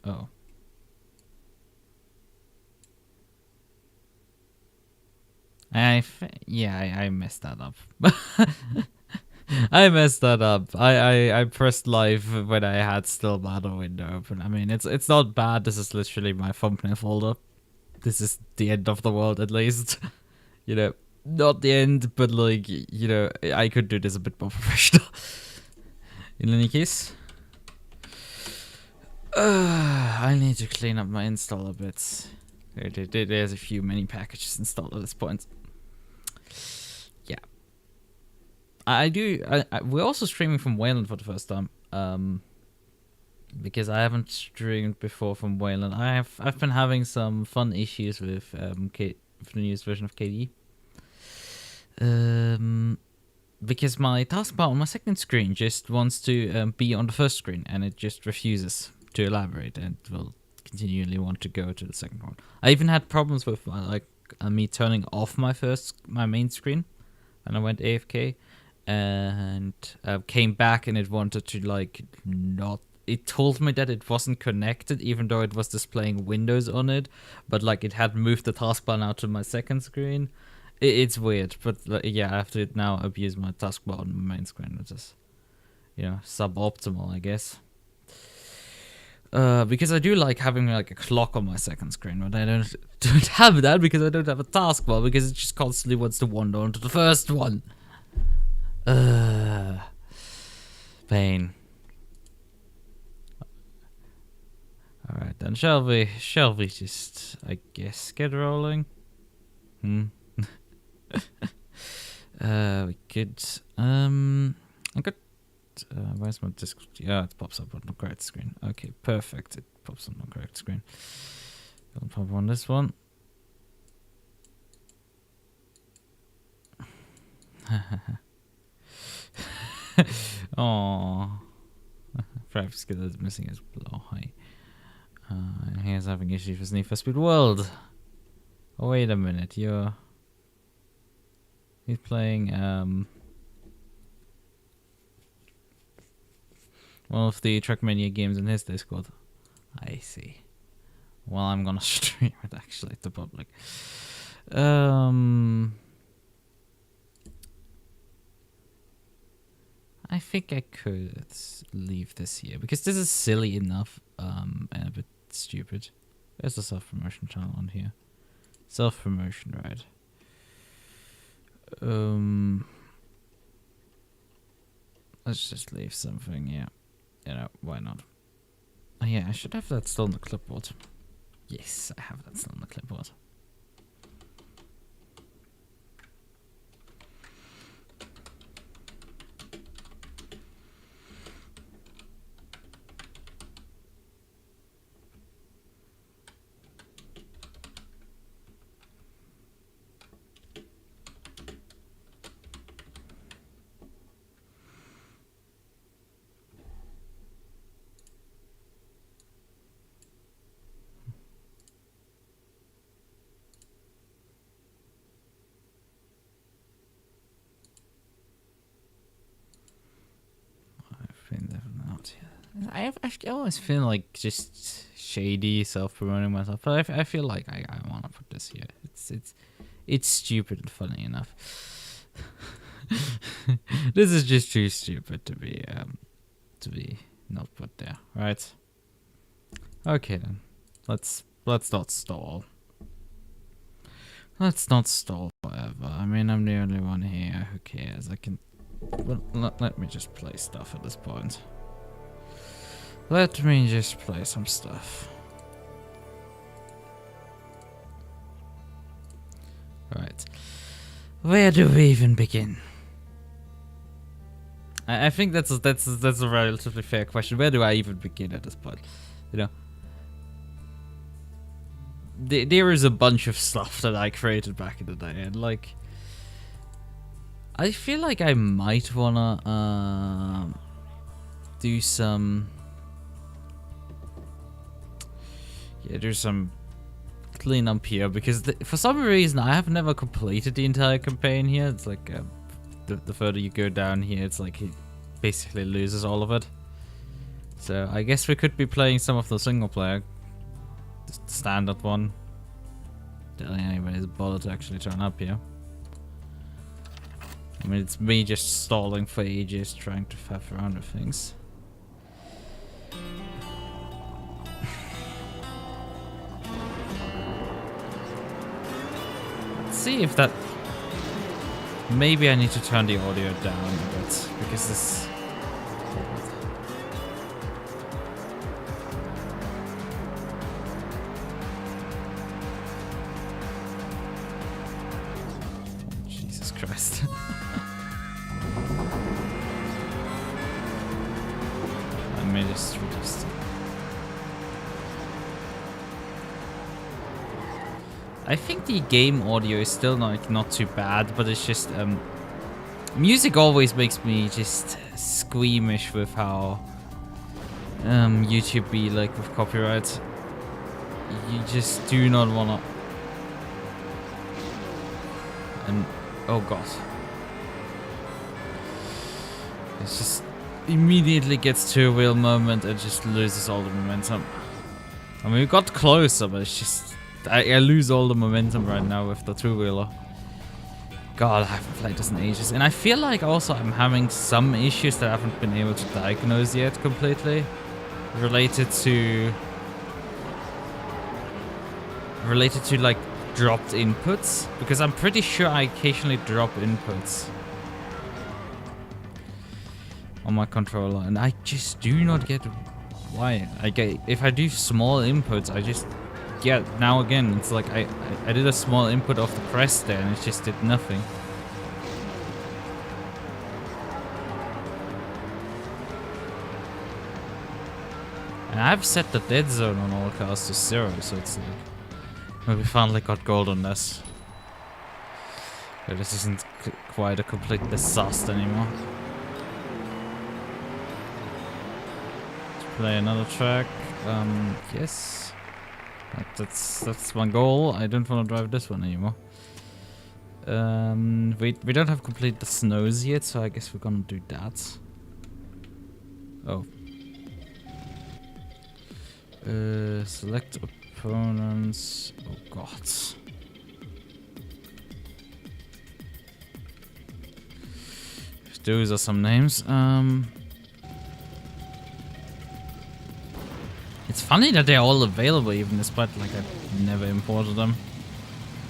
Oh. I messed that up. I messed that up. I pressed live when I had still Battle window open. I mean, it's not bad. This is literally my thumbnail folder. This is the end of the world, at least. You know, not the end, but like, you know, I could do this a bit more professional. In any case, I need to clean up my install a bit. There's a few many packages installed at this point. Yeah. We're also streaming from Wayland for the first time. Because I haven't streamed before from Wayland. I've been having some fun issues with the newest version of KDE. Because my taskbar on my second screen just wants to be on the first screen, and it just refuses to elaborate and will continually want to go to the second one. I even had problems with me turning off my main screen, and I went AFK, and came back, and it wanted to not. It told me that it wasn't connected, even though it was displaying Windows on it, but it had moved the taskbar now to my second screen. It's weird, but yeah, I have to now abuse my taskbar on my main screen, which is, suboptimal, I guess. Because I do like having a clock on my second screen, but I don't have that because I don't have a taskbar, because it just constantly wants to wander onto the first one. Pain. Alright, then shall we just, I guess, get rolling? We could, I got, where's my disk? Yeah, it pops up on the correct screen. Okay, perfect, it pops on the correct screen. I'll pop on this one. Aww. Perhaps skill is missing his blow. Hi. He's having issues with Need for Speed World. Oh, wait a minute, he's playing one of the Trackmania games in his Discord. I see. Well, I'm gonna stream it actually to public. I think I could leave this here because this is silly enough, and a bit stupid. There's a self-promotion channel on here. Self-promotion, right? Let's just leave something, yeah. Why not? Oh yeah, I should have that still on the clipboard. Yes, I have that still on the clipboard. I always feel like just shady self-promoting myself, but I feel like I want to put this here. It's stupid and funny enough. This is just too stupid to be not put there, right? Okay then, let's not stall. Let's not stall forever. I mean, I'm the only one here. Who cares? I can. Well, let me just play stuff at this point. Let me just play some stuff. Right. Where do we even begin? I think that's a relatively fair question. Where do I even begin at this point? There is a bunch of stuff that I created back in the day, and I feel like I might wanna do some clean up here, because for some reason I have never completed the entire campaign here. It's like the further you go down here, it's like it basically loses all of it. So I guess we could be playing some of the single player, the standard one. Telling anybody's bother to actually turn up here. I mean, it's me just stalling for ages, trying to faff around with things. Let's see if that... Maybe I need to turn the audio down a bit, because this... Jesus Christ. I may just reduce it. I think the game audio is still not too bad, but it's just music always makes me just squeamish with how YouTube be like with copyright. You just do not wanna. And oh god, it's just immediately gets to a real moment and just loses all the momentum. I mean, we got closer, but it's just I lose all the momentum right now with the two-wheeler. God, I haven't played this in ages, and I feel like also I'm having some issues that I haven't been able to diagnose yet completely, related to like dropped inputs, because I'm pretty sure I occasionally drop inputs on my controller, and I just do not get why. If I do small inputs, I just now again, it's like I did a small input of the press there and it just did nothing. And I've set the dead zone on all cars to 0, so it's like maybe finally got gold on this. But this isn't quite a complete disaster anymore. Let's play another track. Yes. That's my goal. I don't want to drive this one anymore. We don't have complete the snows yet, so I guess we're gonna do that. Oh. Select opponents. Oh god. Those are some names. It's funny that they're all available, even despite like I've never imported them.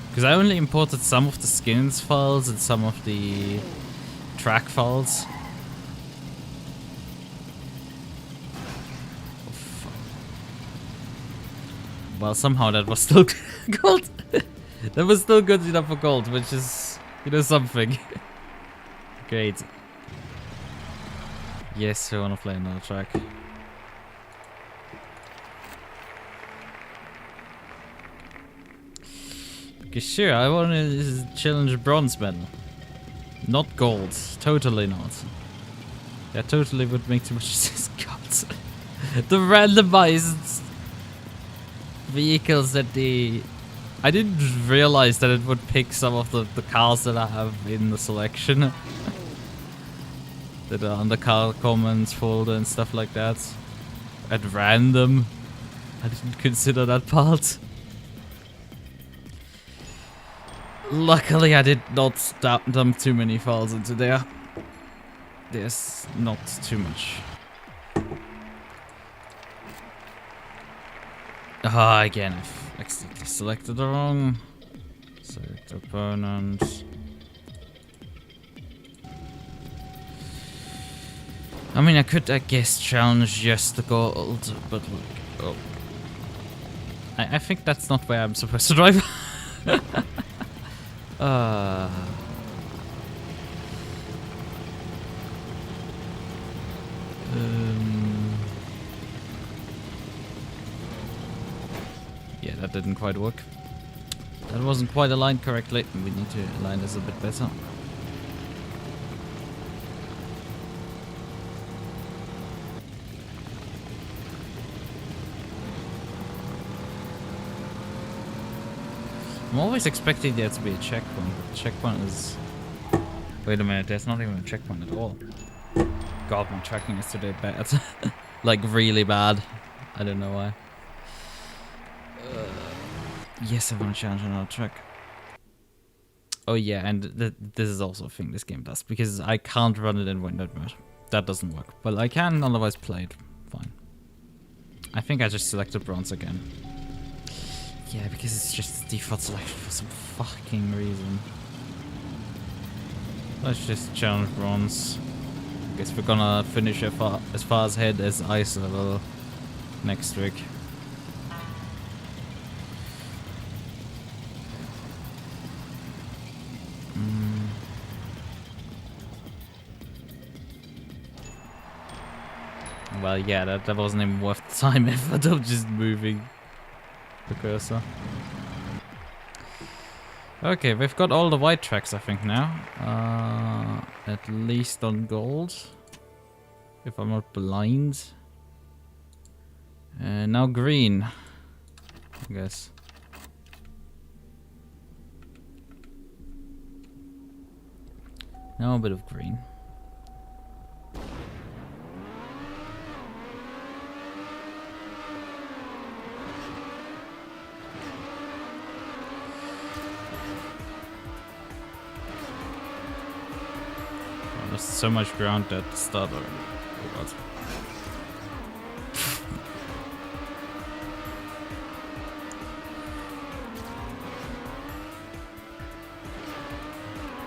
Because I only imported some of the skins files and some of the track files. Oh, fuck. Well, somehow that was still gold. That was still good enough for gold, which is, you know, something. Great. Yes, I want to play another track. Sure, I want to challenge bronze medal. Not gold. Totally not. That totally would make too much sense. God. The randomized vehicles that I didn't realize that it would pick some of the cars that I have in the selection. That are on the car comments folder and stuff like that. At random. I didn't consider that part. Luckily, I did not dump too many files into there. There's not too much. Ah, again, I've accidentally selected the wrong. Select opponent. I mean, I could, I guess, challenge just the gold, but like, oh. I think that's not where I'm supposed to drive. Yeah, that didn't quite work. That wasn't quite aligned correctly. We need to align this a bit better. I'm always expecting there to be a checkpoint, but the checkpoint is... Wait a minute, there's not even a checkpoint at all. God, my tracking is today bad. like really bad. I don't know why. Yes, I want to challenge another track. Oh yeah, and this is also a thing this game does, because I can't run it in windowed mode. That doesn't work, but I can otherwise play it fine. I think I just selected bronze again. Yeah, because it's just the default selection for some fucking reason. Let's just challenge bronze. Guess we're gonna finish as far ahead as ice level next week. Well, yeah, that wasn't even worth the time effort of just moving the cursor. Okay, we've got all the white tracks, I think, now. At least on gold. If I'm not blind. Now green, I guess. Now a bit of green. There's so much ground at the start already. Oh god.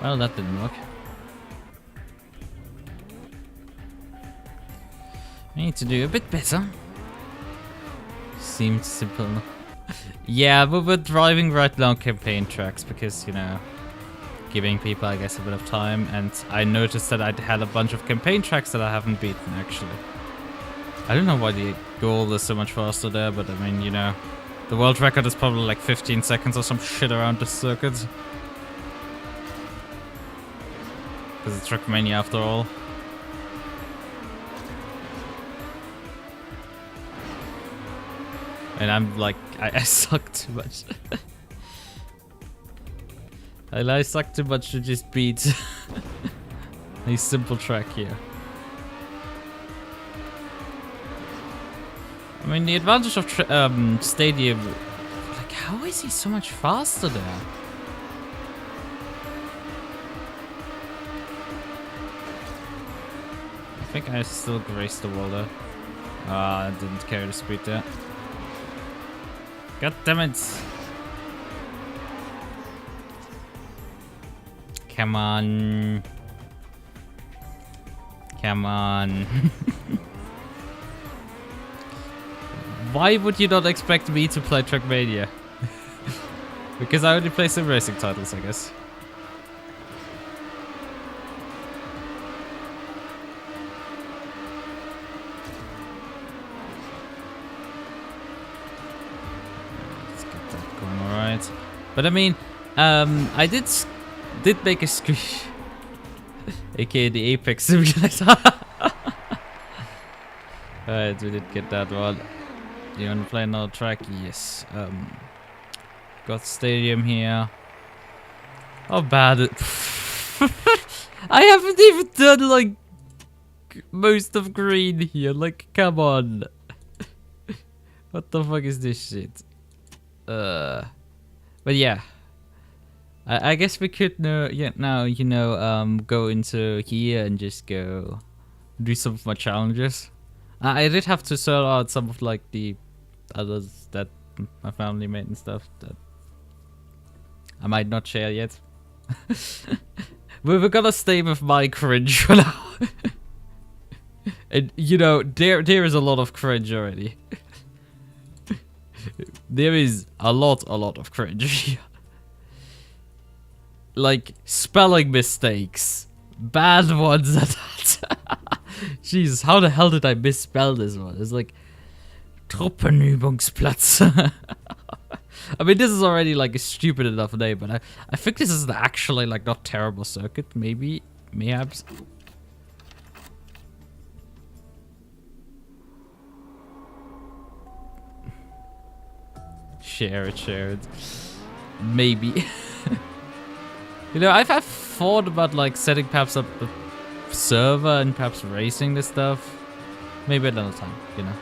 Well, that didn't work. I need to do a bit better. Seems simple. Yeah, but we're driving right now campaign tracks because, you know, giving people, I guess, a bit of time, and I noticed that I had a bunch of campaign tracks that I haven't beaten, actually. I don't know why the goal is so much faster there, but I mean, you know, the world record is probably like 15 seconds or some shit around the circuit. Because it's Trackmania after all. And I'm like, I suck too much. I suck too much to just beat a simple track here. I mean, the advantage of Stadium... Like, how is he so much faster there? I think I still graced the wall there. I didn't carry the speed there. God damn it! Come on. Come on. Why would you not expect me to play Trackmania? Because I only play sim racing titles, I guess. Let's get that going, alright. But I mean, I did make a screen, aka the Apex simulator. Alright, we did get that one. You wanna play another track? Yes. Got stadium here. How bad it... I haven't even done like most of green here. Like, come on. What the fuck is this shit? But yeah. I guess we could now, you know, go into here and just go do some of my challenges. I did have to sort out some of like the others that my family made and stuff that I might not share yet. We're gonna stay with my cringe for now. And you know, there is a lot of cringe already. There is a lot of cringe. Like, spelling mistakes. Bad ones at that. Jesus, how the hell did I misspell this one? It's like... Truppenübungsplatz. I mean, this is already like a stupid enough name, but I think this is actually like not terrible circuit. Maybe. Mayhaps. Share it. Maybe. You know, I've thought about like setting perhaps up a server and perhaps racing this stuff. Maybe another time, you know.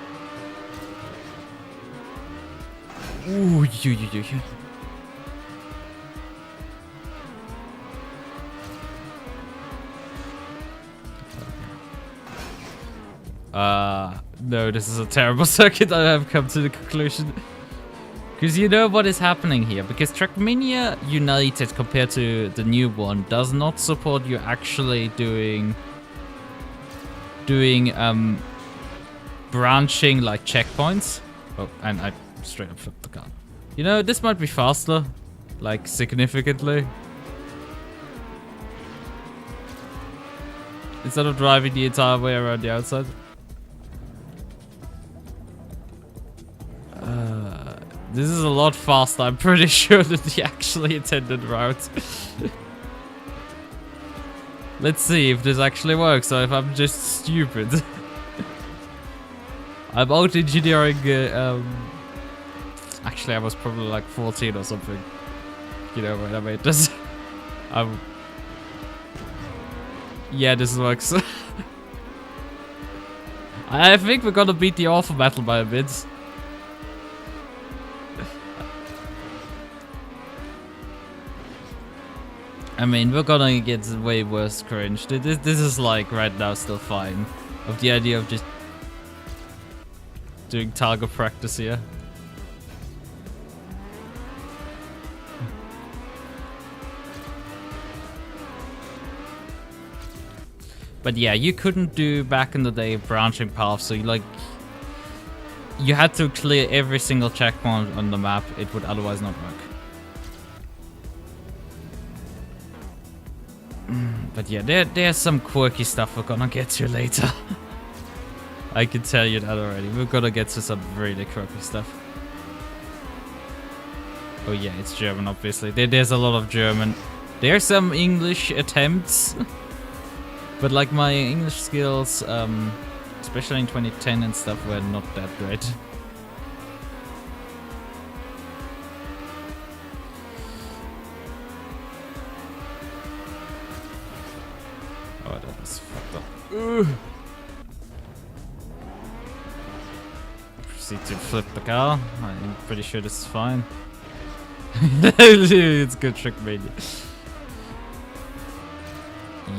Ooh, you. No, this is a terrible circuit. I have come to the conclusion. Because you know what is happening here. Because Trackmania United, compared to the new one, does not support you actually doing branching like checkpoints. Oh, and I straight up flipped the car. You know, this might be faster, like significantly. Instead of driving the entire way around the outside. This is a lot faster, I'm pretty sure, than the actually intended route. Let's see if this actually works or if I'm just stupid. I'm out engineering. Actually, I was probably like 14 or something. You know, when I made this. Yeah, this works. I think we're gonna beat the Alpha Battle by a bit. I mean, we're gonna get way worse cringe. This is like right now still fine. Of the idea of just doing target practice here. But yeah, you couldn't do back in the day branching paths, so you had to clear every single checkpoint on the map. It would otherwise not work. But yeah, there's some quirky stuff we're gonna get to later. I can tell you that already. We're gonna get to some really quirky stuff. Oh yeah, it's German, obviously. There's a lot of German. There's some English attempts. But like my English skills, especially in 2010 and stuff, were not that great. Oh, that was fucked up. Ugh. Proceed to flip the car. I'm pretty sure this is fine. It's good Trackmania.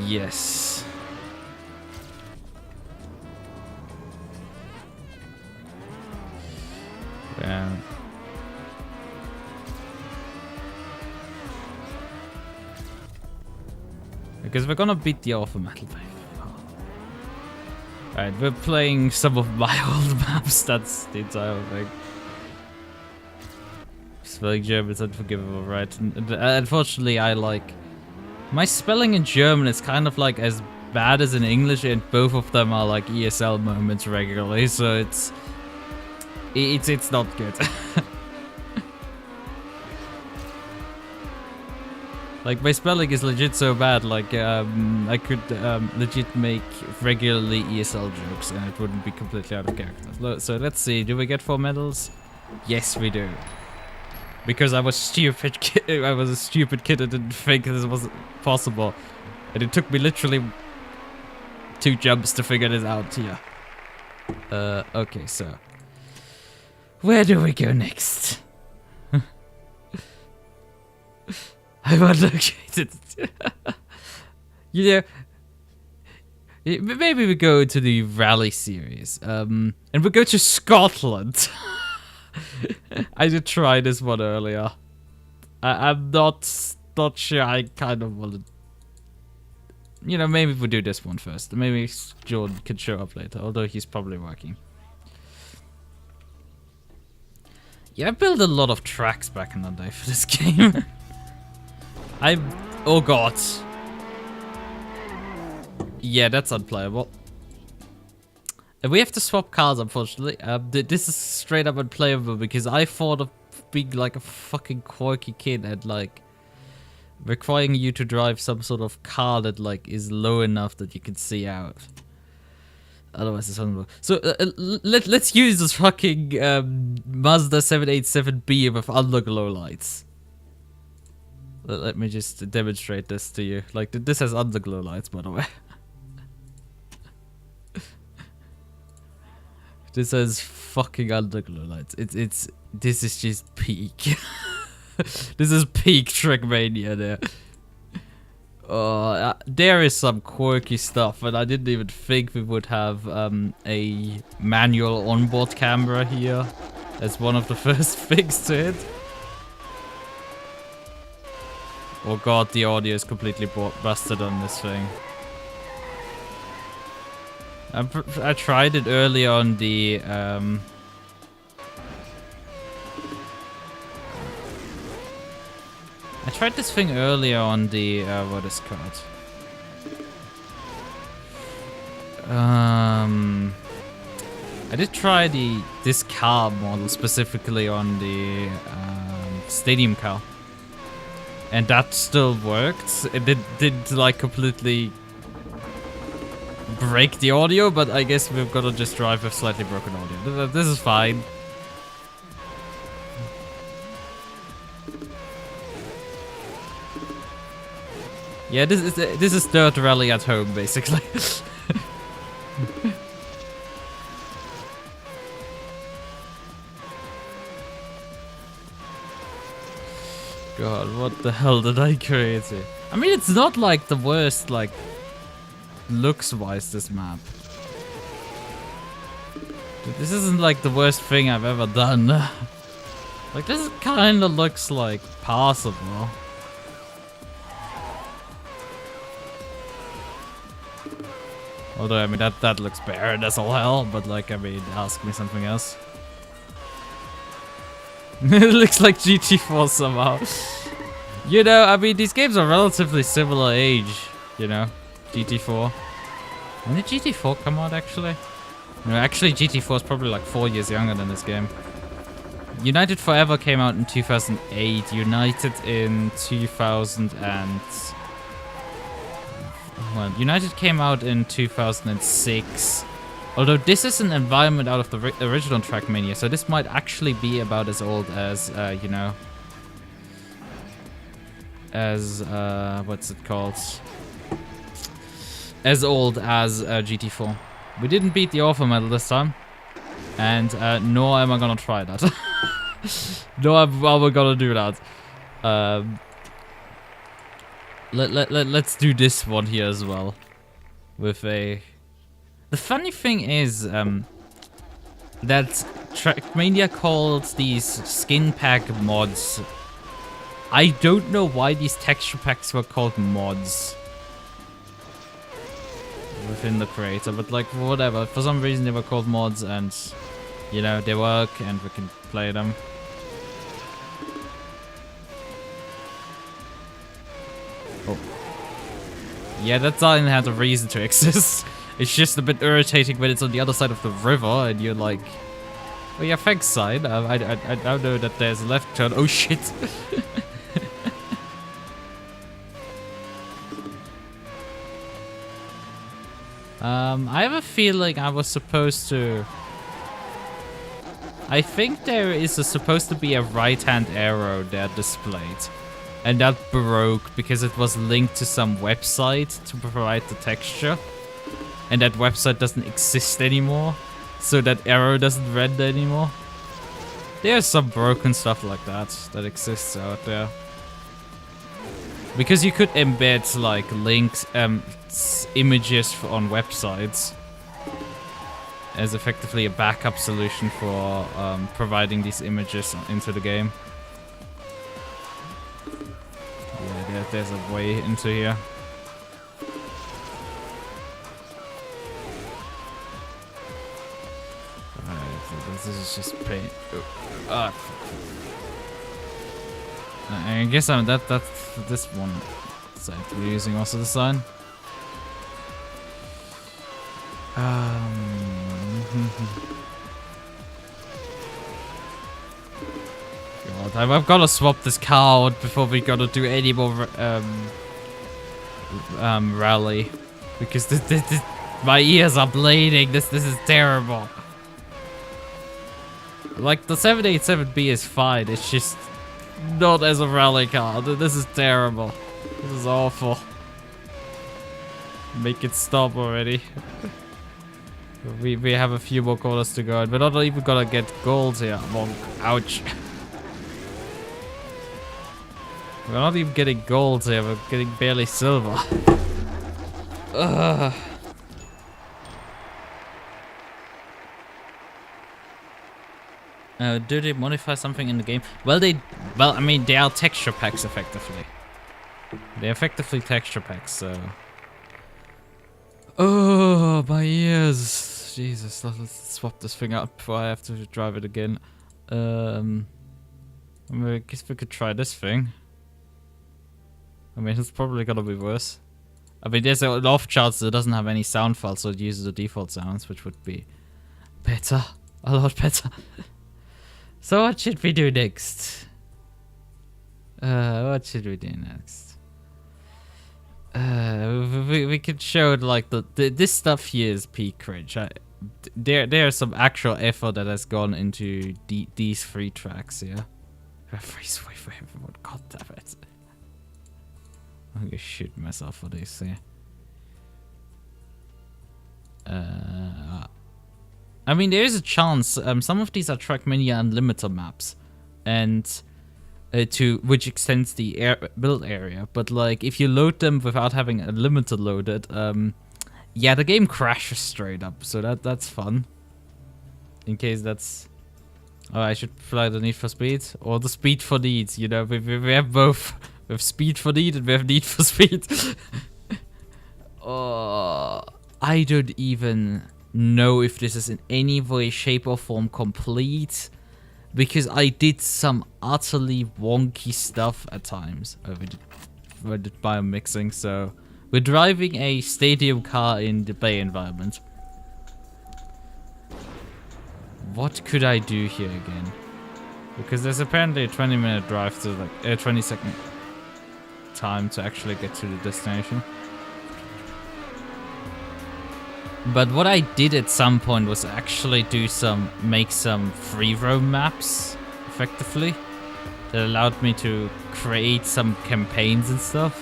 Yes. Because we're gonna beat the Alpha Metal Wave. Alright, we're playing some of my old maps, that's the entire thing. Spelling German is unforgivable, right? And unfortunately, my spelling in German is kind of like as bad as in English, and both of them are like ESL moments regularly, so it's not good. Like, my spelling is legit so bad, like, I could legit make regularly ESL jokes and it wouldn't be completely out of character. So let's see, do we get 4 medals? Yes, we do. Because I was stupid. I was a stupid kid and didn't think this was possible. And it took me literally 2 jumps to figure this out here. Okay, so. Where do we go next? I wonder, you know, maybe we go to the rally series, and we go to Scotland. I did try this one earlier. I'm not sure. I kind of want to, you know, maybe we do this one first. Maybe Jordan can show up later, although he's probably working. Yeah, I built a lot of tracks back in the day for this game. Oh god. Yeah, that's unplayable. And we have to swap cars, unfortunately. This is straight up unplayable because I thought of being like a fucking quirky kid and like requiring you to drive some sort of car that like is low enough that you can see out. Otherwise it's unbelievable. So let's use this fucking Mazda 787B with underglow lights. Let me just demonstrate this to you. Like, this has underglow lights, by the way. This has fucking underglow lights. This is just peak. This is peak Trackmania there. There is some quirky stuff, and I didn't even think we would have a manual onboard camera here as one of the first things to it. Oh god, the audio is completely busted on this thing. I tried it earlier on the I tried this thing earlier on the what is it called? I did try this car model specifically on the stadium car, and that still worked. It did like completely break the audio, but I guess we've got to just drive with slightly broken audio. This is fine. Yeah, this is dirt rally at home, basically. God, what the hell did I create here? I mean, it's not like the worst, like, looks-wise, this map. This isn't like the worst thing I've ever done. Like, this kind of looks like passable. Although, I mean, that looks barren as all hell, but like, I mean, ask me something else. It looks like GT4 somehow. You know, I mean, these games are relatively similar age, you know, GT4. When did GT4 come out, actually? No, actually, GT4 is probably like 4 years younger than this game. United Forever came out in 2008, United in 2000 and... Well, United came out in 2006. Although this is an environment out of the original Trackmania, so this might actually be about as old as, you know... As, what's it called? As old as GT4. We didn't beat the Alpha medal this time. And, nor am I gonna try that. Nor am I gonna do that. Let's do this one here as well. With a... The funny thing is, that Trackmania called these skin pack mods. I don't know why these texture packs were called mods within the creator, but like, whatever. For some reason they were called mods, and, you know, they work and we can play them. Oh. Yeah, that sign had a reason to exist. It's just a bit irritating when it's on the other side of the river and you're like, oh yeah, thanks sign. I don't know that there's a left turn. Oh shit. I have a feeling I was supposed to... I think there is supposed to be a right-hand arrow there displayed. And that broke because it was linked to some website to provide the texture. And that website doesn't exist anymore. So that arrow doesn't render anymore. There's some broken stuff like that exists out there. Because you could embed like links, images on websites as effectively a backup solution for providing these images into the game. Yeah, there's a way into here. This is just pain. I guess that's this one side we're using also the sign. God, I've got to swap this car out before we got to do any more rally, because this my ears are bleeding. This is terrible. Like, the 787B is fine, it's just not as a rally car. This is terrible. This is awful. Make it stop already. We have a few more corners to go, and we're not even gonna get gold here. Monk. Ouch. We're not even getting gold here, we're getting barely silver. Ugh. Do they modify something in the game? Well, I mean, they are texture packs effectively. They're effectively texture packs, so. Oh, my ears. Jesus, let's swap this thing up before I have to drive it again. I guess we could try this thing. I mean, it's probably gonna be worse. I mean, there's an off chance that it doesn't have any sound files, so it uses the default sounds, which would be better. A lot better. So what should we do next? What should we do next? We could show like this stuff here is peak cringe. There's some actual effort that has gone into these 3 tracks here. Race away for everyone. God damn it! I'm gonna shoot myself for this here. I mean, there is a chance. Some of these are Trackmania Unlimited maps, and which extends the build area. But like, if you load them without having Unlimited loaded, yeah, the game crashes straight up. So that's fun. In case that's, oh, I should fly the Need for Speed or the Speed for Need. You know, we have both. We have Speed for Need and we have Need for Speed. Oh, I don't even know if this is in any way, shape, or form complete, because I did some utterly wonky stuff at times. Oh, we did biomixing, so we're driving a stadium car in the bay environment. What could I do here again? Because there's apparently a 20-minute drive to like a 20-second time to actually get to the destination. But what I did at some point was actually make some free roam maps, effectively, that allowed me to create some campaigns and stuff.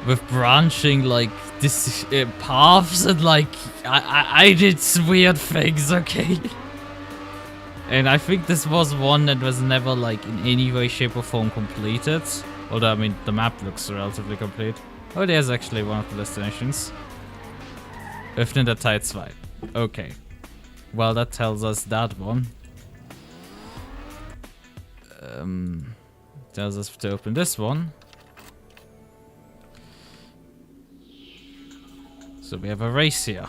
With branching, like, this paths and, like, I did some weird things, okay? And I think this was one that was never, like, in any way, shape, or form completed. Although, I mean, the map looks relatively complete. Oh, there's actually one of the destinations. Öffne Datei 2. Okay. Well, that tells us that one. Tells us to open this one. So we have a race here.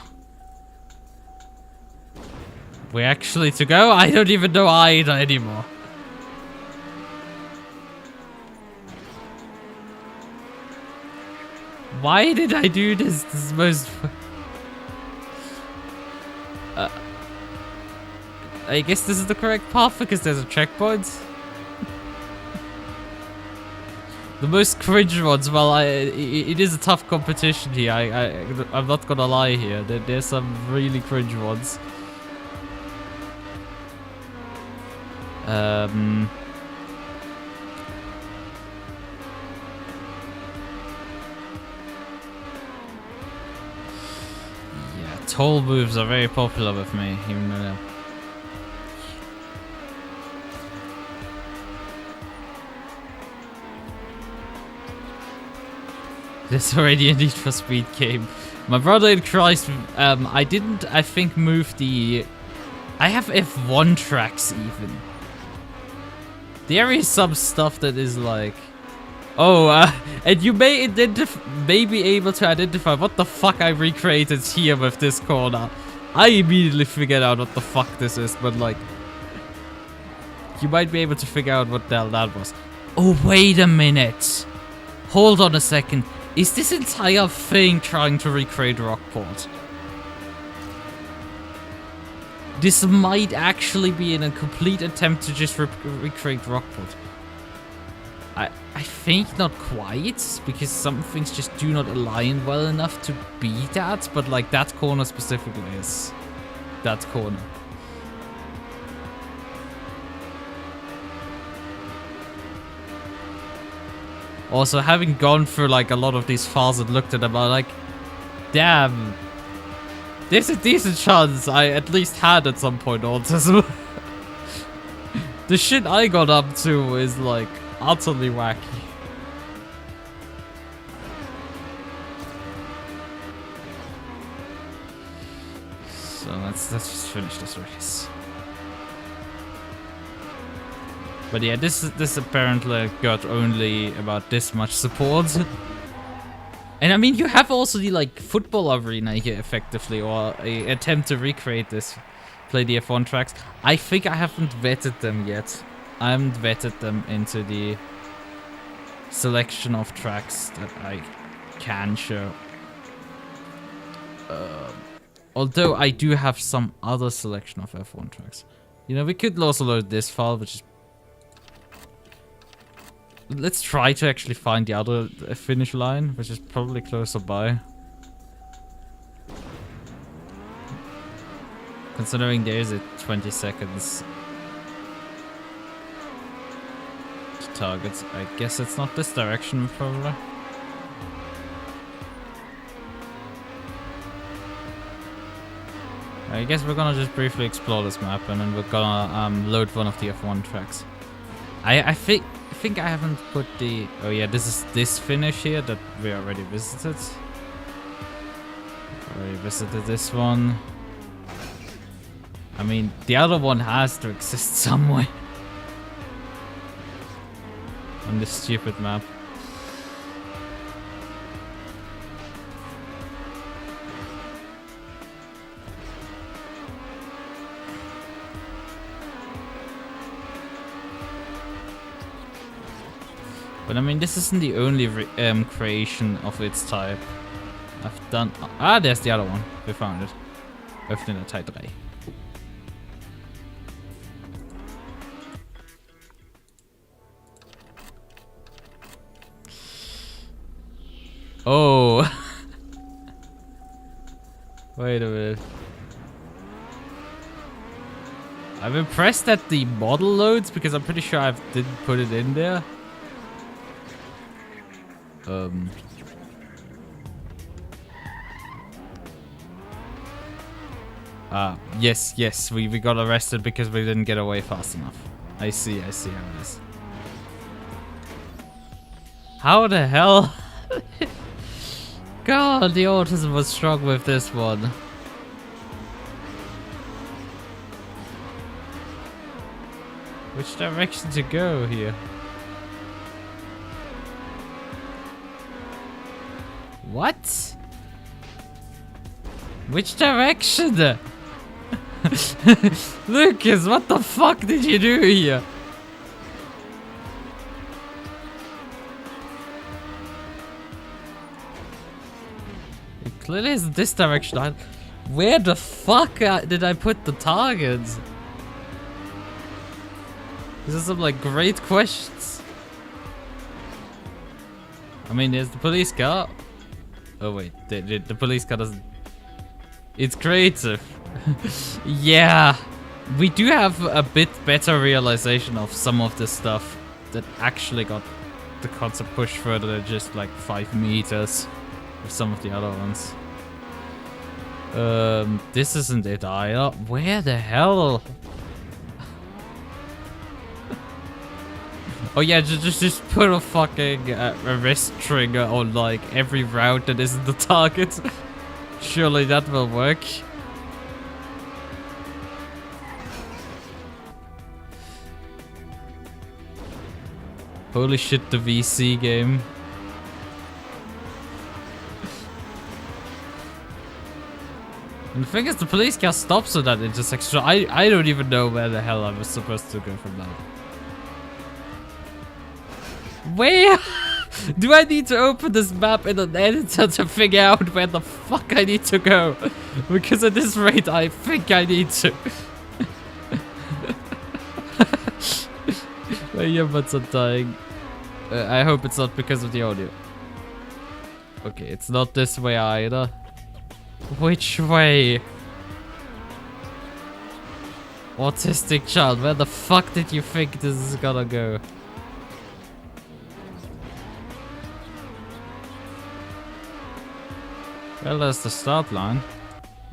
We're actually to go? I don't even know either anymore. Why did I do this? This is most... I guess this is the correct path because there's a checkpoint. The most cringe ones, well, it is a tough competition here. I'm not gonna lie here. There's some really cringe ones. Yeah, toll moves are very popular with me, even though. There's already a Need for Speed game. My brother in Christ, I didn't, I think, move the... I have F1 tracks even. There is some stuff that is like... Oh, and you may be able to identify what the fuck I recreated here with this corner. I immediately figured out what the fuck this is, but like... You might be able to figure out what the hell that was. Oh, wait a minute. Hold on a second. Is this entire thing trying to recreate Rockport? This might actually be in a complete attempt to just recreate Rockport. I think not quite, because some things just do not align well enough to be that, but like that corner specifically is that corner. Also, having gone through like a lot of these files and looked at them, I'm like, damn, There's a decent chance I at least had at some point autism. The shit I got up to is like utterly wacky. So let's just finish this race. But yeah, this apparently got only about this much support. And I mean, you have also the like football arena here effectively, or a attempt to recreate this. Play the F1 tracks. I think I haven't vetted them yet. I haven't vetted them into the selection of tracks that I can show. Although I do have some other selection of F1 tracks. You know, we could also load this file, which is... Let's try to actually find the other finish line, which is probably closer by. Considering there's a 20 seconds to target, I guess it's not this direction probably. I guess we're gonna just briefly explore this map and then we're gonna load one of the F1 tracks. I think I haven't put the... Oh yeah, this is this finish here that we already visited. Already visited this one. I mean, the other one has to exist somewhere. On this stupid map. But I mean, this isn't the only creation of its type I've done. Ah, there's the other one. We found it. Öffne Datei 3. Oh. Wait a minute. I'm impressed that the model loads because I'm pretty sure I didn't put it in there. Yes, we got arrested because we didn't get away fast enough. I see how it is. How the hell? God, the autism was strong with this one. Which direction to go here? What? Which direction? Lucas, what the fuck did you do here? It clearly isn't this direction. Where the fuck did I put the targets? These are some like great questions. I mean, there's the police car. Oh wait, the police car doesn't... It's creative. Yeah, we do have a bit better realization of some of the stuff that actually got the concept pushed further than just like 5 meters with some of the other ones. This isn't it either. Where the hell? Oh yeah, just put a fucking arrest trigger on like every route that isn't the target. Surely that will work. Holy shit, the VC game. And the thing is, the police car stops at that intersection. So I don't even know where the hell I was supposed to go from that. Where? Do I need to open this map in an editor to figure out where the fuck I need to go? Because at this rate, I think I need to. My earbuds are dying. I hope it's not because of the audio. Okay, it's not this way either. Which way? Autistic child, where the fuck did you think this is gonna go? Well, there's the start line.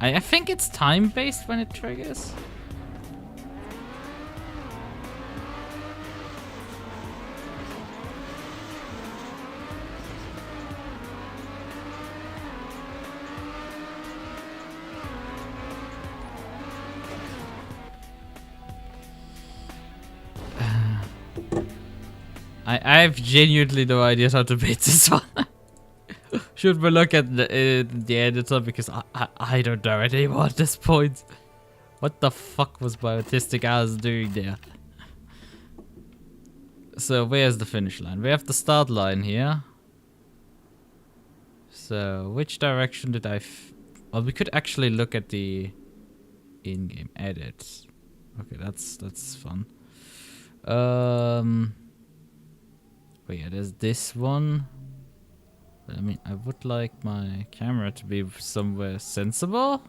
I think it's time-based when it triggers. I have genuinely no idea how to beat this one. Should we look at the editor, because I don't know anymore at this point. What the fuck was my autistic ass doing there? So where's the finish line? We have the start line here. So which direction did I... well, we could actually look at the in-game edits. Okay, that's fun. But yeah, there's this one. But I mean, I would like my camera to be somewhere sensible.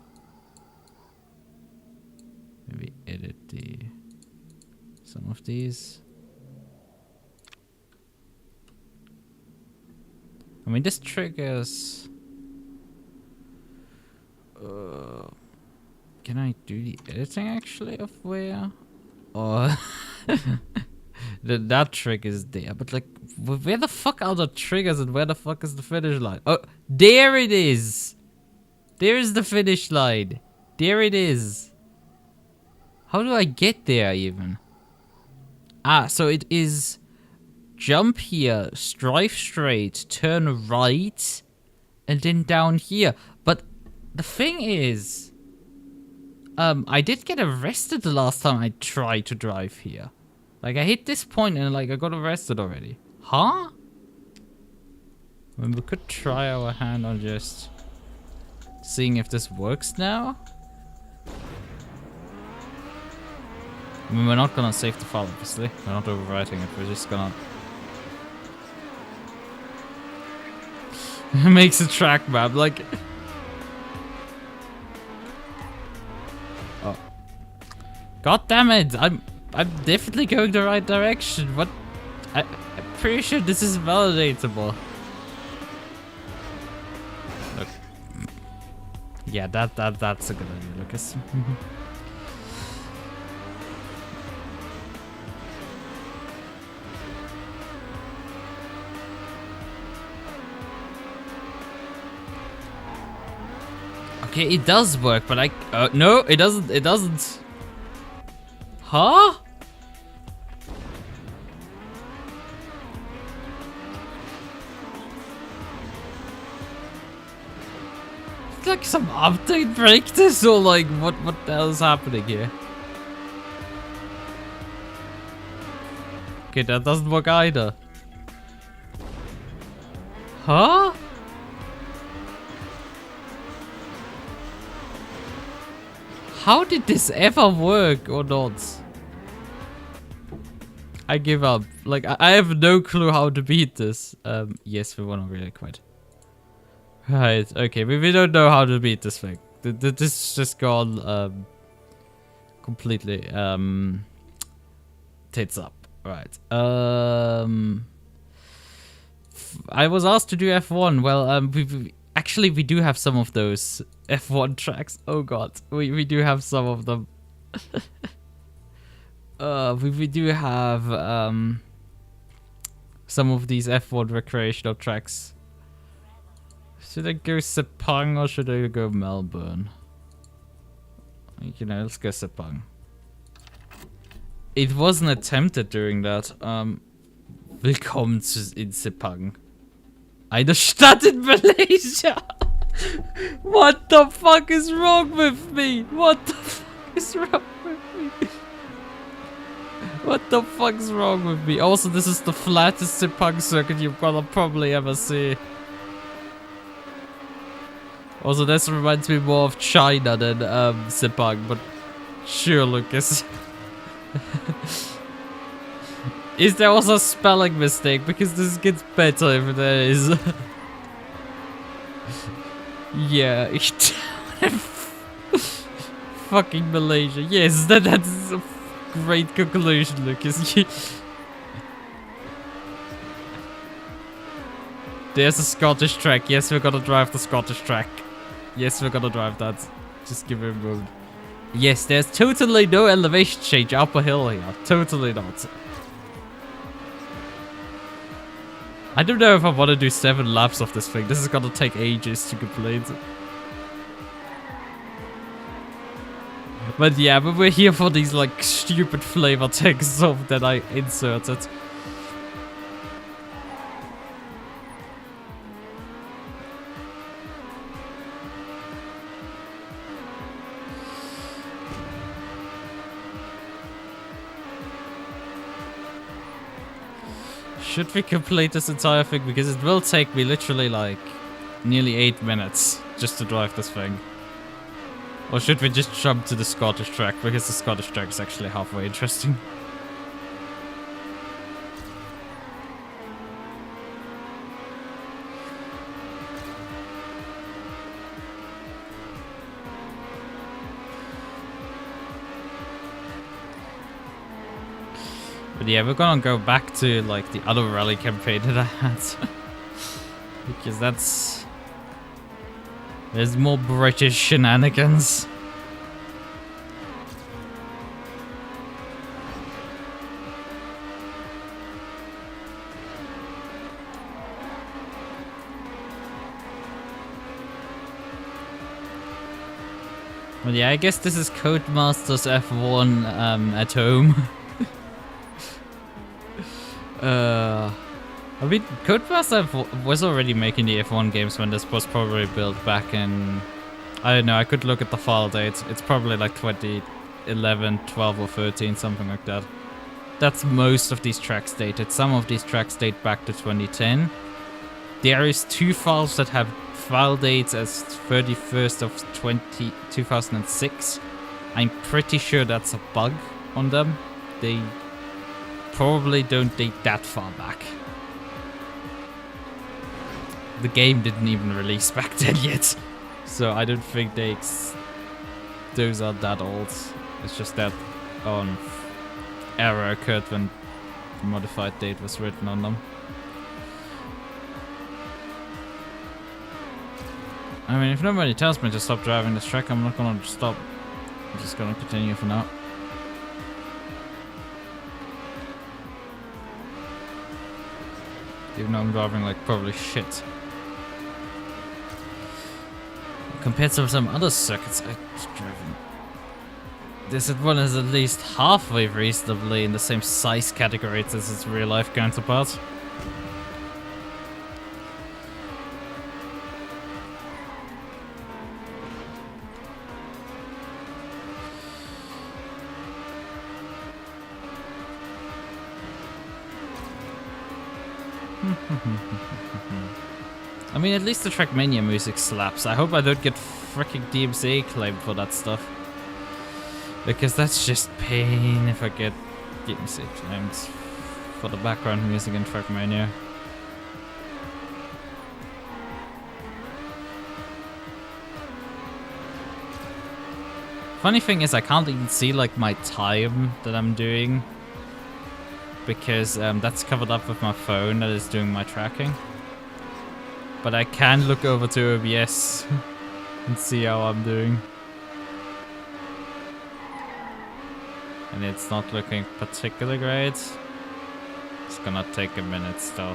Maybe edit some of these. I mean, this triggers. Can I do the editing actually of where? Or that trick is there, but like, where the fuck are the triggers and where the fuck is the finish line? Oh, there it is. There is the finish line. There it is. How do I get there even? Ah, so it is jump here, drive straight, turn right, and then down here. But the thing is, I did get arrested the last time I tried to drive here. Like, I hit this point and like I got arrested already. Huh? I mean, we could try our hand on just seeing if this works now. I mean, we're not gonna save the file, obviously. We're not overwriting it. We're just gonna... It makes a track map, like... Oh. God damn it! I'm definitely going the right direction. What? I'm pretty sure this is validatable. Look. Yeah, that's a good idea, Lucas. Okay, it does work, but I... no, it doesn't. It doesn't. Huh? It's like some update break this, or like what the hell is happening here? Okay, that doesn't work either. Huh? How did this ever work or not? I give up. Like, I have no clue how to beat this. Yes, we want to really quit. Right, okay, we don't know how to beat this thing. This is just gone, completely, tits up. Right, I was asked to do F1. Well, actually, we do have some of those F1 tracks. Oh god, we do have some of them. We do have some of these F1 recreational tracks. Should I go Sepang or should I go Melbourne? You know, let's go Sepang. It wasn't attempted during that. Willkommen in Sepang. Eine Stadt in Malaysia! What the fuck is wrong with me? What the fuck is wrong with me? What the fuck's wrong with me? Also, this is the flattest Sepang circuit you're gonna probably ever see. Also, this reminds me more of China than Sepang, but sure, Lucas. Is there also a spelling mistake? Because this gets better if there is. Yeah, fucking Malaysia. Yes, that's a great conclusion, Lucas. There's a Scottish track. Yes, we're gonna drive the Scottish track. Yes, we're gonna drive that. Just give him room. Yes, there's totally no elevation change up a hill here. Totally not. I don't know if I want to do 7 laps of this thing. This is gonna take ages to complete. But yeah, but we're here for these like stupid flavor texts that I inserted. Should we complete this entire thing? Because it will take me literally like nearly 8 minutes just to drive this thing. Or should we just jump to the Scottish track? Because the Scottish track is actually halfway interesting. But yeah, we're gonna go back to like the other rally campaign that I had. Because there's more British shenanigans. Well, yeah, I guess this is Codemasters F1 at home. I mean, Codemasters was already making the F1 games when this was probably built back in... I don't know, I could look at the file dates. It's probably like 2011, 12 or 13, something like that. That's most of these tracks dated. Some of these tracks date back to 2010. There is 2 files that have file dates as 31st of 2006. I'm pretty sure that's a bug on them. They probably don't date that far back. The game didn't even release back then yet, so I don't think those are that old. It's just that error occurred when the modified date was written on them. I mean, if nobody tells me to stop driving this track, I'm not gonna stop. I'm just gonna continue for now. Even though I'm driving like probably shit. Compared to some other circuits I've driven, this one is at least halfway reasonably in the same size category as its real life counterpart. I mean, at least the Trackmania music slaps. I hope I don't get freaking DMCA claimed for that stuff. Because that's just pain if I get DMCA claims for the background music in Trackmania. Funny thing is, I can't even see like my time that I'm doing. Because that's covered up with my phone that is doing my tracking. But I can look over to OBS and see how I'm doing. And it's not looking particularly great. It's gonna take a minute still.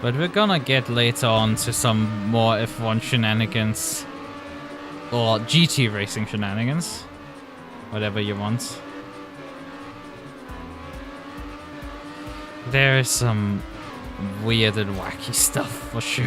But we're gonna get later on to some more F1 shenanigans. Or GT racing shenanigans. Whatever you want. There is some weird and wacky stuff for sure.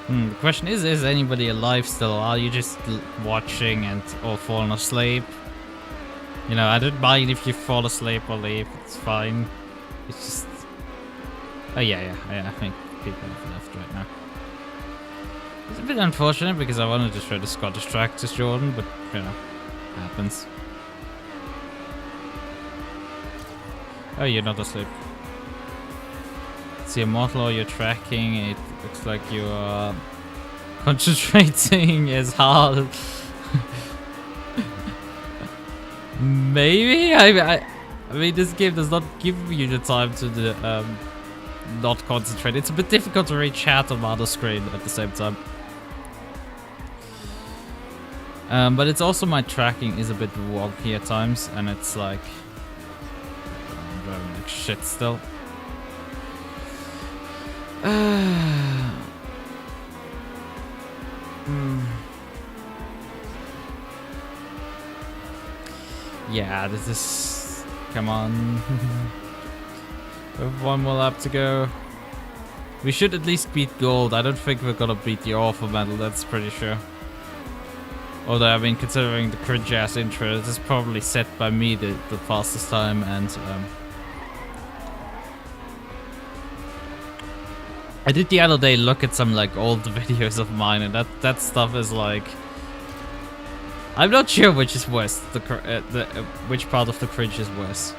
The question is anybody alive still? Or are you just watching and or falling asleep? You know, I don't mind if you fall asleep or leave. It's fine. It's just... Oh yeah, I think people have left right now. It's a bit unfortunate because I wanted to try the Scottish track to Jordan, but, you know, happens. Oh, you're not asleep. It's immortal or you're tracking. It looks like you are concentrating as hard. Maybe? I mean, this game does not give you the time to not concentrate. It's a bit difficult to read chat on the other screen at the same time. But it's also my tracking is a bit wonky at times, and it's like... I'm driving like shit still. Yeah, this is... Come on. We have one more lap to go. We should at least beat gold. I don't think we're gonna beat the Orpha medal, that's pretty sure. Although, I mean, considering the cringe-ass intro, this is probably set by me the fastest time, and I did the other day look at some like old videos of mine, and that stuff is like... I'm not sure which is worse, which part of the cringe is worse.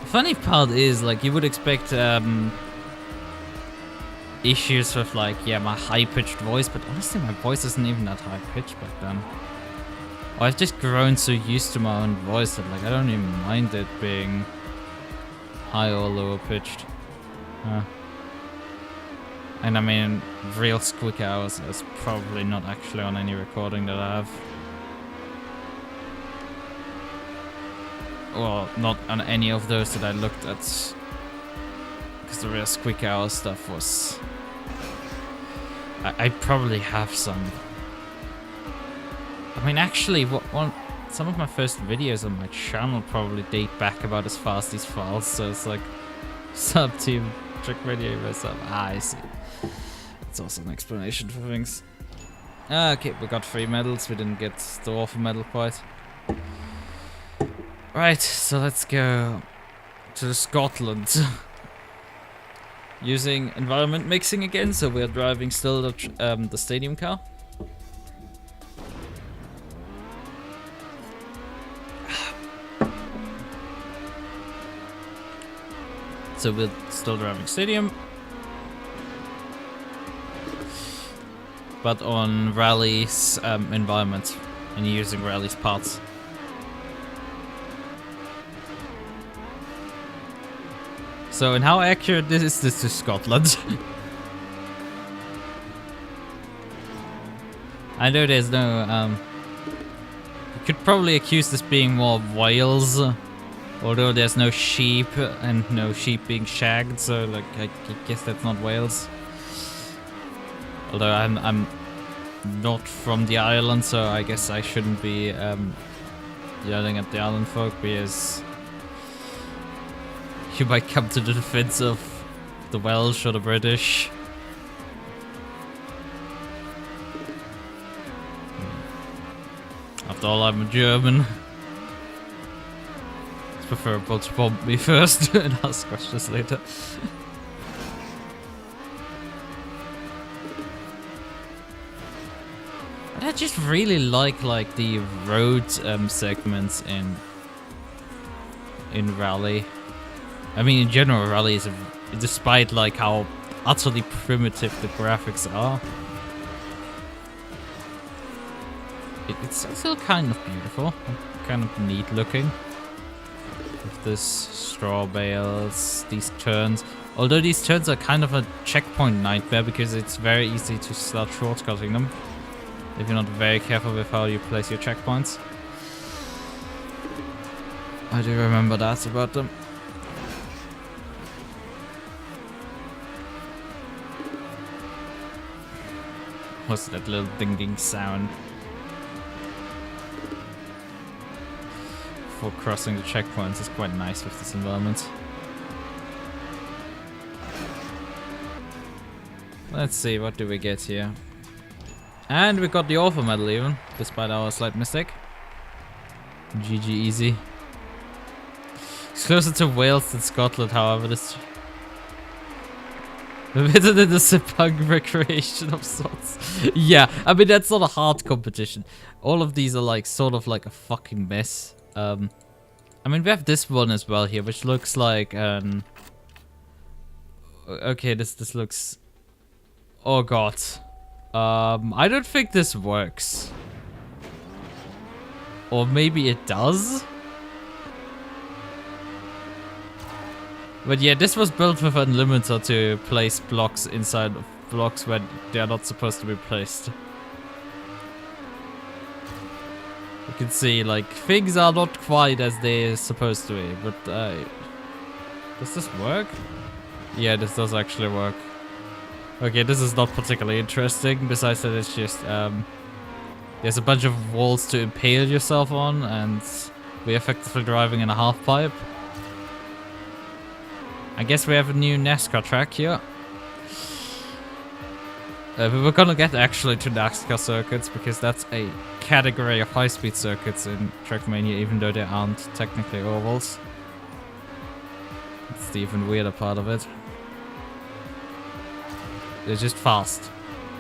The funny part is, like, you would expect issues with, like, yeah, my high-pitched voice, but honestly, my voice isn't even that high-pitched back then. Or I've just grown so used to my own voice that, like, I don't even mind it being high or lower-pitched. And I mean, real squeak hours is probably not actually on any recording that I have. Well, not on any of those that I looked at. Because the real squeak hour stuff was... I probably have some. I mean, actually, some of my first videos on my channel probably date back about as far as these files. So it's like, sub-team Trackmania myself. Ah, I see. That's also an explanation for things. Okay, we got 3 medals. We didn't get the Orpha medal quite. Right, so let's go to Scotland. Using environment mixing again, so we're driving still the stadium car. So we're still driving stadium. But on Rally's environment, and using Rally's parts. So, and how accurate is this to Scotland? I know there's no, you could probably accuse this being more of Wales, although there's no sheep, and no sheep being shagged, so, like, I guess that's not Wales. Although I'm not from the island, so I guess I shouldn't be yelling at the island folk, because you might come to the defense of the Welsh or the British. After all, I'm a German. It's preferable to bomb me first and ask questions later. I just really like the road segments in Rally. I mean, in general, Rally is, despite like how utterly primitive the graphics are, it's still kind of beautiful, kind of neat looking. With this straw bales, these turns. Although these turns are kind of a checkpoint nightmare because it's very easy to start shortcutting them if you're not very careful with how you place your checkpoints. I do remember that about them. What's that little ding ding sound? For crossing the checkpoints is quite nice with this environment. Let's see, what do we get here? And we got the author medal even, despite our slight mistake. GG easy. It's closer to Wales than Scotland, however. This better than the Sepang recreation of sorts. Yeah, I mean that's not a hard competition. All of these are like sort of like a fucking mess. I mean we have this one as well here, which looks like okay, this looks. Oh god. I don't think this works. Or maybe it does? But yeah, this was built with a limiter to place blocks inside of blocks where they are not supposed to be placed. You can see, like, things are not quite as they're supposed to be, but does this work? Yeah, this does actually work. Okay, this is not particularly interesting, besides that it's just, there's a bunch of walls to impale yourself on, and we're effectively driving in a half pipe. I guess we have a new NASCAR track here. We were gonna get actually to NASCAR circuits, because that's a category of high-speed circuits in Trackmania, even though they aren't technically ovals. It's the even weirder part of it. They're just fast,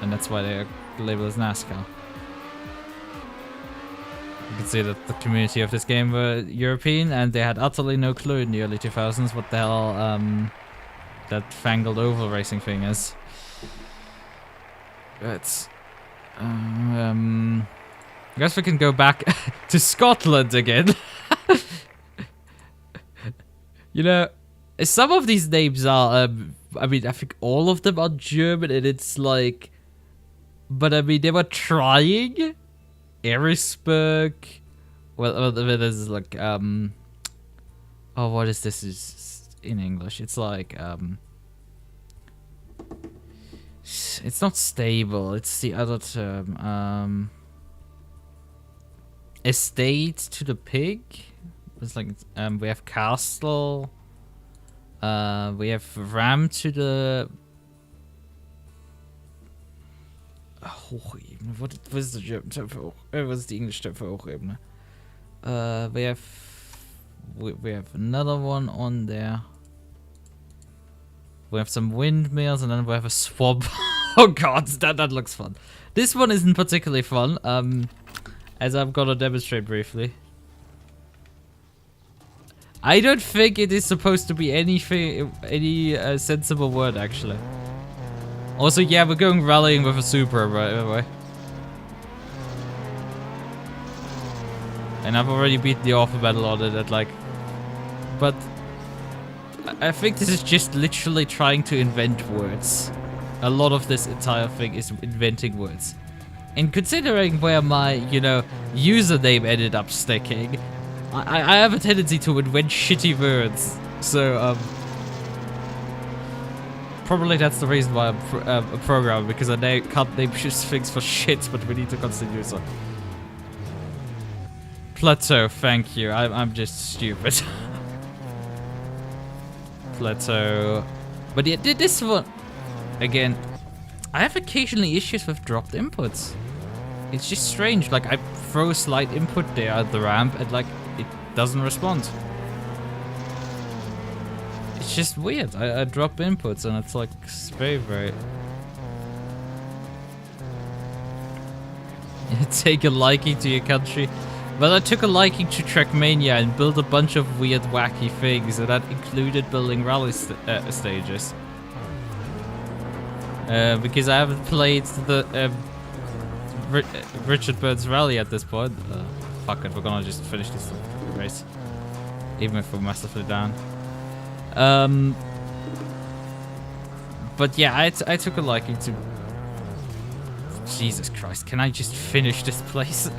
and that's why they're labeled as NASCAR. You can see that the community of this game were European, and they had utterly no clue in the early 2000s what the hell that fangled oval racing thing is. But I guess we can go back to Scotland again. You know, some of these names are, I mean, I think all of them are German, and it's like, but I mean, they were trying. Erisberg. Well, there's like, oh, what is this? Is in English? It's like, it's not stable. It's the other term. Estate to the pig. It's like, we have castle. We have ram to the Hochebene. What is the German term for what's the English term for Hochebene? We have another one on there. We have some windmills, and then we have a swamp. Oh god, that looks fun. This one isn't particularly fun, as I'm gonna demonstrate briefly. I don't think it is supposed to be anything, any sensible word, actually. Also, yeah, we're going rallying with a Supra, right away. And I've already beat the author battle on it at like... But... I think this is just literally trying to invent words. A lot of this entire thing is inventing words. And considering where my, you know, username ended up sticking, I have a tendency to invent shitty words. So, probably that's the reason why I'm a programmer, because I now can't name just things for shit, but we need to continue, so. Plateau, thank you. I'm just stupid. Plateau. But yeah, this one, again, I have occasionally issues with dropped inputs. It's just strange, like I throw a slight input there at the ramp and like, it doesn't respond. It's just weird. I drop inputs and it's like very... Take a liking to your country. Well, I took a liking to Trackmania and built a bunch of weird, wacky things, and that included building rally stages. Because I haven't played the Richard Burns Rally at this point. Fuck it, we're gonna just finish this race, even if we're massively down. But yeah, I took a liking to... Jesus Christ, can I just finish this place?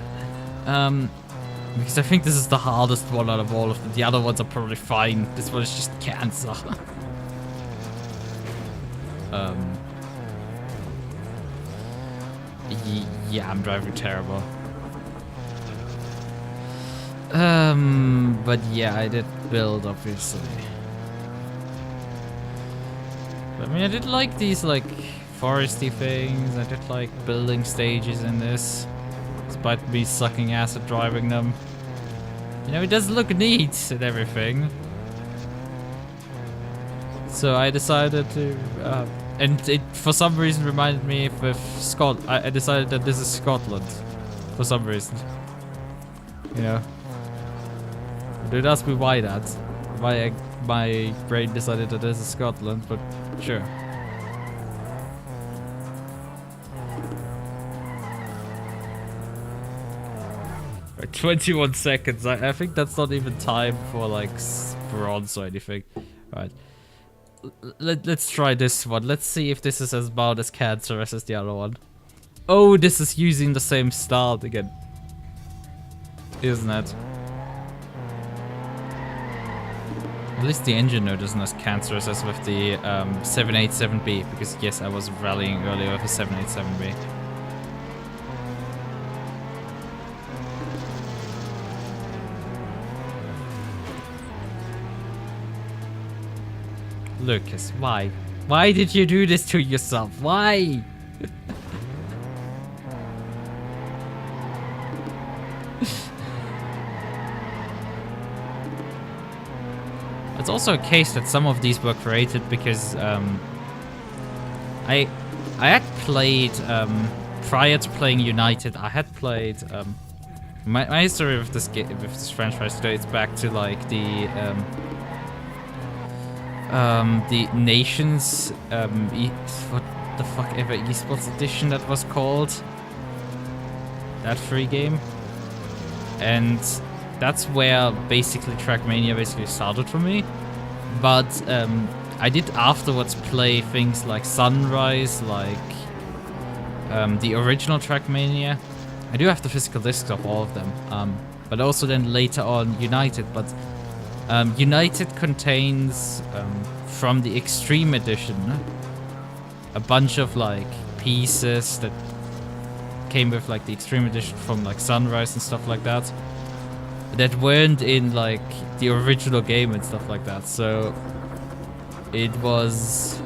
Because I think this is the hardest one out of all of them. The other ones are probably fine. This one is just cancer. Yeah, I'm driving terrible. But yeah, I did build, obviously. I mean, I did like these, like, foresty things. I did like building stages in this, despite me sucking ass at driving them. You know, it does look neat and everything. So I decided to, and it for some reason reminded me of Scotland. I decided that this is Scotland, for some reason. You know, don't ask me why that. Why my brain decided that this is Scotland, but sure. 21 seconds. I think that's not even time for like bronze or anything. Right. Let's try this one. Let's see if this is as bad as cancerous as the other one. Oh, this is using the same style again. Isn't it? At least the engine node isn't as cancerous as with the 787B, because yes, I was rallying earlier with the 787B. Lucas, why? Why did you do this to yourself? Why? It's also a case that some of these were created because I had played prior to playing United. I had played my history with this game, with this franchise dates back to like the Nations what the fuck ever esports edition that was called, that free game, and that's where basically Trackmania basically started for me. But I did afterwards play things like Sunrise, like the original Trackmania. I do have the physical discs of all of them, but also then later on United. But United contains from the Extreme Edition a bunch of like pieces that came with like the Extreme Edition from like Sunrise and stuff like that, that weren't in like the original game and stuff like that. So it was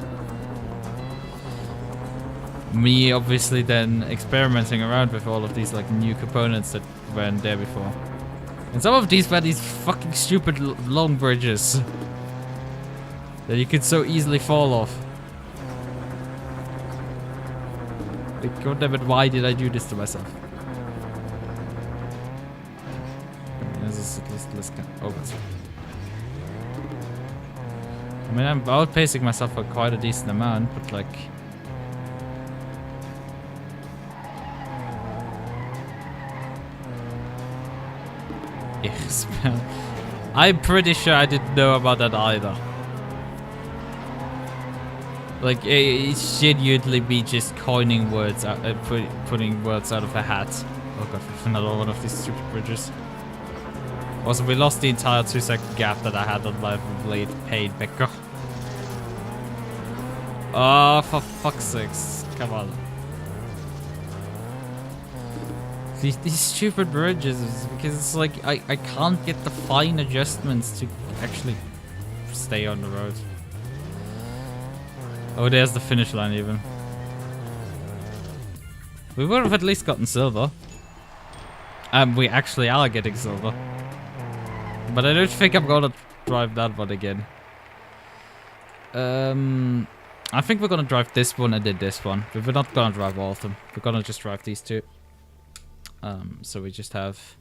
me obviously then experimenting around with all of these like new components that weren't there before. And some of these were these fucking stupid long bridges that you could so easily fall off. Like, goddammit, why did I do this to myself? Let's go. Oh, that's right. I mean, I'm outpacing myself for quite a decent amount, but like... Yes, man. I'm pretty sure I didn't know about that either. Like, it's genuinely me just coining words out, putting words out of a hat. Oh god, another one of these stupid bridges. Also, we lost the entire 2-second gap that I had on my blade paid Becker. Oh, for fuck's sakes. Come on. These stupid bridges, because it's like, I can't get the fine adjustments to actually stay on the road. Oh, there's the finish line even. We would have at least gotten silver. We actually are getting silver. But I don't think I'm gonna drive that one again. I think we're gonna drive this one and then this one. But we're not gonna drive all of them. We're gonna just drive these two. So we just have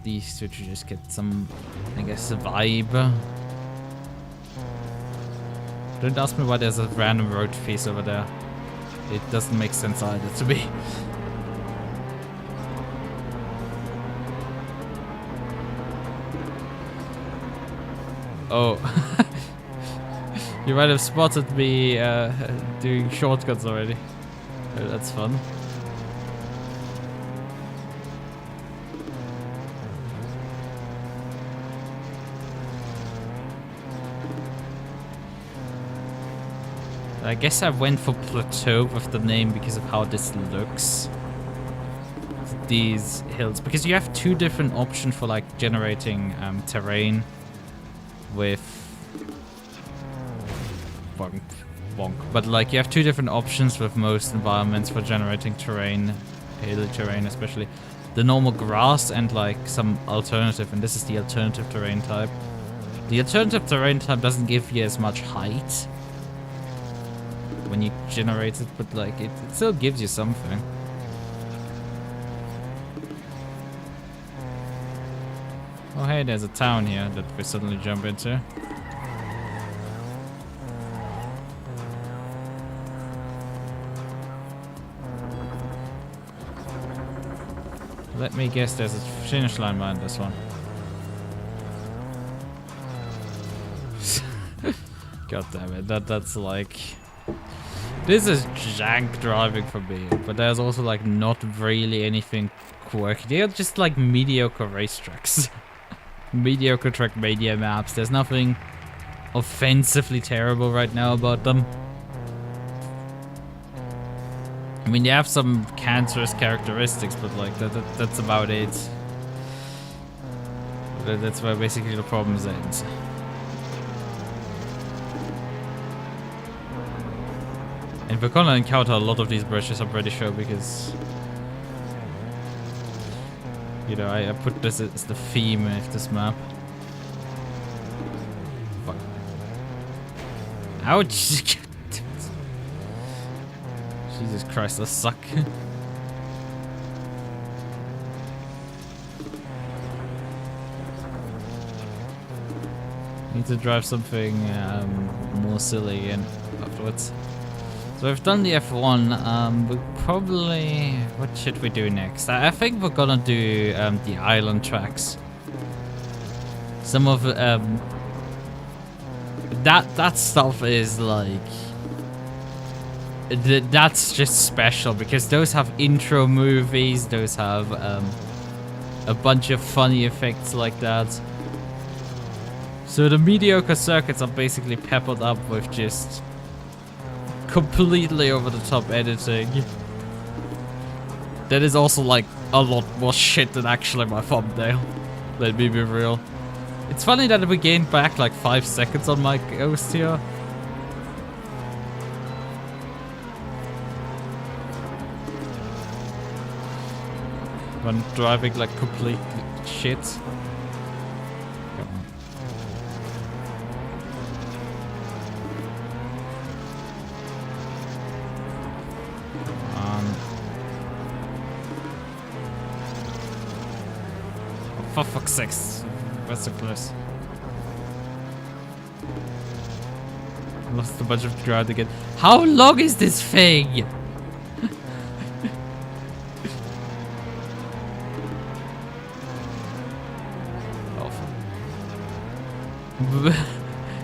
these two to just get some, I guess, vibe. Don't ask me why there's a random road piece over there. It doesn't make sense either to me. Oh. You might have spotted me doing shortcuts already. Oh, that's fun. I guess I went for plateau with the name because of how this looks. These hills, because you have two different options for like generating terrain with bonk. But like, you have two different options with most environments for generating terrain, hilly terrain especially. The normal grass and like some alternative, and this is the alternative terrain type. The alternative terrain type doesn't give you as much height when you generate it, but like it still gives you something. Oh hey, there's a town here that we suddenly jump into. Let me guess, there's a finish line behind this one. God damn it, that's like... This is jank driving for me, but there's also like not really anything quirky. They're just like mediocre racetracks. Mediocre Trackmania maps. There's nothing offensively terrible right now about them. I mean, they have some cancerous characteristics, but like that's about it. That's where basically the problems end. And we're gonna encounter a lot of these bridges, I'm pretty sure, because you know, I put this as the theme of this map. Fuck. Ouch! Jesus Christ, I suck. Need to drive something more silly again afterwards. So we've done the F1, we probably... What should we do next? I think we're gonna do the island tracks. Some of that stuff is like... That's just special, because those have intro movies, those have a bunch of funny effects like that. So the mediocre circuits are basically peppered up with just completely over the top editing. That is also like a lot more shit than actually my thumbnail. Let me be real. It's funny that we gained back like 5 seconds on my ghost here. When driving like complete shit. For fuck's sakes. That's so close. I lost a bunch of ground again. How long is this thing?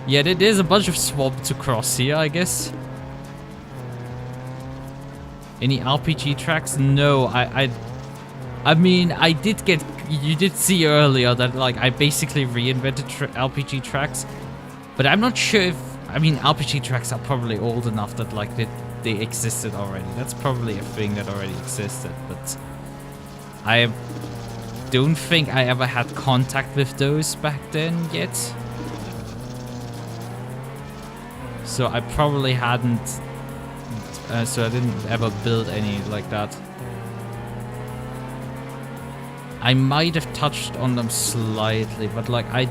Yeah, there's a bunch of swamp to cross here, I guess. Any RPG tracks? No, I mean, I did get... You did see earlier that, like, I basically reinvented RPG tracks. But I'm not sure if... I mean, RPG tracks are probably old enough that, like, they existed already. That's probably a thing that already existed, but... I don't think I ever had contact with those back then yet. So I probably hadn't... so I didn't ever build any like that. I might have touched on them slightly, but like I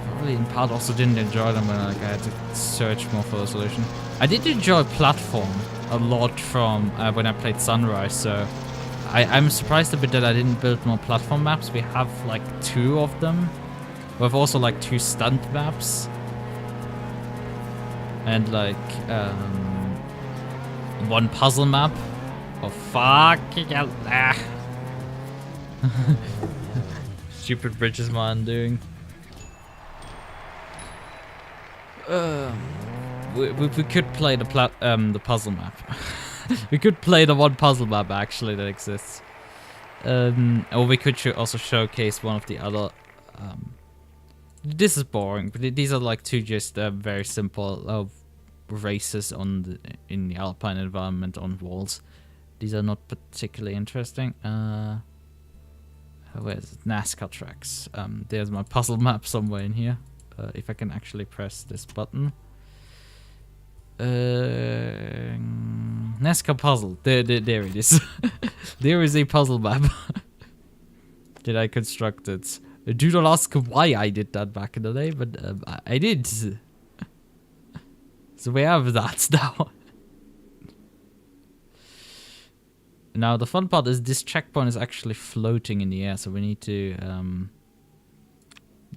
probably in part also didn't enjoy them when like I had to search more for a solution. I did enjoy platform a lot from when I played Sunrise, so I'm surprised a bit that I didn't build more platform maps. We have like 2 of them. We have also like 2 stunt maps. And like 1 puzzle map. Oh fuck! Stupid bridges man doing. We could play the puzzle map. We could play the 1 puzzle map actually that exists. Or we could also showcase one of the other. This is boring, but these are like 2 just very simple races in the alpine environment on walls. These are not particularly interesting. Where's it? NASCAR tracks. There's my puzzle map somewhere in here. If I can actually press this button. NASCAR puzzle. There it is. There is a puzzle map that I constructed. Do not ask why I did that back in the day, but I did. So we have that now. Now the fun part is this checkpoint is actually floating in the air, so we need to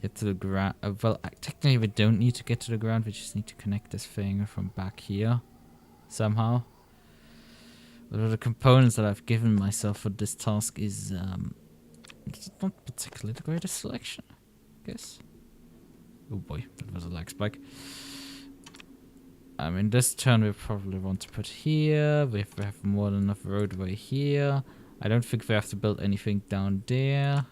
get to the ground. Well, technically we don't need to get to the ground, we just need to connect this thing from back here somehow. But the components that I've given myself for this task is it's not particularly the greatest selection, I guess. Oh boy, that was a lag spike. I mean, this turn we probably want to put here. We have more than enough roadway here. I don't think we have to build anything down there.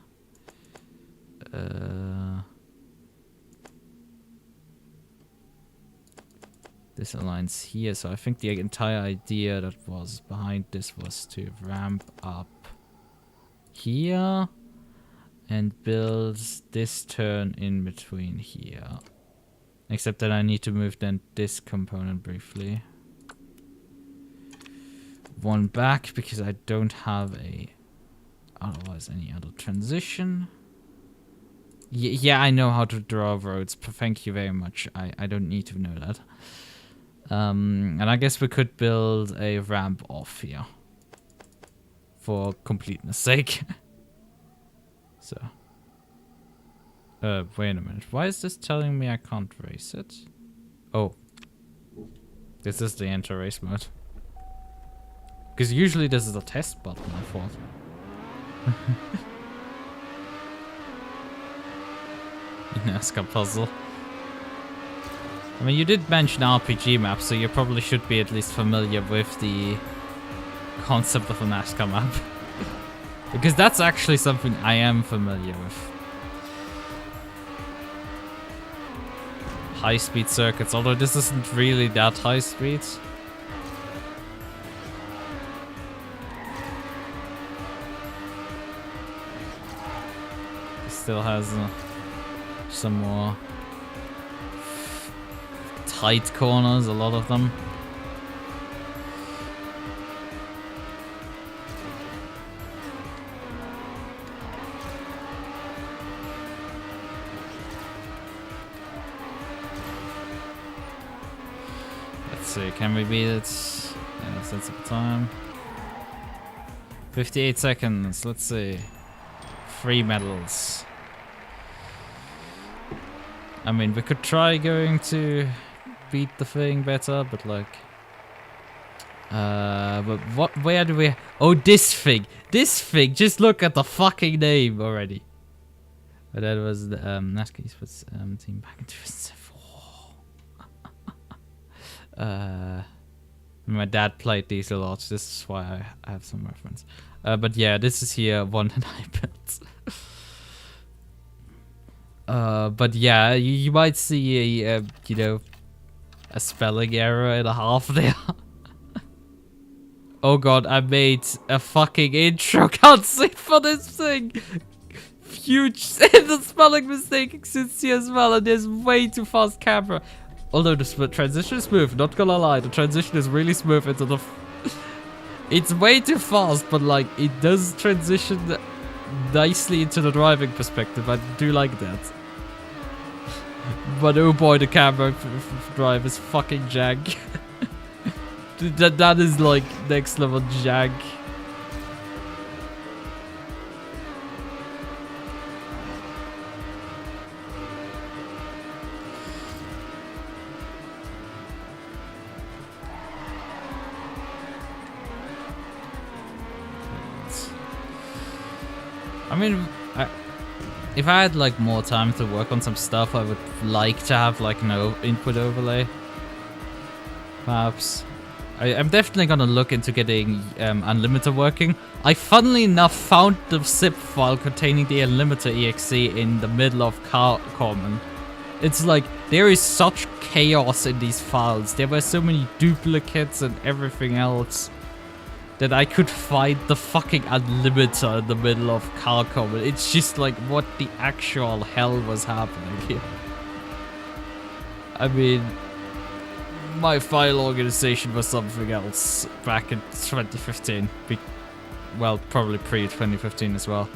This aligns here, so I think the entire idea that was behind this was to ramp up here and build this turn in between here. Except that I need to move then this component briefly. One back because I don't have otherwise any other transition. Yeah, I know how to draw roads. Thank you very much. I don't need to know that. And I guess we could build a ramp off here. For completeness sake. So. Wait a minute. Why is this telling me I can't race it? Oh. This is the enter race mode. Because usually this is a test button, I thought. NASCAR puzzle. I mean, you did mention RPG map, so you probably should be at least familiar with the concept of a NASCAR map. Because that's actually something I am familiar with. High-speed circuits, although this isn't really that high speed. It still has some more tight corners, a lot of them. See, can we beat it in a sensible time? 58 seconds, let's see. 3 medals. I mean, we could try going to beat the thing better, but like... but where do we... Oh, this thing! This thing! Just look at the fucking name already. But that was the NASCAR Esports team back in 2007. My dad played these a lot. This is why I have some reference. But yeah, this is here one that I built. But yeah, you might see a you know, a spelling error and a half there. Oh god, I made a fucking intro cutscene for this thing. Huge. The spelling mistake exists here as well, and there's way too fast camera. Although the transition is smooth, not gonna lie, the transition is really smooth into the... It's way too fast, but like, it does transition nicely into the driving perspective. I do like that. But oh boy, the camera drive is fucking jank. That is like next level jank. I mean, if I had like more time to work on some stuff, I would like to have like no input overlay. Perhaps. I'm definitely gonna look into getting Unlimiter working. I funnily enough found the zip file containing the Unlimiter exe in the middle of Common. It's like, there is such chaos in these files. There were so many duplicates and everything else that I could find the fucking Unlimiter in the middle of Common. It's just like, what the actual hell was happening here? I mean, my file organization was something else back in 2015. Well, probably pre-2015 as well.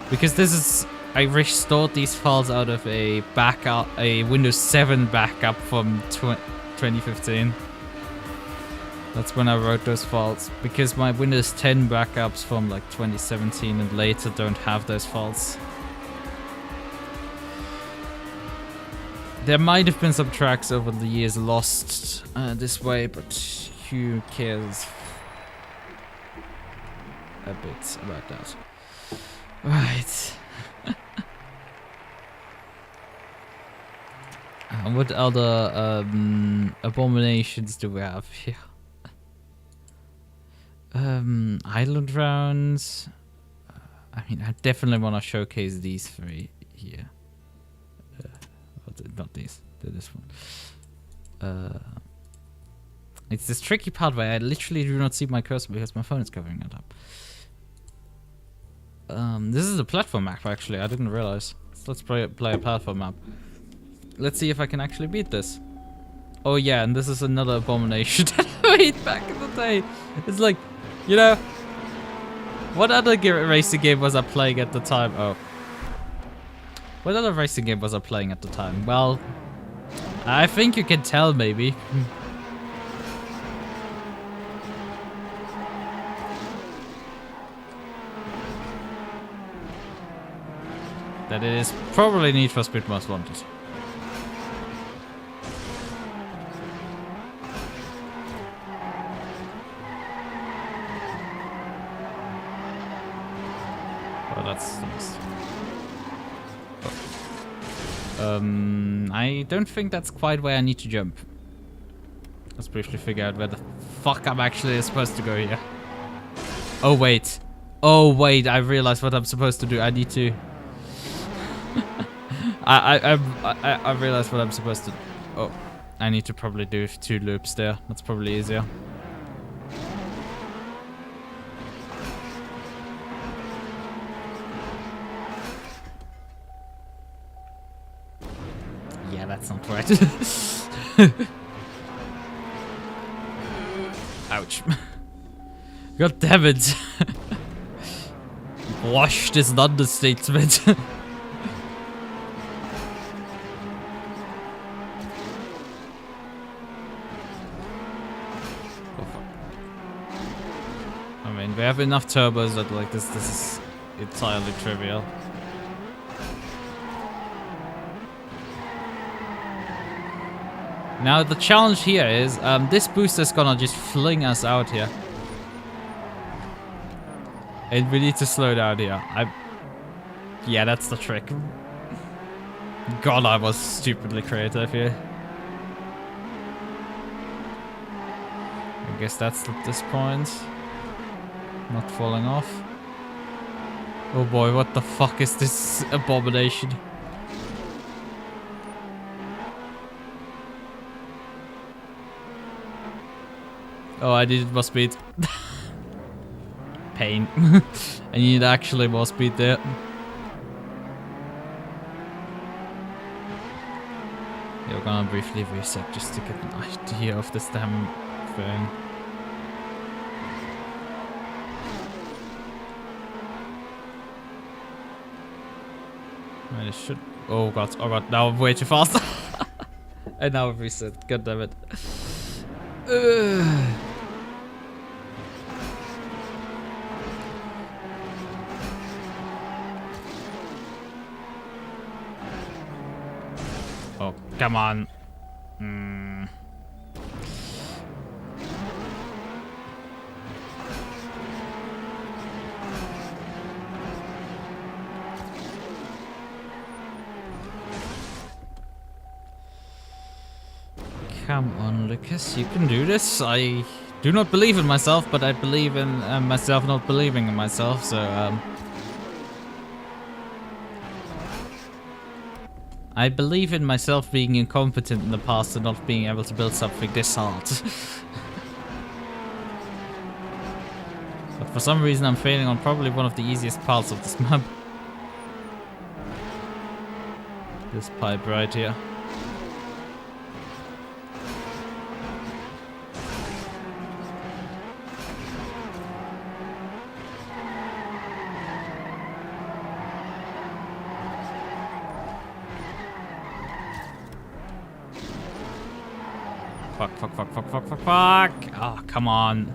Because this is... I restored these files out of a backup, a Windows 7 backup from 2015. That's when I wrote those files. Because my Windows 10 backups from like 2017 and later don't have those files. There might have been some tracks over the years lost this way, but who cares a bit about that. Right. What other abominations do we have here? Island rounds. I mean, I definitely want to showcase these three here. Not these. This one. It's this tricky part where I literally do not see my cursor because my phone is covering it up. This is a platform map, actually. I didn't realize. So let's play a platform map. Let's see if I can actually beat this. Oh yeah, and this is another abomination that I made back in the day. It's like, you know, what other racing game was I playing at the time? Oh. What other racing game was I playing at the time? Well, I think you can tell, maybe. That it is probably Need for Speed Most Wanted. Well, that's nice. I don't think that's quite where I need to jump. Let's briefly figure out where the fuck I'm actually supposed to go here. Oh wait. Oh wait, I realized what I'm supposed to do. I need to... I realized what I'm supposed to... Oh, I need to probably do 2 loops there. That's probably easier. Yeah, that's not right. Ouch. God damn it. Washed is an understatement. I mean, we have enough turbos that like this is entirely trivial. Now the challenge here is this booster is gonna just fling us out here. And we need to slow down here. Yeah, that's the trick. God, I was stupidly creative here. I guess that's at this point. Not falling off. Oh boy, what the fuck is this abomination? Oh, I needed more speed. Pain. I need actually more speed there. Yeah, we're gonna briefly reset just to get an idea of this damn thing. I should... Oh god, now I'm way too fast. And now I've reset, god damn it. Oh, come on. Come on, Lucas, you can do this. I do not believe in myself, but I believe in myself not believing in myself, so, I believe in myself being incompetent in the past and not being able to build something this hard. But for some reason I'm failing on probably one of the easiest parts of this map. This pipe right here. Fuck, fuck, fuck, fuck, fuck, fuck, fuck. Oh, come on.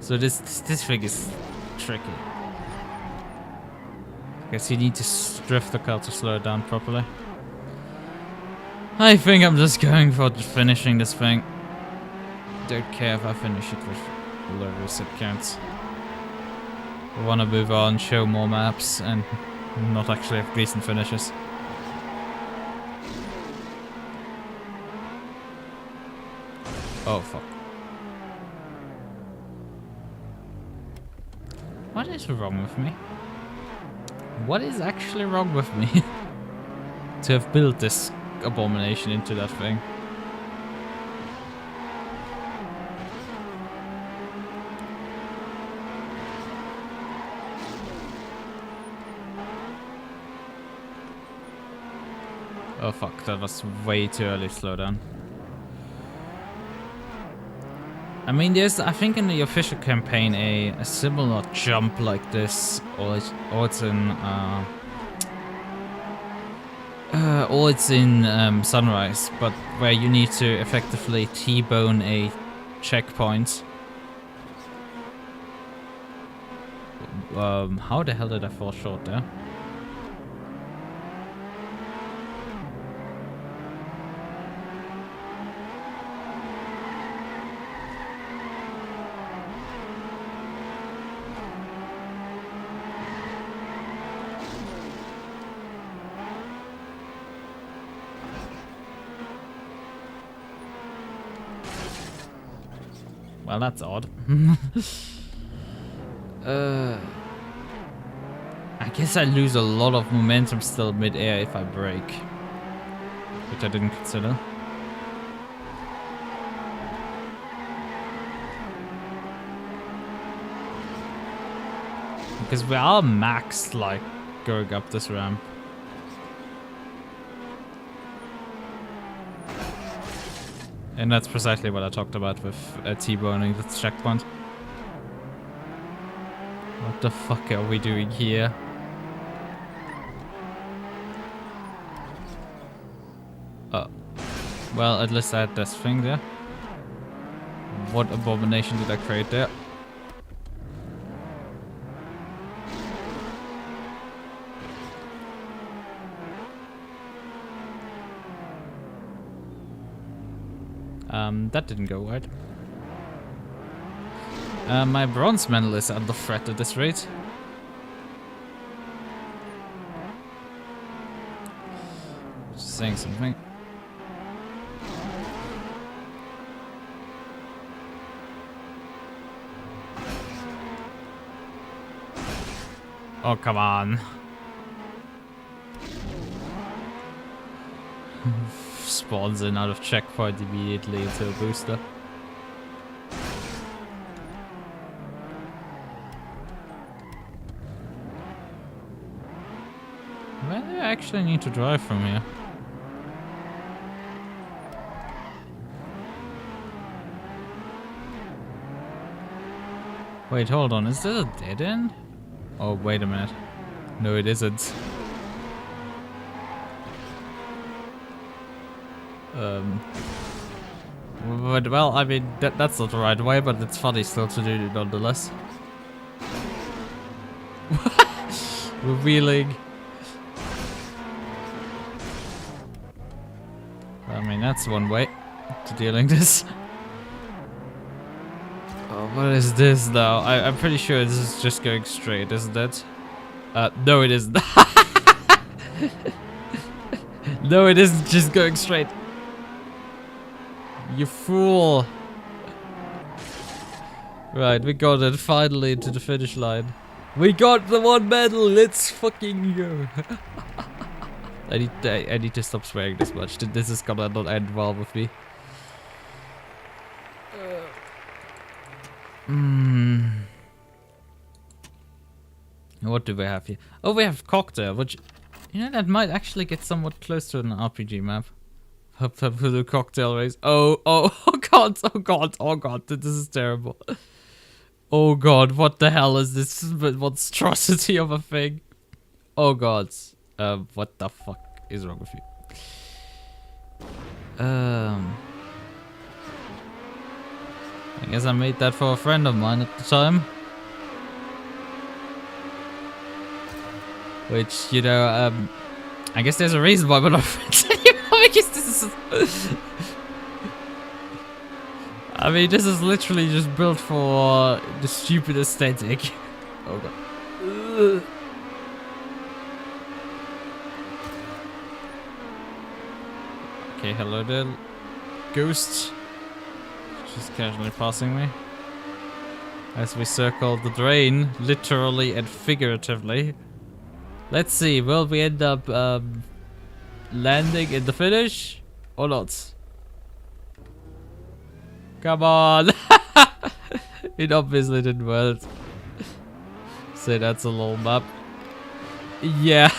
So this thing is tricky. Guess you need to drift the car to slow it down properly. I think I'm just going for finishing this thing. Don't care if I finish it with low reset counts. I want to move on, show more maps, and not actually have decent finishes. Oh fuck. What is wrong with me? What is actually wrong with me? To have built this abomination into that thing. Oh fuck, that was way too early slow down. I mean, there's, I think in the official campaign, a similar jump like this, or it's in Sunrise, but where you need to effectively T-bone a checkpoint. How the hell did I fall short there? Well, that's odd. I guess I lose a lot of momentum still mid-air if I brake, which I didn't consider. Because we are maxed, like, going up this ramp. And that's precisely what I talked about with T-boning the checkpoint. What the fuck are we doing here? Oh. Well, at least I had this thing there. What abomination did I create there? That didn't go right. My bronze medal is under threat at this rate. Just saying something. Oh, come on. Spawns in out of checkpoint immediately into a booster. Where do I actually need to drive from here? Wait, hold on, is this a dead end? Oh, wait a minute. No, it isn't. But, well, I mean, that's not the right way, but it's funny still to do it nonetheless. Revealing. I mean, that's one way to dealing this. Oh, what is this now? I'm pretty sure this is just going straight, isn't it? No, it isn't. No, it isn't just going straight. You fool. Right, we got it finally to the finish line. We got the one medal, let's fucking go. I need to stop swearing this much. This is gonna not end well with me. What do we have here? Oh, we have cocktail, which, you know, that might actually get somewhat close to an RPG map. For the cocktail race. Oh god, oh god, oh god, this is terrible. Oh god, what the hell is this monstrosity of a thing? Oh god, what the fuck is wrong with you? I guess I made that for a friend of mine at the time. Which, you know, I guess there's a reason why we're not friends anymore, because this is... I mean, this is literally just built for the stupid aesthetic. Oh god. Ugh. Okay, hello there, ghost. Just casually passing me. As we circle the drain, literally and figuratively. Let's see, will we end up landing in the finish or not? Come on! It obviously didn't work. So that's a little map. Yeah.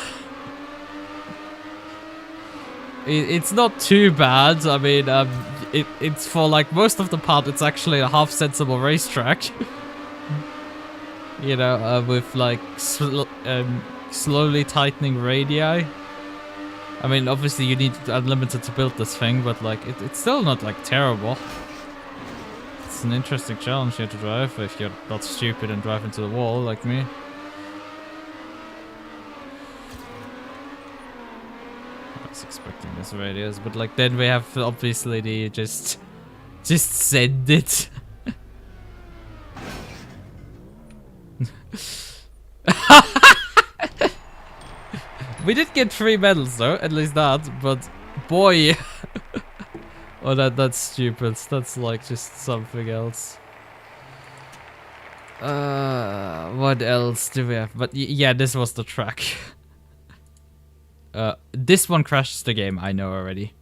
It's not too bad. I mean, it's for like most of the part, it's actually a half sensible racetrack. You know, with like slowly tightening radii. I mean, obviously you need unlimited to build this thing, but like it's still not like terrible. It's an interesting challenge here to drive if you're not stupid and drive into the wall like me. I was expecting this radius, but like then we have obviously the just send it. We did get 3 medals though, at least that, but boy. Oh, that's stupid. That's like just something else. What else do we have? But yeah, this was the track. This one crashes the game, I know already.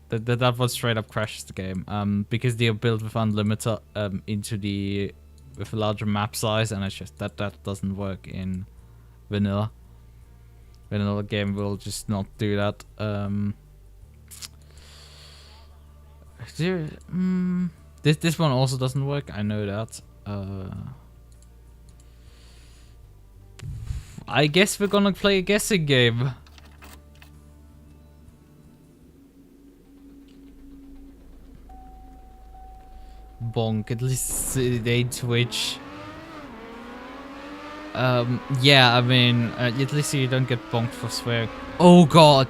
That one straight up crashes the game. Because they are built with unlimited with a larger map size, and it's just that doesn't work in vanilla. Vanilla game will just not do that. This one also doesn't work. I know that. I guess we're gonna play a guessing game. Bonk. At least it ain't Twitch. Yeah, I mean, at least you don't get bonked for swearing. Oh god!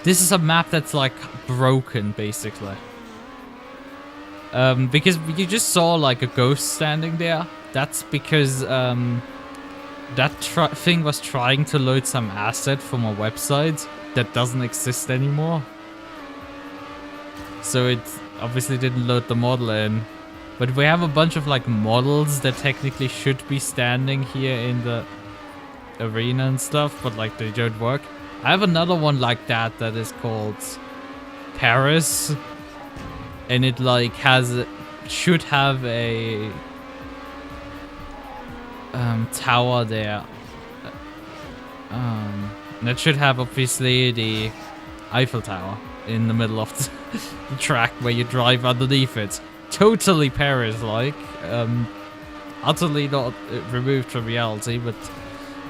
This is a map that's like broken, basically. Because you just saw like a ghost standing there. That's because that thing was trying to load some asset from a website that doesn't exist anymore. So it obviously didn't load the model in. But we have a bunch of like models that technically should be standing here in the arena and stuff, but like they don't work. I have another one like that is called Paris, and it like should have a tower there. And it should have obviously the Eiffel Tower in the middle of the track where you drive underneath it. Totally Paris-like, utterly not removed from reality, but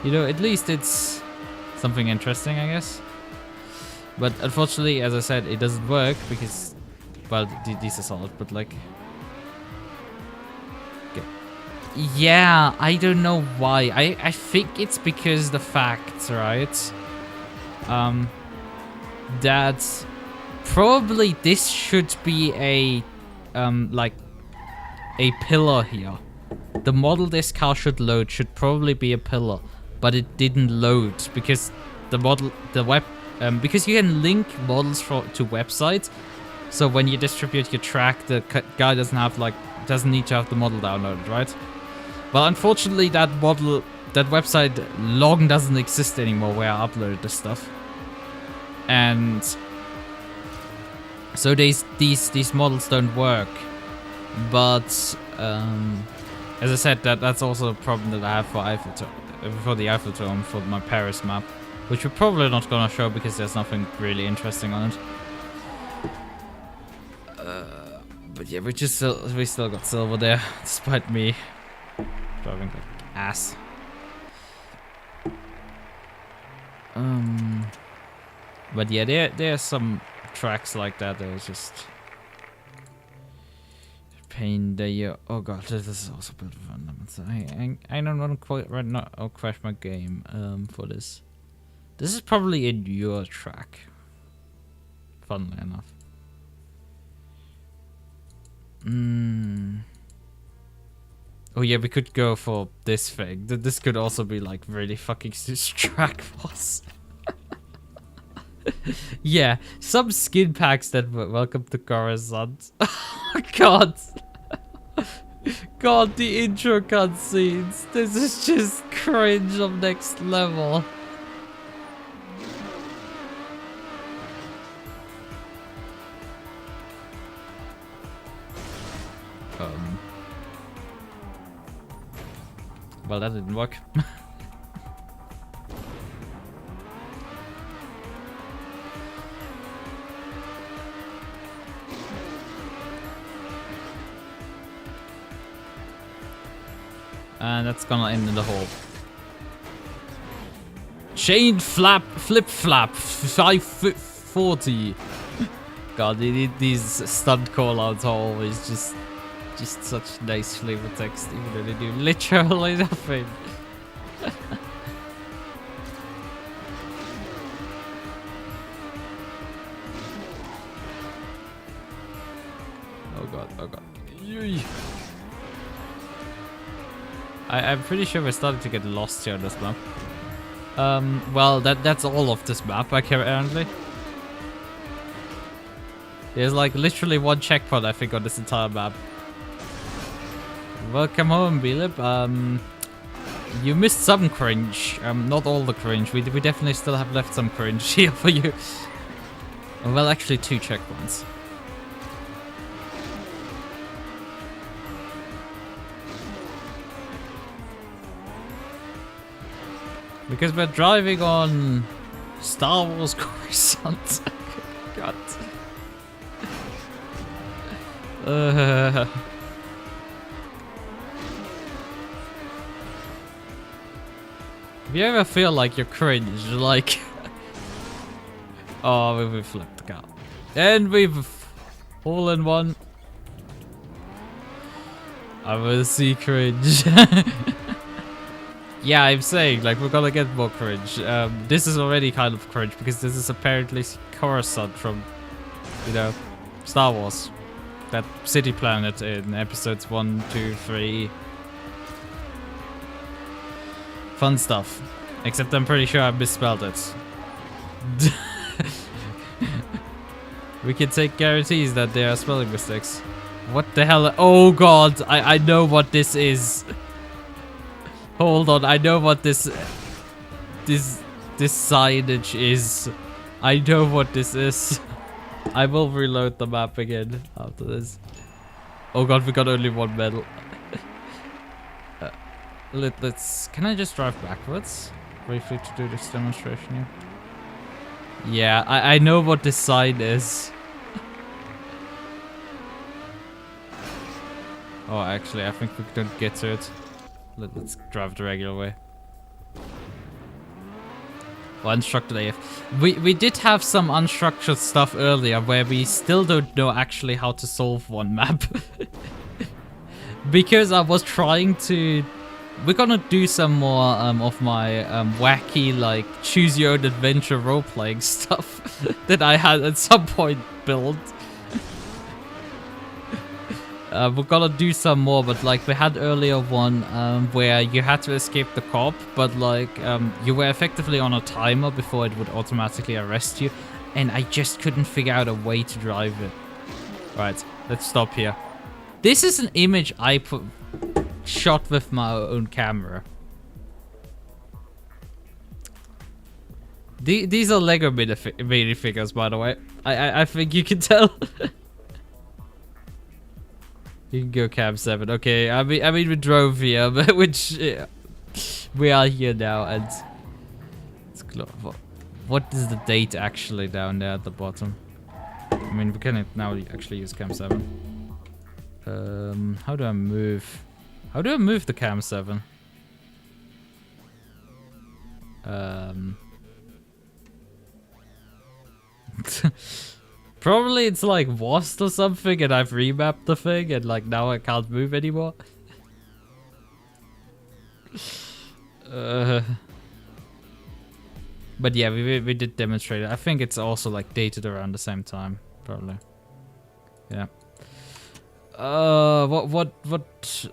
you know, at least it's something interesting, I guess. But unfortunately, as I said, it doesn't work because, well, these are solid, but like, yeah, I don't know why. I think it's because the fact, right, that probably this should be a like a pillar here. The model this car should load should probably be a pillar, but it didn't load because because you can link models to websites. So when you distribute your track, the guy doesn't need to have the model downloaded, right? But unfortunately, that website long doesn't exist anymore where I uploaded this stuff, and so these models don't work. But as I said, that's also a problem that I have for the Eiffel Tower for my Paris map, which we're probably not gonna show because there's nothing really interesting on it. But yeah, we still got silver there, despite me driving like ass. But yeah, there's some tracks like that that is just pain there. Oh god, this is also a bit of I don't want to quite right now. I'll crash my game for this. This is probably in your track. Funnily enough. Oh yeah, we could go for this thing. This could also be like really fucking track boss. Yeah, some skin packs that welcome to Coruscant. Oh god. God, the intro cutscenes. This is just cringe of next level. Well, that didn't work. And that's gonna end in the hole. Chain flap, flip flap, 540. God, these stunt callouts are always just such nice flavor text, even though they do literally nothing. Oh god, oh god. I'm pretty sure we're starting to get lost here on this map. Well, that's all of this map, apparently. There's like literally one checkpoint, I think, on this entire map. Welcome home, Bilip. You missed some cringe. Not all the cringe. We definitely still have left some cringe here for you. Well, actually 2 checkpoints. Because we're driving on Star Wars Coruscant. God. If you ever feel like you're cringe, like... Oh, we've flipped the car. And we've fallen one. I will see cringe. Yeah, I'm saying, like, we're gonna get more cringe. This is already kind of cringe, because this is apparently Coruscant from, you know, Star Wars. That city planet in episodes 1, 2, 3. Fun stuff. Except I'm pretty sure I misspelled it. We can take guarantees that there are spelling mistakes. What the hell? Oh god, I know what this is. Hold on, I know what this signage is. I know what this is. I will reload the map again after this. Oh god, we got only 1 medal. Let's... Can I just drive backwards? Briefly to do this demonstration here. Yeah, I know what this sign is. Oh, actually, I think we don't get to it. Let's drive the regular way. Or unstructured AF. We did have some unstructured stuff earlier where we still don't know actually how to solve one map. Because I was trying to... We're gonna do some more of my wacky, like, choose your own adventure role-playing stuff that I had at some point built. We're gonna do some more, but like we had earlier one where you had to escape the cop, but like you were effectively on a timer before it would automatically arrest you, and I just couldn't figure out a way to drive it. Right, let's stop here. This is an image I shot with my own camera. These are Lego minifigures, by the way. I think you can tell. You can go cam 7. Okay, I mean we drove here, but which we are here now, and it's what is the date actually down there at the bottom? I mean, we can now actually use cam 7. How do I move? How do I move the cam 7? Probably it's like washed or something and I've remapped the thing and like now I can't move anymore. But yeah, we did demonstrate it. I think it's also like dated around the same time, probably. Yeah. What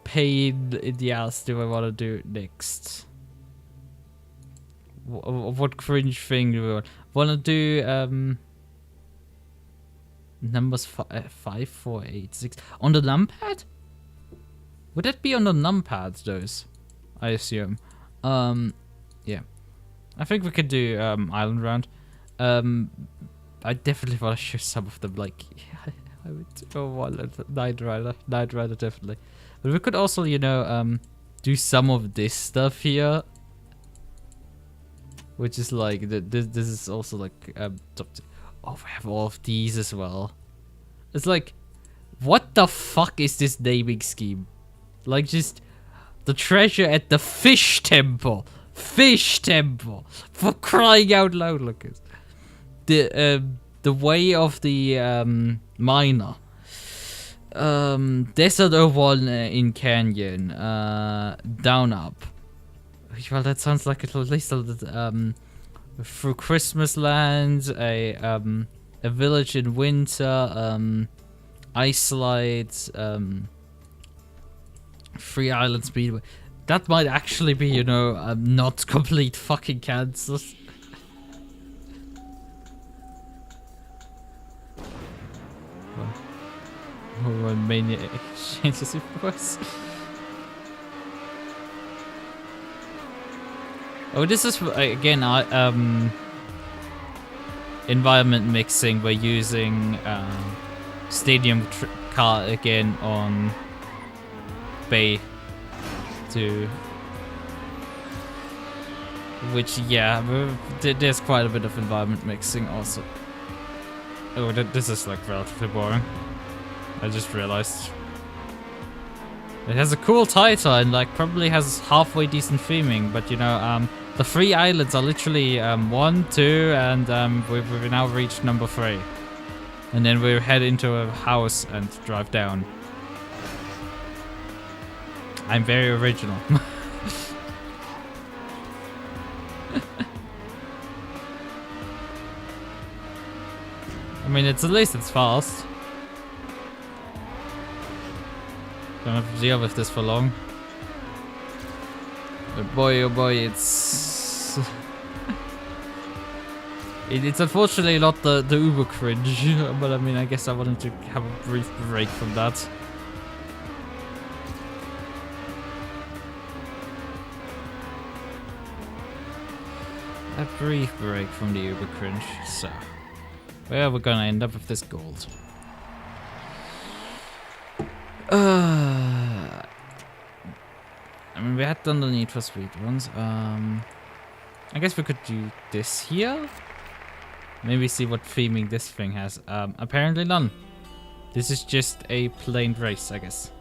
pain in the ass do I want to do next? What cringe thing do we want to do? Numbers 5, 4, 8, 6 on the numpad? Would that be on the numpad? Those, I assume. Yeah. I think we could do island round. I definitely want to show some of them. Like, I would go one Night Rider definitely. But we could also, you know, do some of this stuff here, which is like this is also like oh, we have all of these as well. It's like, what the fuck is this naming scheme? Like, just the treasure at the fish temple. Fish temple, for crying out loud, Lucas. The way of the miner. Desert 01 in Canyon. Down up. Well, that sounds like at least a little, through Christmas lands, a village in winter, ice slides, 3 island speedway. That might actually be, you know, not complete fucking Kansas. Oh, mania exchanges, of course. Oh, this is again environment mixing. We're using stadium car again on Bay. Which, yeah, there's quite a bit of environment mixing also. Oh, this is like relatively boring. I just realized. It has a cool title and like probably has halfway decent theming, but you know, the 3 islands are literally 1, 2, and we've now reached number 3. And then we'll head into a house and drive down. I'm very original. I mean, at least it's fast. Don't have to deal with this for long. But boy, oh boy, it's... it's unfortunately not the uber cringe, but I mean, I guess I wanted to have a brief break from that. A brief break from the uber cringe. So, where are we gonna end up with this gold? I mean, we had done the Need for Speed ones. I guess we could do this here. Maybe see what theming this thing has. Apparently none. This is just a plain race, I guess.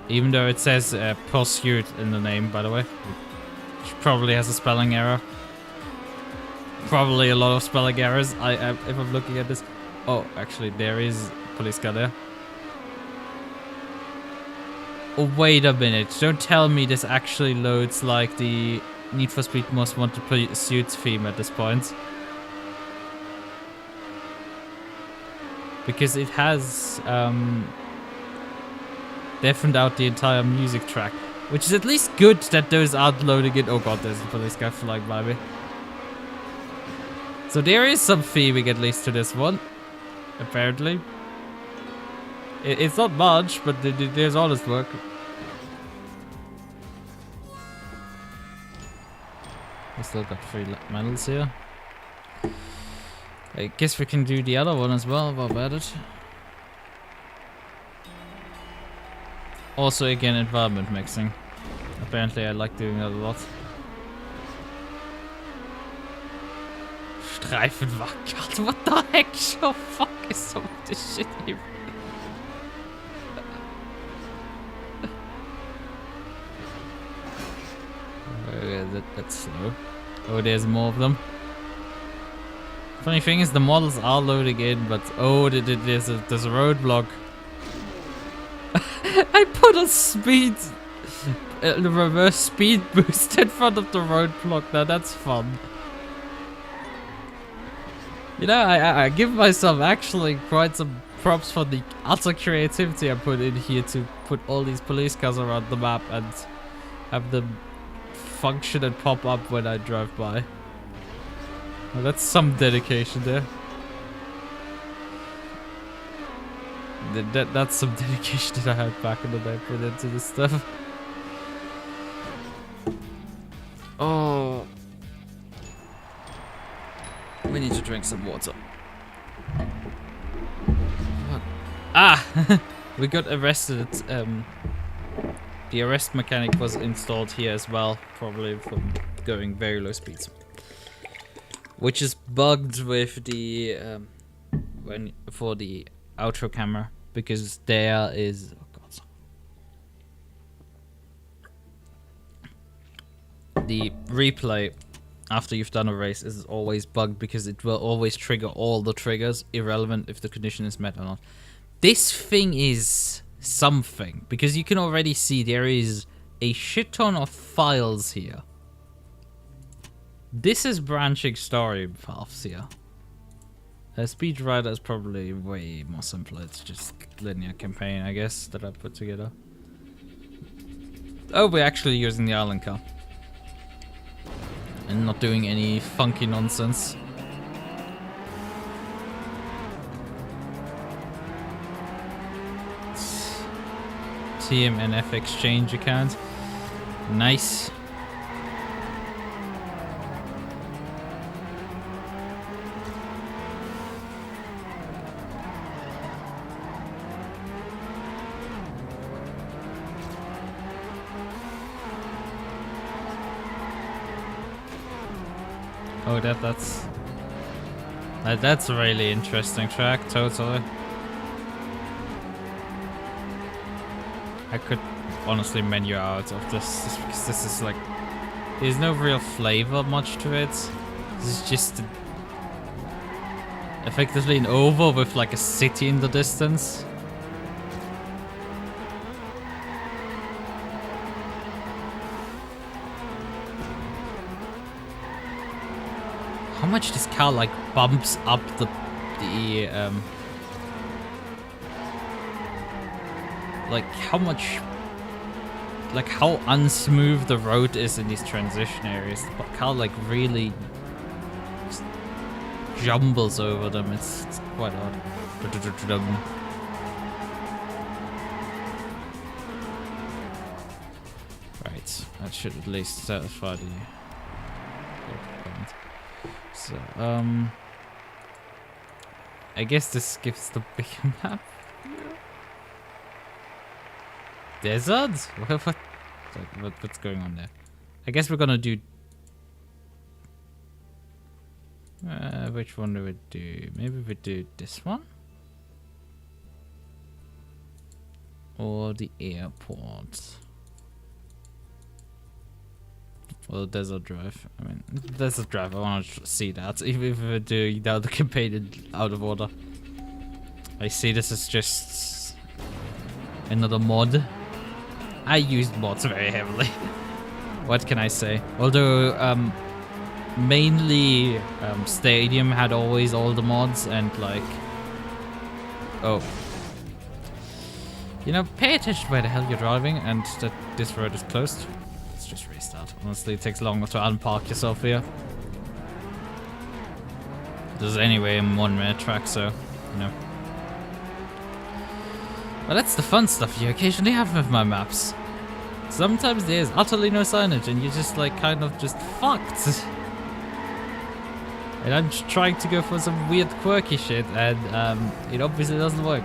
Even though it says pursuit in the name, by the way. Which probably has a spelling error. Probably a lot of spelling errors. If I'm looking at this. Oh, actually, there is police car there. Oh, wait a minute. Don't tell me this actually loads like the Need for Speed Most Wanted Pursuits theme at this point. Because it has deafened out the entire music track. Which is at least good that those aren't loading it. Oh god, there's a police guy flying by me. So there is some theming at least to this one. Apparently. It's not much, but there's honest work. We still got 3 medals here. I guess we can do the other one as well while we're at it. Also, again, environment mixing. Apparently, I like doing that a lot. Streifenwackert, what the heck? Show fuck is some of this shit here. That's slow. Oh, there's more of them. Funny thing is, the models are loading in, but oh, there's a roadblock. I put a speed, the reverse speed boost in front of the roadblock. Now that's fun. You know, I give myself actually quite some props for the utter creativity I put in here to put all these police cars around the map and have them function and pop up when I drive by. Well, that's some dedication there. That's some dedication that I had back in the day put into this stuff. Oh. We need to drink some water. What? Ah! We got arrested. The arrest mechanic was installed here as well, probably from going very low speeds. Which is bugged with the for the outro camera, because there is the replay after you've done a race is always bugged because it will always trigger all the triggers, irrelevant if the condition is met or not. This thing is something, because you can already see there is a shit ton of files here. This is branching story paths here. Speedrider is probably way more simpler. It's just linear campaign, I guess, that I put together. Oh, we're actually using the island car. And not doing any funky nonsense. TMNF exchange account. Nice. Oh, that's a really interesting track, totally. I could honestly menu out of this because this is like, there's no real flavor much to it. This is just effectively an oval with like a city in the distance. How much this car like bumps up the like how much, like how unsmooth the road is in these transition areas. The car like really just jumbles over them. It's quite odd. Right, that should at least satisfy the point. So, I guess this gives the bigger map. Desert? What's going on there? I guess we're gonna do... which one do we do? Maybe we do this one? Or the airport? Well, Desert Drive. I mean, Desert Drive, I want to see that. Even if we're doing now the campaign out of order. I see this is just another mod. I used mods very heavily. What can I say? Although, mainly, Stadium had always all the mods and like... Oh. You know, pay attention to where the hell you're driving and that this road is closed. Let's just restart. Honestly, it takes longer to unpark yourself here. There's anyway a 1 minute track, so, you know. But that's the fun stuff you occasionally have with my maps. Sometimes there's utterly no signage and you're just like kind of just fucked. And I'm just trying to go for some weird quirky shit and it obviously doesn't work.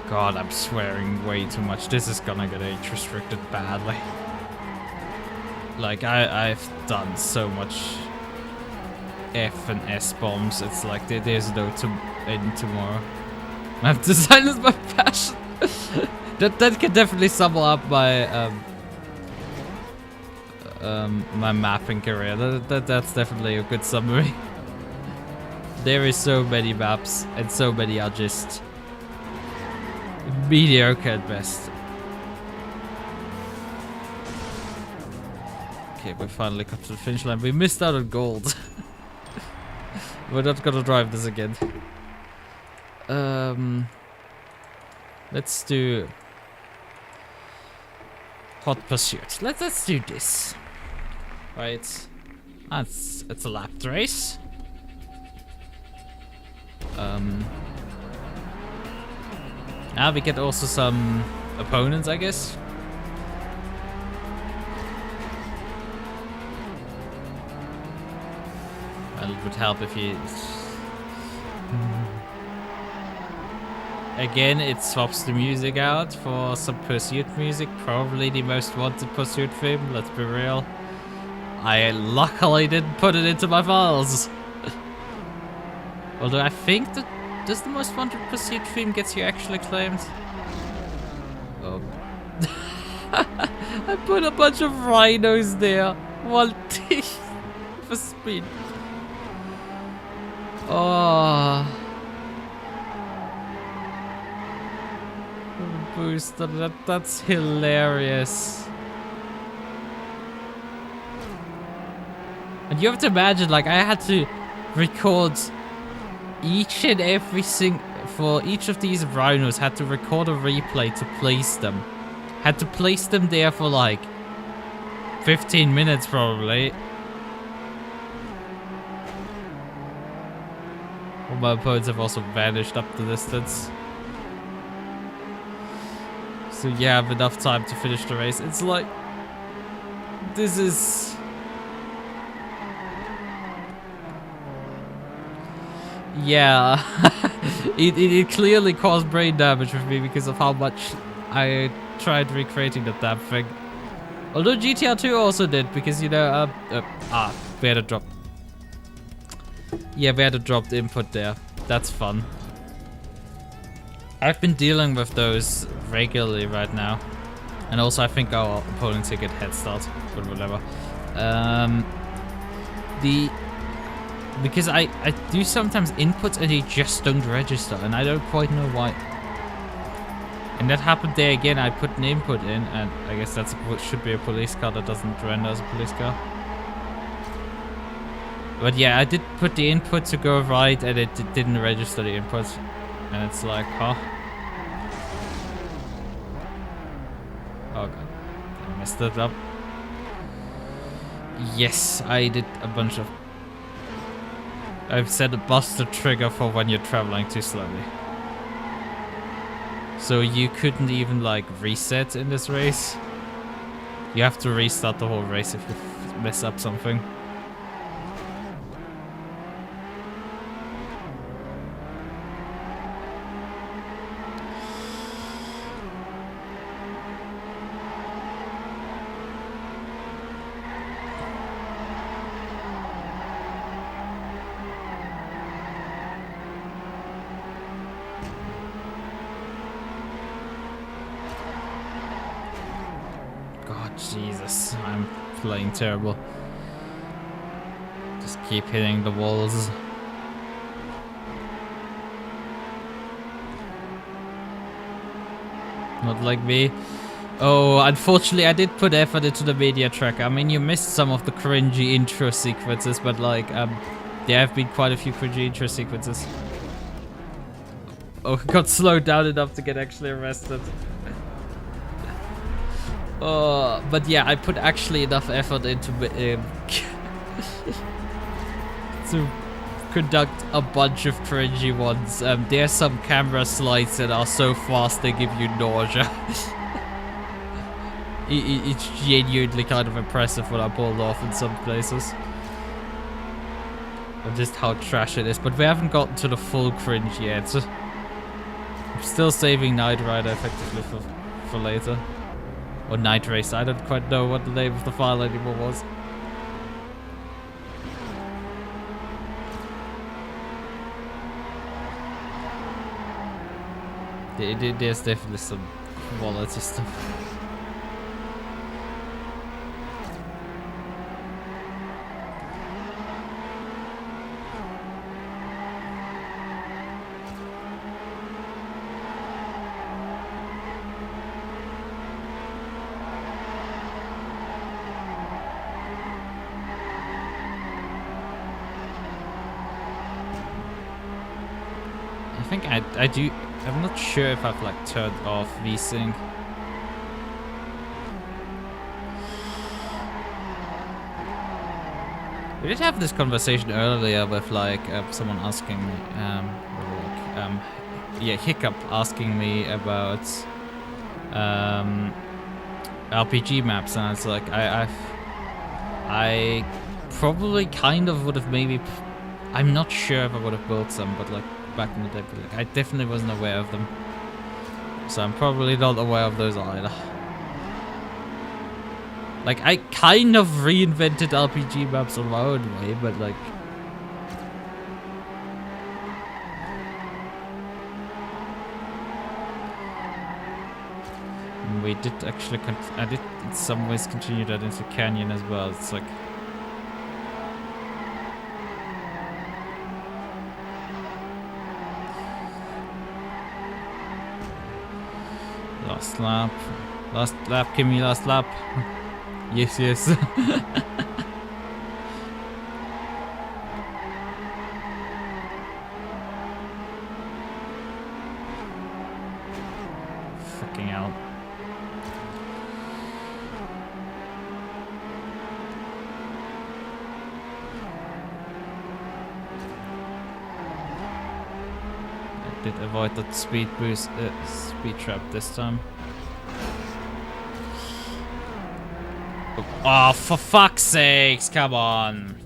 God, I'm swearing way too much. This is gonna get age restricted badly. Like I've done so much F and S bombs. It's like there's no end tomorrow. I have design as my passion. that can definitely sum up my my mapping career. That's definitely a good summary. There is so many maps, and so many are just mediocre at best. Okay, we finally got to the finish line. We missed out on gold. We're not gonna drive this again. Let's do Hot Pursuit. Let's do this. Right. It's a lap race. Now we get also some opponents, I guess. Well, it would help if you... Again, it swaps the music out for some Pursuit music. Probably the most wanted Pursuit theme, let's be real. I luckily didn't put it into my files. Although I think that... Does the most wanted Pursuit theme get you actually claimed? Oh. I put a bunch of rhinos there. One for speed. Oh. Booster, that's hilarious. And you have to imagine, like, I had to record each and every for each of these rhinos, had to record a replay to place them. Had to place them there for like 15 minutes probably. All my opponents have also vanished up the distance. So you have enough time to finish the race. It's like, this is... Yeah, it clearly caused brain damage with me because of how much I tried recreating that damn thing. Although GTR 2 also did, because, you know, we had a drop. Yeah, we had a dropped input there. That's fun. I've been dealing with those regularly right now. And also I think our opponents here get head start, but whatever. Because I do sometimes inputs and they just don't register, and I don't quite know why. And that happened there again. I put an input in, and I guess that's should be a police car that doesn't render as a police car. But yeah, I did put the input to go right, and it didn't register the input. And it's like, huh? Oh god, I messed it up. Yes, I did a bunch of... I've set a buster trigger for when you're traveling too slowly. So you couldn't even like reset in this race. You have to restart the whole race if you mess up something. Jesus, I'm playing terrible. Just keep hitting the walls. Not like me. Oh, unfortunately I did put effort into the media track. I mean, you missed some of the cringy intro sequences, but like, there have been quite a few cringy intro sequences. Oh, got slowed down enough to get actually arrested. But yeah, I put actually enough effort into to conduct a bunch of cringy ones. There's some camera slides that are so fast they give you nausea. It's genuinely kind of impressive what I pulled off in some places. Or just how trash it is, but we haven't gotten to the full cringe yet. I'm still saving Night Rider effectively for later. Or Night Race, I don't quite know what the name of the file anymore was. There's definitely some quality stuff. think I do. I'm not sure if I've like turned off VSync. We did have this conversation earlier with like someone asking me, Hiccup asking me about RPG maps, and it's like I probably kind of would have maybe. I'm not sure if I would have built some, but like back in the day, but, like, I definitely wasn't aware of them, so I'm probably not aware of those either. Like, I kind of reinvented RPG maps on my own way, but like... We did actually... I did in some ways continue that into Canyon as well. It's like... Last lap. Last lap, Kimmy, last lap. Yes, yes. Fucking hell. I did avoid that speed boost, speed trap this time. Oh, for fuck's sakes, come on.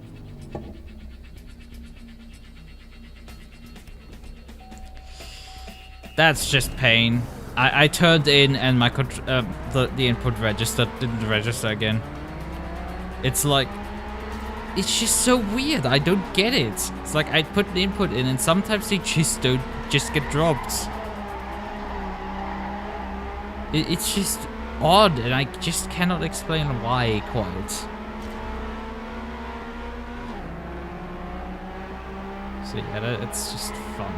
That's just pain. I turned in and my the input register didn't register again. It's like, it's just so weird. I don't get it. It's like I put the input in and sometimes they just don't get dropped. It's just odd, and I just cannot explain why quite. So yeah, it's just fun.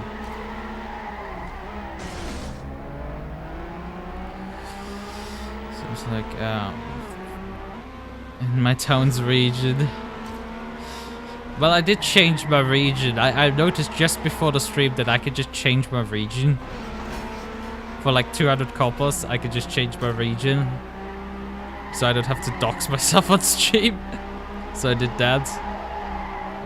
Seems like in my town's region. Well, I did change my region. I noticed just before the stream that I could just change my region. For like 200 coppers, I could just change my region. So I don't have to dox myself on stream. So I did that.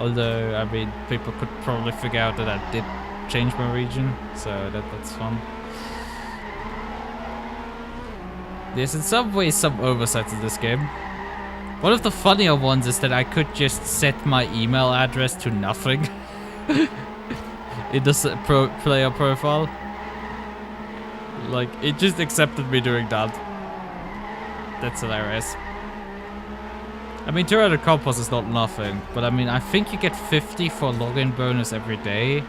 Although, I mean, people could probably figure out that I did change my region. So that's fun. There's in some ways some oversights in this game. One of the funnier ones is that I could just set my email address to nothing. In the player profile. Like, it just accepted me doing that. That's hilarious. I mean, 200 coppers is not nothing, but I mean, I think you get 50 for login bonus every day,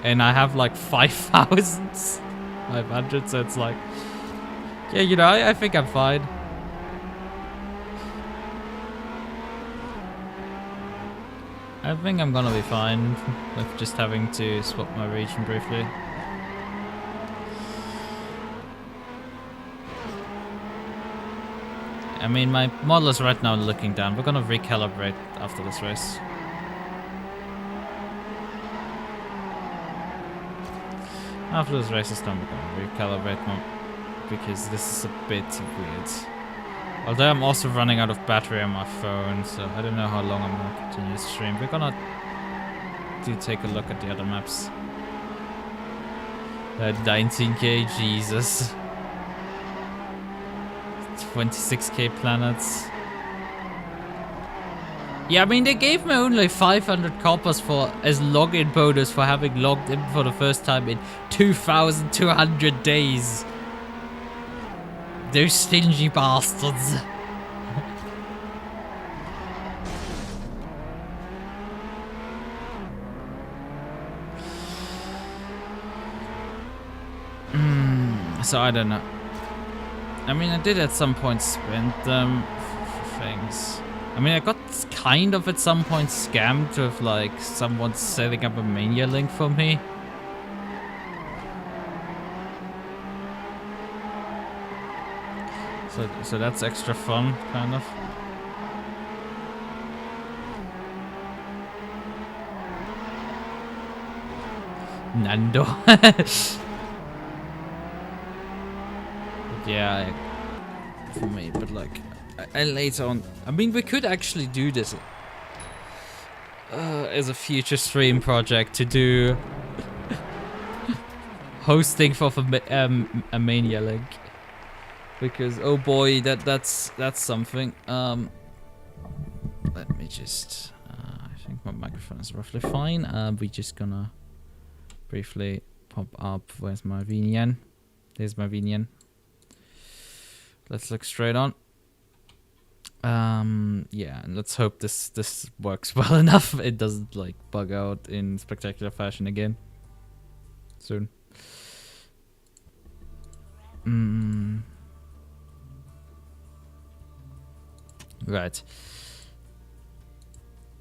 and I have like 5,500, so it's like, yeah, you know, I think I'm fine. I think I'm gonna be fine with just having to swap my region briefly. I mean, my model is right now looking down. We're gonna recalibrate after this race. After this race is done, we're gonna recalibrate more, because this is a bit weird. Although I'm also running out of battery on my phone, so I don't know how long I'm gonna continue to stream. We're gonna take a look at the other maps. 19k, Jesus. 26k planets. Yeah, I mean, they gave me only 500 coppers for as login bonus for having logged in for the first time in 2,200 days. Those stingy bastards. So I don't know. I mean, I did at some point spend them for things. I mean, I got kind of at some point scammed with like someone setting up a mania link for me. So that's extra fun, kind of. Nando. Yeah, for me, but like, and later on, I mean, we could actually do this as a future stream project to do hosting for a Mania link, because oh boy, that's something. Let me just. I think my microphone is roughly fine. We're just gonna briefly pop up. Where's my VNN? There's my VNN. Let's look straight on. Yeah, and let's hope this works well enough. It doesn't like bug out in spectacular fashion again soon. Right.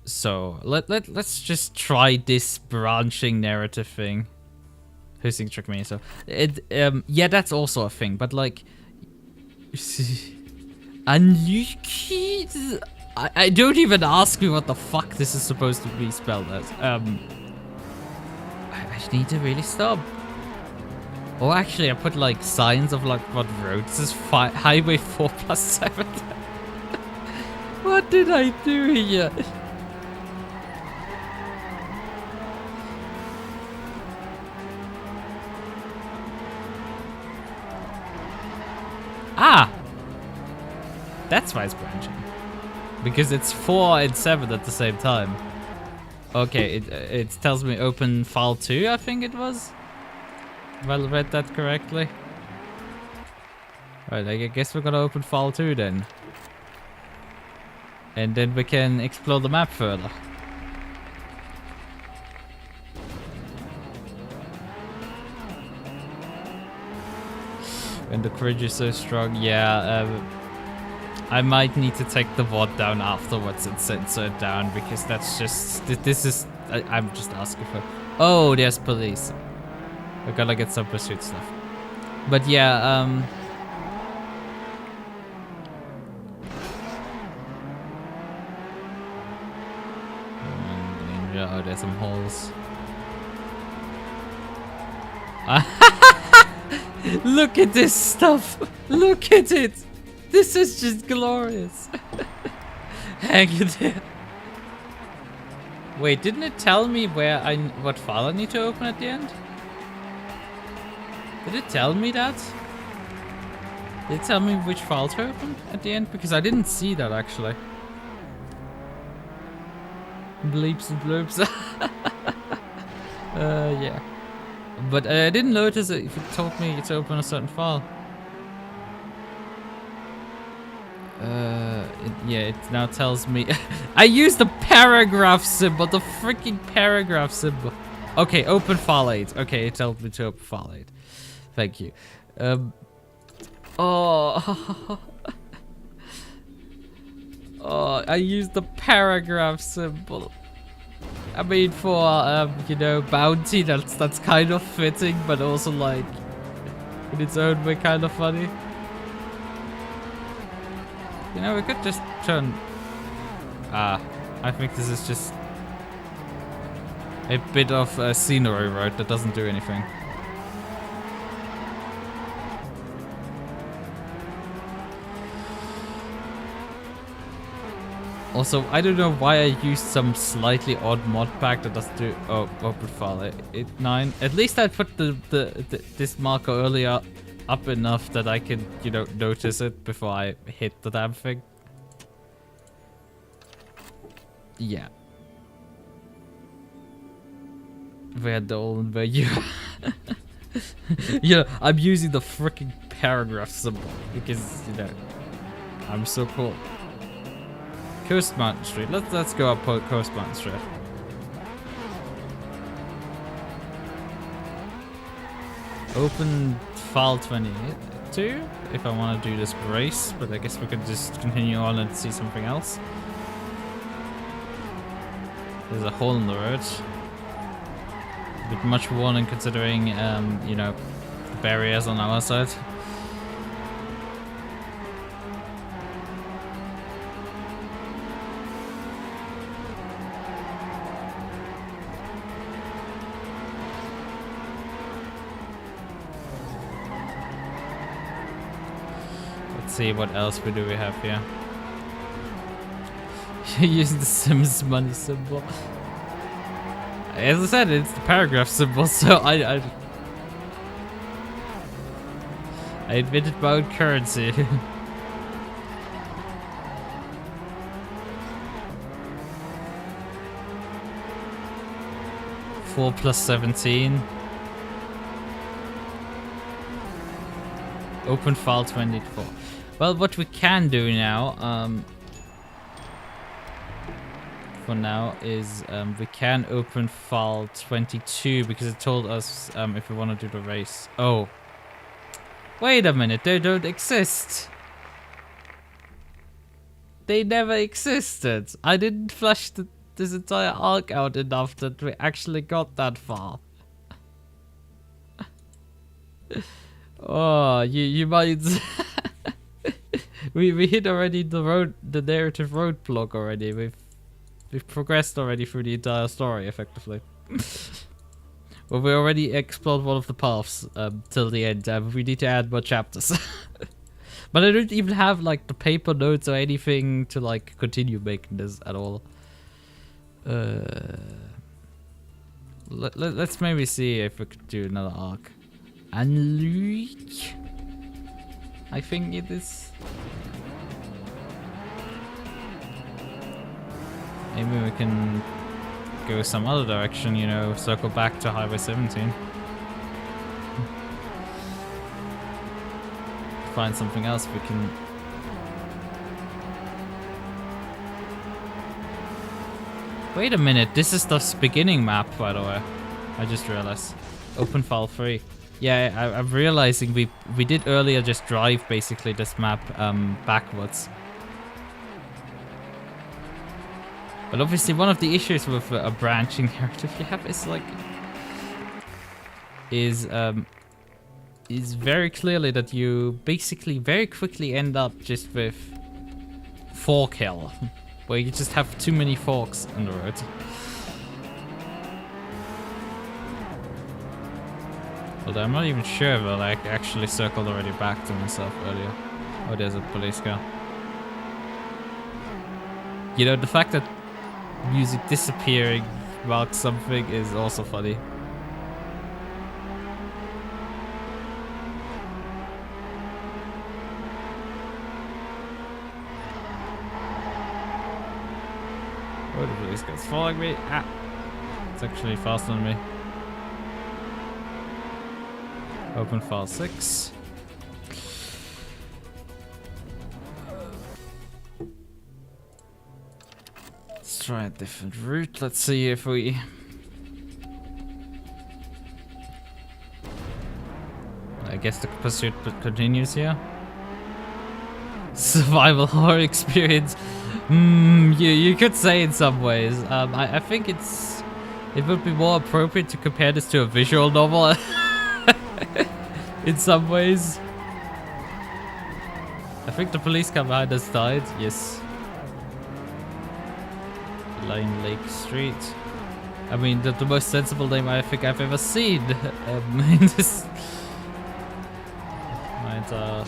So let's just try this branching narrative thing. Hosting Trackmania. So yeah, that's also a thing, but like. And you I don't even ask me what the fuck this is supposed to be spelled as. I need to really stop. Or actually, I put like signs of like what road this is. Highway 4+7. What did I do here? Ah! That's why it's branching. Because it's 4 and 7 at the same time. Okay, it tells me open file 2, I think it was. If I read that correctly. Right, I guess we're gonna open file 2 then. And then we can explore the map further. And the cringe is so strong, yeah. I might need to take the VOD down afterwards and censor it down, because that's just... This is... I'm just asking for... Oh, there's police. I gotta get some pursuit stuff. But yeah, oh, there's some holes. Look at this stuff! Look at it! This is just glorious. Hang it there. Wait, didn't it tell me what file I need to open at the end? Did it tell me that? Did it tell me which file to open at the end? Because I didn't see that actually. Bleeps and bloops. Yeah. But I didn't notice it if it told me to open a certain file. Yeah, it now tells me... I used the paragraph symbol, the freaking paragraph symbol. Okay, open file 8. Okay, it told me to open file 8. Thank you. Oh... Oh, I used the paragraph symbol. I mean, for, you know, bounty, that's kind of fitting, but also, like, in its own way, kind of funny. You know, we could just turn... I think this is just a bit of a scenery road that doesn't do anything. Also, I don't know why I used some slightly odd mod pack that doesn't do... Oh, open file 9. At least I put this marker earlier up enough that I can, you know, notice it before I hit the damn thing. Yeah. Where you... You know, I'm using the freaking paragraph symbol because, you know, I'm so cool. Coast Mountain Street. Let's go up Coast Mountain Street. Open file 22 if I want to do this race, but I guess we could just continue on and see something else. There's a hole in the road. A bit much warning considering, you know, the barriers on our side. Let's see what else we have here. You're using the Sims money symbol. As I said, it's the paragraph symbol, so I invented my own currency. 4 plus 17. Open file 24. Well, what we can do now, for now, is we can open file 22 because it told us if we want to do the race. Oh. Wait a minute, they don't exist. They never existed. I didn't flush this entire arc out enough that we actually got that far. Oh, you might. we hit already the narrative roadblock already. We've progressed already through the entire story effectively. Well, we already explored one of the paths till the end. We need to add more chapters. But I don't even have like the paper notes or anything to like continue making this at all. Let's maybe see if we could do another arc. Unleash. I think it is. Maybe we can go some other direction, you know, circle back to Highway 17. Find something else we can. Wait a minute, this is the beginning map, by the way. I just realized. Open file 3. Yeah, I'm realizing we did earlier just drive basically this map backwards. But obviously one of the issues with a branching narrative you have is like is very clearly that you basically very quickly end up just with fork hell, where you just have too many forks on the road. Although I'm not even sure if I like actually circled already back to myself earlier. Oh, there's a police car. You know, the fact that music disappearing marks something is also funny. Oh, the police car's following me. Ah, it's actually faster than me. Open file 6. Let's try a different route. Let's see if we... I guess the pursuit continues here. Survival horror experience. You could say in some ways. I think it would be more appropriate to compare this to a visual novel. In some ways. I think the police car behind us died. Yes. Line Lake Street. I mean, the most sensible name I think I've ever seen in this my entire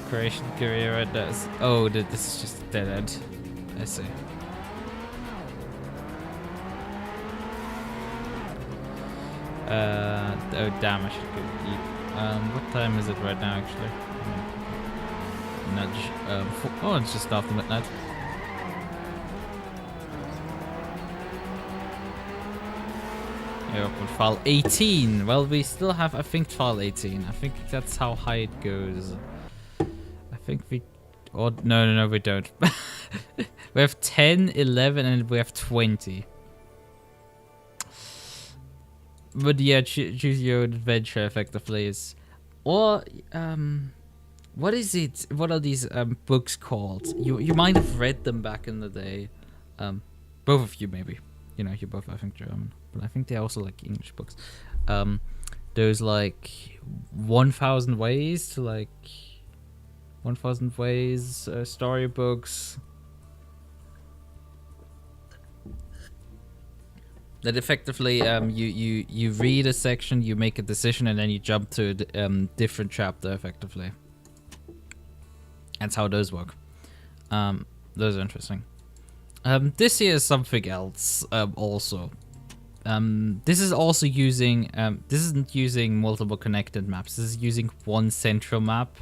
creation career. And oh, this is just a dead end. I see. Oh damn, I should go eat. What time is it right now actually? Nudge. Oh, it's just after midnight. Yeah, open file 18. Well, we still have, I think, file 18. I think that's how high it goes. I think we... Oh, no, we don't. We have 10, 11, and we have 20. But yeah, choose your own adventure effectively is, or what is it? What are these books called? You might have read them back in the day. Both of you maybe. You know, you're both I think German, but I think they're also like English books. Those like 1,000 ways to like 1,000 ways storybooks. That effectively, you read a section, you make a decision, and then you jump to a different chapter, effectively. That's how those work. Those are interesting. This here is something else also. This is also using, this isn't using multiple connected maps. This is using one central map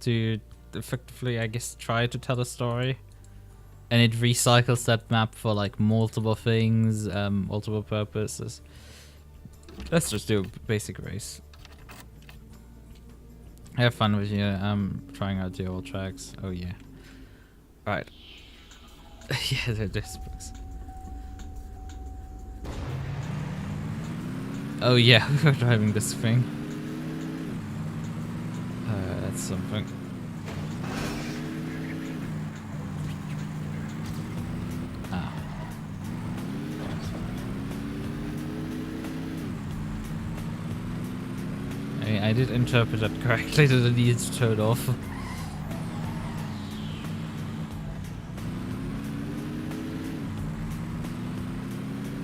to effectively, I guess, try to tell a story. And it recycles that map for like multiple things, multiple purposes. Let's just do a basic race. Have fun with you. I'm trying out the old tracks. Oh yeah. Right. Yeah, they're this place. Oh yeah, we're driving this thing. That's something. Ah. I did interpret that correctly, that it needs to turn off.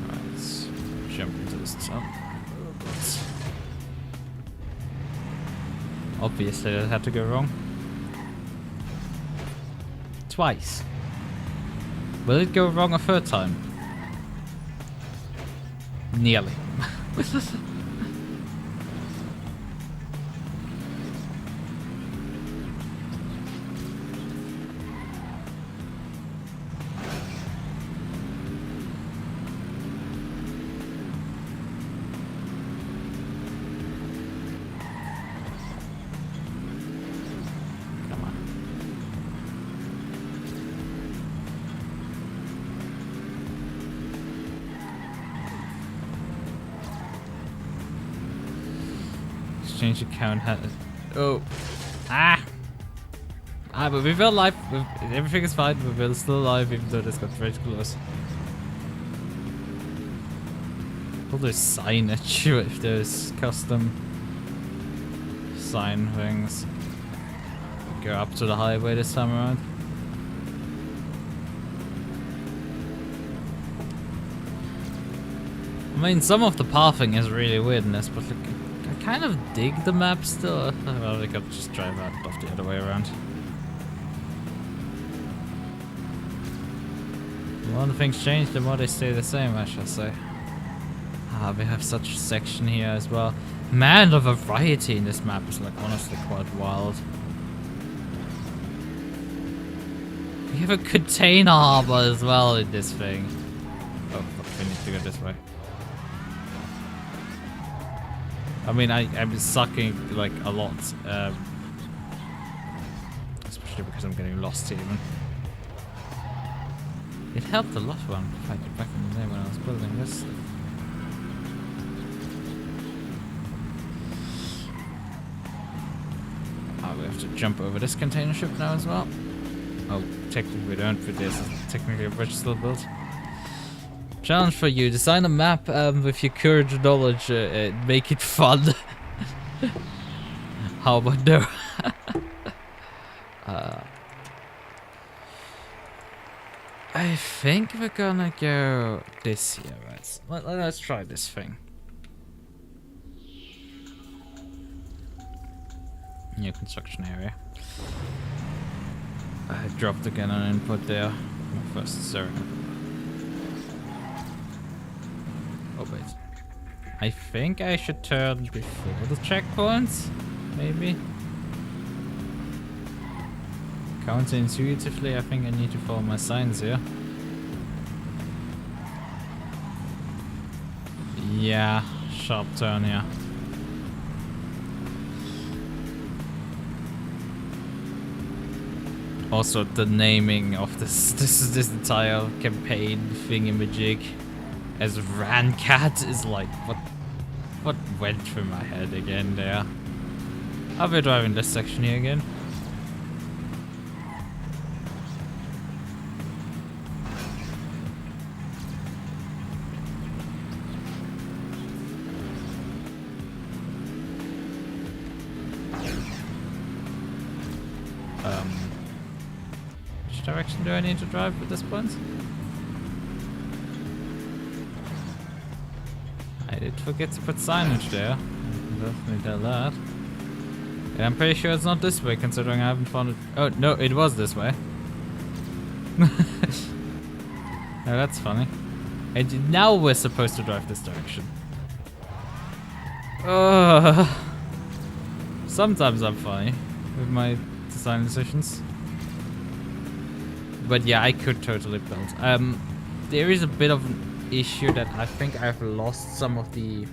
Let's jump into this tunnel. Obviously that had to go wrong. Twice. Will it go wrong a third time? Nearly. Change account has. Oh. Ah! Ah, but we're still alive. Everything is fine, but we're still alive even though this got very close. All those signage if there's custom sign things. Go up to the highway this time around. I mean, some of the pathing is really weird in this, but look. I kind of dig the map still. Well, we could just drive out off the other way around. The more the things change, the more they stay the same, I shall say. Ah, we have such a section here as well. Man, the variety in this map is like honestly quite wild. We have a container harbor as well in this thing. Oh, fuck, we need to go this way. I mean, I'm sucking like a lot, especially because I'm getting lost even. It helped a lot when I fighting back in the day when I was building this. Ah, we have to jump over this container ship now as well. Oh, technically we don't, but there's technically a bridge still built. Challenge for you: design a map with your current knowledge, make it fun. How about no? I think we're gonna go this here, right? Let's try this thing. New construction area. I dropped again an input there. My first server. Oh wait. I think I should turn before the checkpoints, maybe. Counterintuitively, I think I need to follow my signs here. Yeah, sharp turn here. Also, the naming of this entire campaign thingamajig as Rancat is like, what went through my head again there? I'll be driving this section here again. Which direction do I need to drive at this point? I did forget to put signage there. I can definitely tell that. And I'm pretty sure it's not this way, considering I haven't found it. Oh, no, it was this way. Oh, that's funny. And now we're supposed to drive this direction. Sometimes I'm funny with my design decisions. But yeah, I could totally build. There is a bit of an issue that I think I've lost some of the...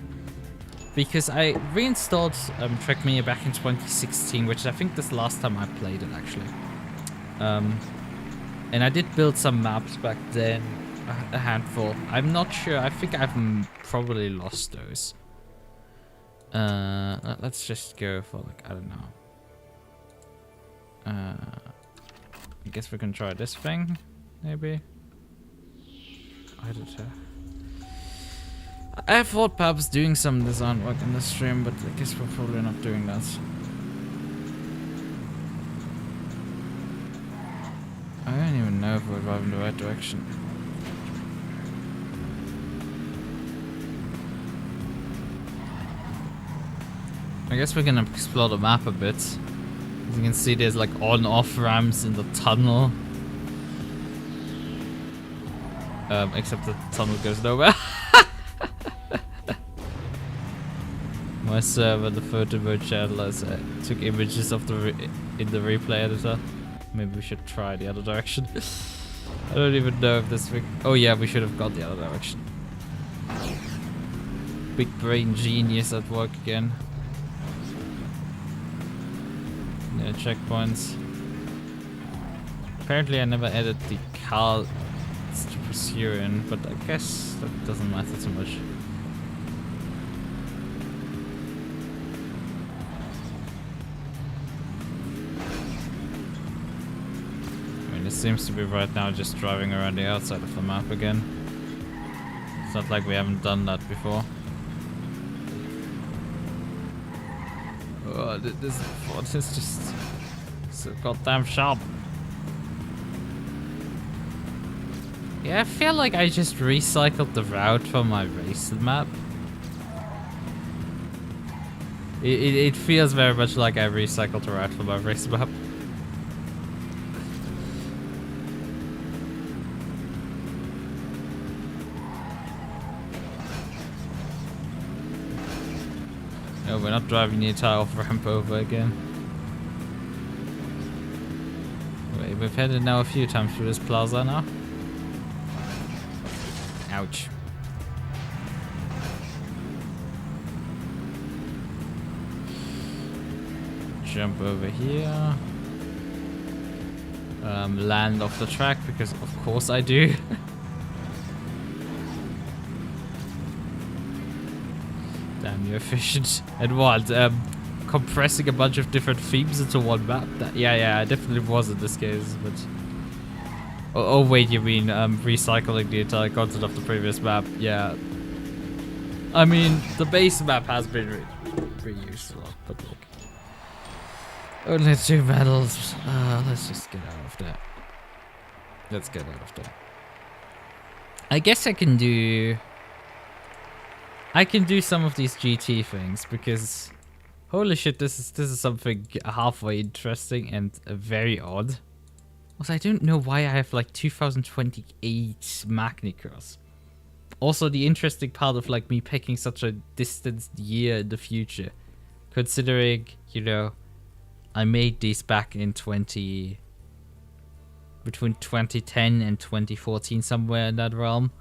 Because I reinstalled Trackmania back in 2016, which I think this last time I played it, actually. And I did build some maps back then, a handful. I'm not sure, I think I've probably lost those. Let's just go for, like, I don't know. I guess we can try this thing, maybe. Editor. I thought perhaps doing some design work in the stream, but I guess we're probably not doing that. I don't even know if we're driving the right direction. I guess we can explore the map a bit. As you can see, there's like on-off ramps in the tunnel. Except the tunnel goes nowhere. My server, the photo mode channel, took images of in the replay editor. Maybe we should try the other direction. I don't even know if this thing... Oh yeah, we should have gone the other direction. Big brain genius at work again. Yeah, checkpoints. Apparently I never added the cars to pursue in, but I guess that doesn't matter too much. I mean, it seems to be right now just driving around the outside of the map again. It's not like we haven't done that before. Oh, this font is just so goddamn sharp. Yeah, I feel like I just recycled the route from my race map. It feels very much like I recycled the route from my race map. No, we're not driving the entire off-ramp over again. Wait, we've headed now a few times through this plaza now. Ouch. Jump over here. Land off the track, because of course I do. Damn, you're efficient. And what? Compressing a bunch of different themes into one map? Yeah, I definitely was in this case, but... Oh wait, you mean recycling the entire content of the previous map? Yeah. I mean, the base map has been reused a lot, but look. Only 2 medals. Let's just get out of there. Let's get out of there. I guess I can do some of these GT things, because holy shit, this is something halfway interesting and very odd. Also, I don't know why I have like 2028 Magnicross. Also, the interesting part of like me picking such a distant year in the future, considering, you know, I made these back in between 2010 and 2014, somewhere in that realm.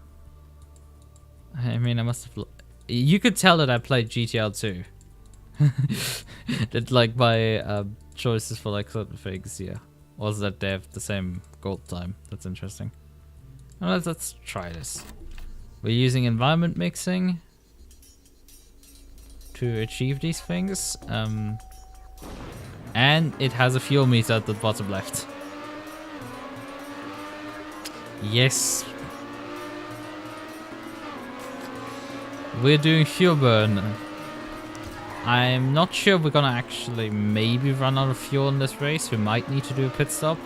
I mean, I must have... You could tell that I played GTR 2. That like my choices for like certain things, yeah. Was that they have the same gold time. That's interesting. Well, let's try this. We're using environment mixing to achieve these things. And it has a fuel meter at the bottom left. Yes. We're doing fuel burn. I'm not sure we're gonna actually maybe run out of fuel in this race. We might need to do a pit stop.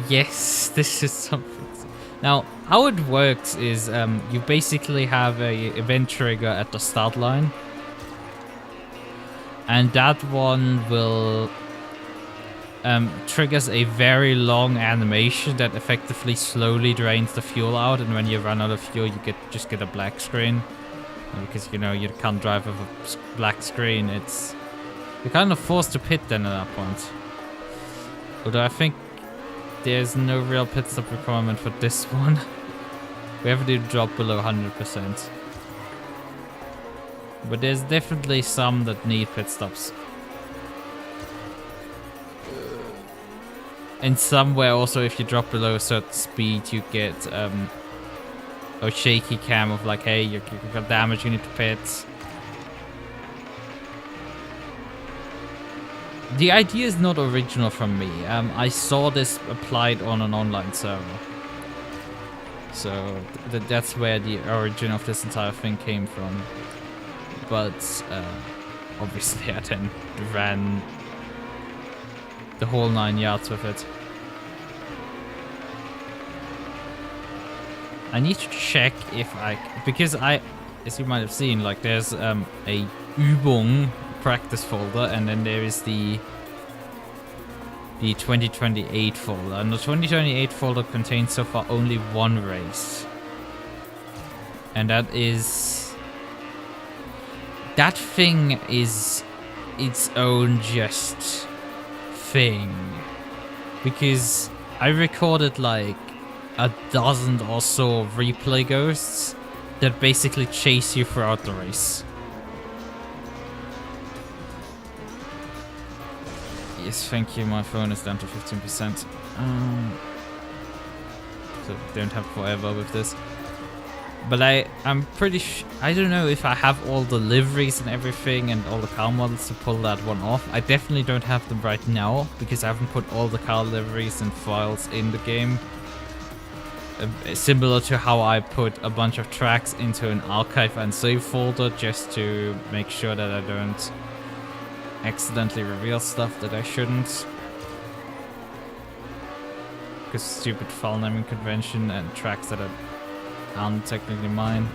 Yes, this is something. Now, how it works is you basically have a event trigger at the start line. And that one will triggers a very long animation that effectively slowly drains the fuel out, and when you run out of fuel, you just get a black screen. And because you know you can't drive with a black screen, you're kind of forced to pit then at that point. Although I think there's no real pit stop requirement for this one. We have to drop below 100%. But there's definitely some that need pit stops. And somewhere also, if you drop below a certain speed, you get a shaky cam of like, hey, you got damage, you need to pit. The idea is not original from me. I saw this applied on an online server. So that's where the origin of this entire thing came from. But obviously I then ran the whole 9 yards with it. I need to check if because as you might have seen, like there's a Übung practice folder, and then there is the 2028 folder, and the 2028 folder contains so far only one race, and that thing is its own just thing, because I recorded like a dozen or so replay ghosts that basically chase you throughout the race. Yes, thank you. My phone is down to 15%. So don't have forever with this. But I'm pretty I don't know if I have all the liveries and everything and all the car models to pull that one off. I definitely don't have them right now because I haven't put all the car liveries and files in the game. Similar to how I put a bunch of tracks into an archive and save folder just to make sure that I don't accidentally reveal stuff that I shouldn't. Because stupid file naming convention and tracks that aren't technically mine.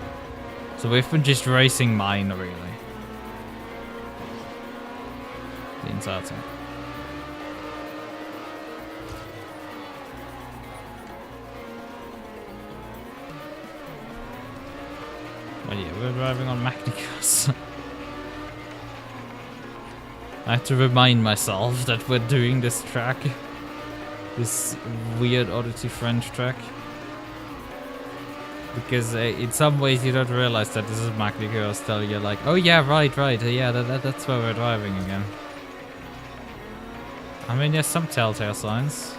So we've been just racing mine, really. The entire time. But yeah, we're driving on Magnicus. I have to remind myself that we're doing this track. This weird Oddity French track. Because in some ways you don't realize that this is Magnicus till you're like, oh yeah, right, yeah, that's where we're driving again. I mean, there's some telltale signs.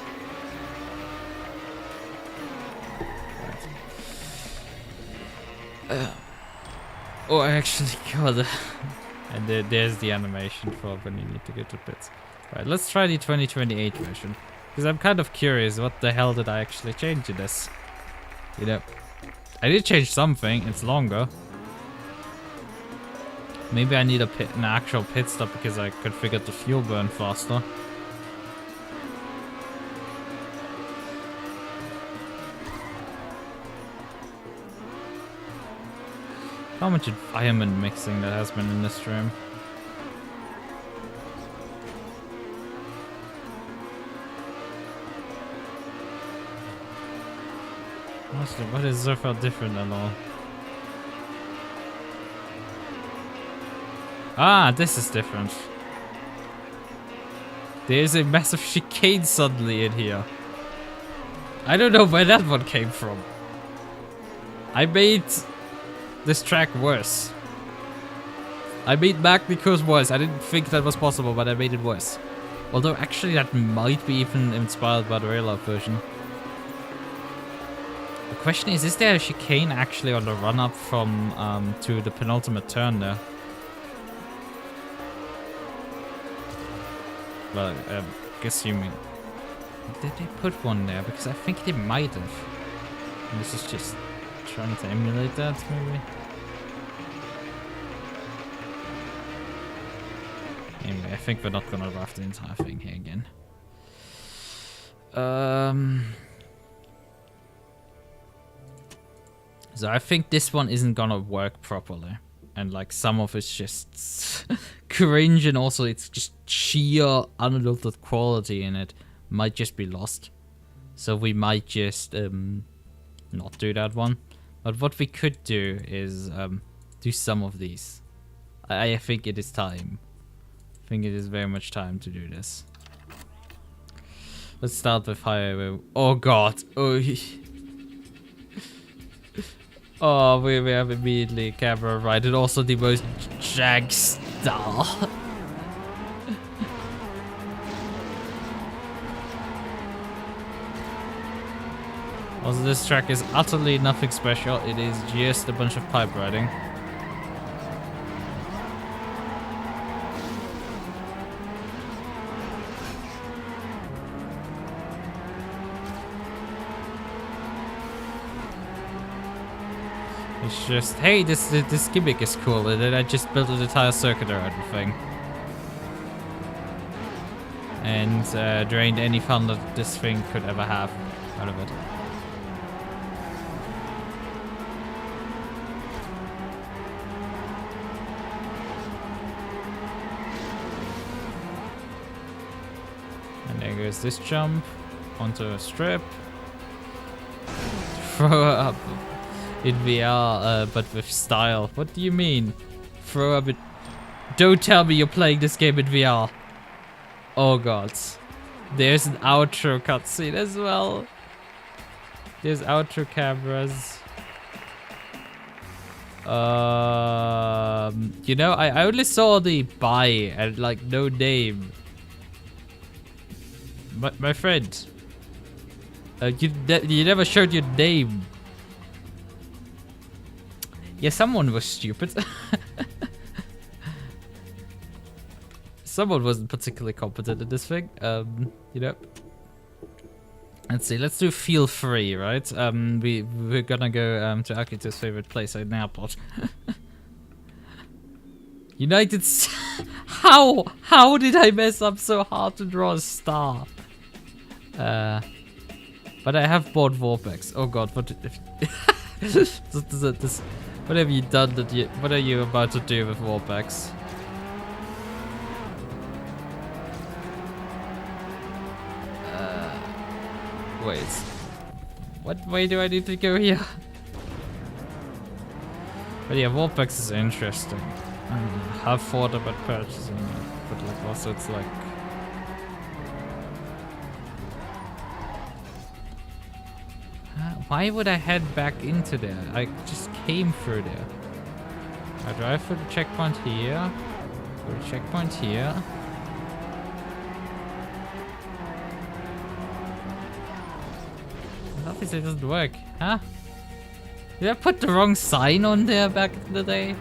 Oh, I actually got it. And there's the animation for when you need to get to pits. Right, let's try the 2028 version. Because I'm kind of curious, what the hell did I actually change in this? You know, I did change something, it's longer. Maybe I need an actual pit stop because I configured the fuel burn faster. How much environment mixing that has been in this stream. Honestly, what is so far different at all? Ah, this is different. There's a massive chicane suddenly in here. I don't know where that one came from. I made this track worse. I made Magnicus worse. I didn't think that was possible, but I made it worse. Although actually that might be even inspired by the real life version. The question is there a chicane actually on the run up from to the penultimate turn there? Well, assuming. Did they put one there? Because I think they might have. And this is just trying to emulate that, maybe. Anyway, I think we're not gonna draft the entire thing here again. So I think this one isn't gonna work properly. And like some of it's just cringe, and also it's just sheer unadulterated quality in it might just be lost. So we might just not do that one. But what we could do is do some of these. I think it is time. I think it is very much time to do this. Let's start with higher. Oh god. Oh, oh, we have immediately camera right, and also the most jag style. Also, this track is utterly nothing special. It is just a bunch of pipe riding. It's just, hey, this gimmick is cool, and then I just built an entire circuit around the thing. And drained any fun that this thing could ever have out of it. And there goes this jump onto a strip. Throw up. In VR, but with style. What do you mean? Throw up it. Don't tell me you're playing this game in VR. Oh god. There's an outro cutscene as well. There's outro cameras. You know, I only saw the buy and like no name. My friend. You never showed your name. Yeah, someone was stupid. Someone wasn't particularly competent in this thing. You know. Let's see. Let's do feel free, right? We're gonna go to Akito's favorite place, an airport. United. How did I mess up so hard to draw a star? But I have bought Vorpex. Oh god, what? this. What have you done that you... What are you about to do with Vorpex? Wait. What way do I need to go here? But yeah, Vorpex is interesting. I've thought about purchasing it, but like also it's like... Why would I head back into there? I just came through there. I drive through the checkpoint here. Through the checkpoint here. Obviously it doesn't work, huh? Did I put the wrong sign on there back in the day?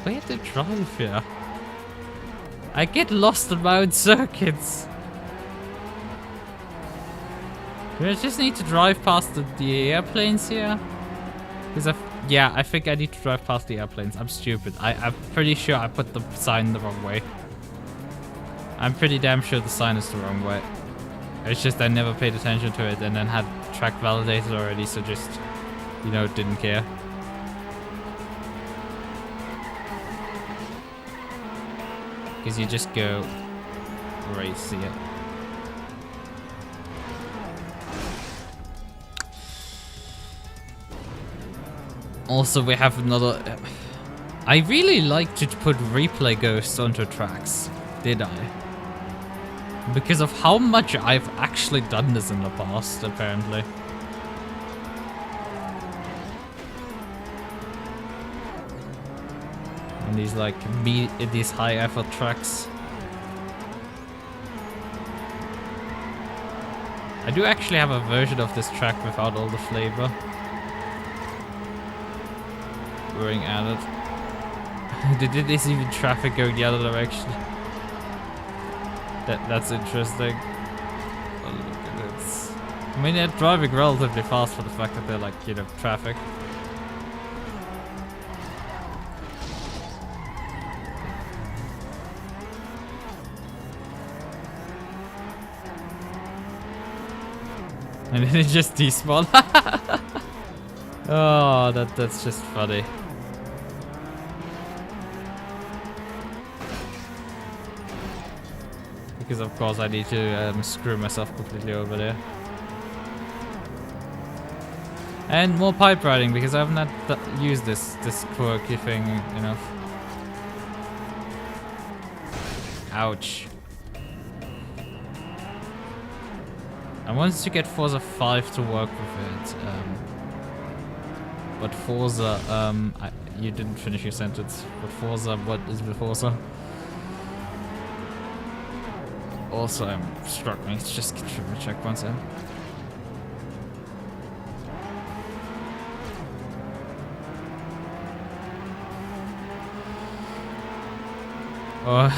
Where to drive here? I get lost in my own circuits. Do I just need to drive past the airplanes here? Because yeah, I think I need to drive past the airplanes. I'm stupid. I'm pretty sure I put the sign the wrong way. I'm pretty damn sure the sign is the wrong way. It's just I never paid attention to it and then had track validated already, so just, you know, didn't care. Because you just go race it. Also, we have another... I really like to put replay ghosts onto tracks, did I? Because of how much I've actually done this in the past, apparently. And these like these high effort tracks. I do actually have a version of this track without all the flavor. Being added. Did this even traffic going the other direction? That's interesting. Oh, look at this. I mean, they're driving relatively fast for the fact that they're like, you know, traffic. And then it just despawned. Oh, that's just funny. Because of course I need to screw myself completely over there. And more pipe riding because I haven't had used this quirky thing enough. Ouch. I wanted to get Forza 5 to work with it. But Forza, you didn't finish your sentence. But Forza, what is with Forza? Also, I'm struggling to just get through my checkpoints in. Oh,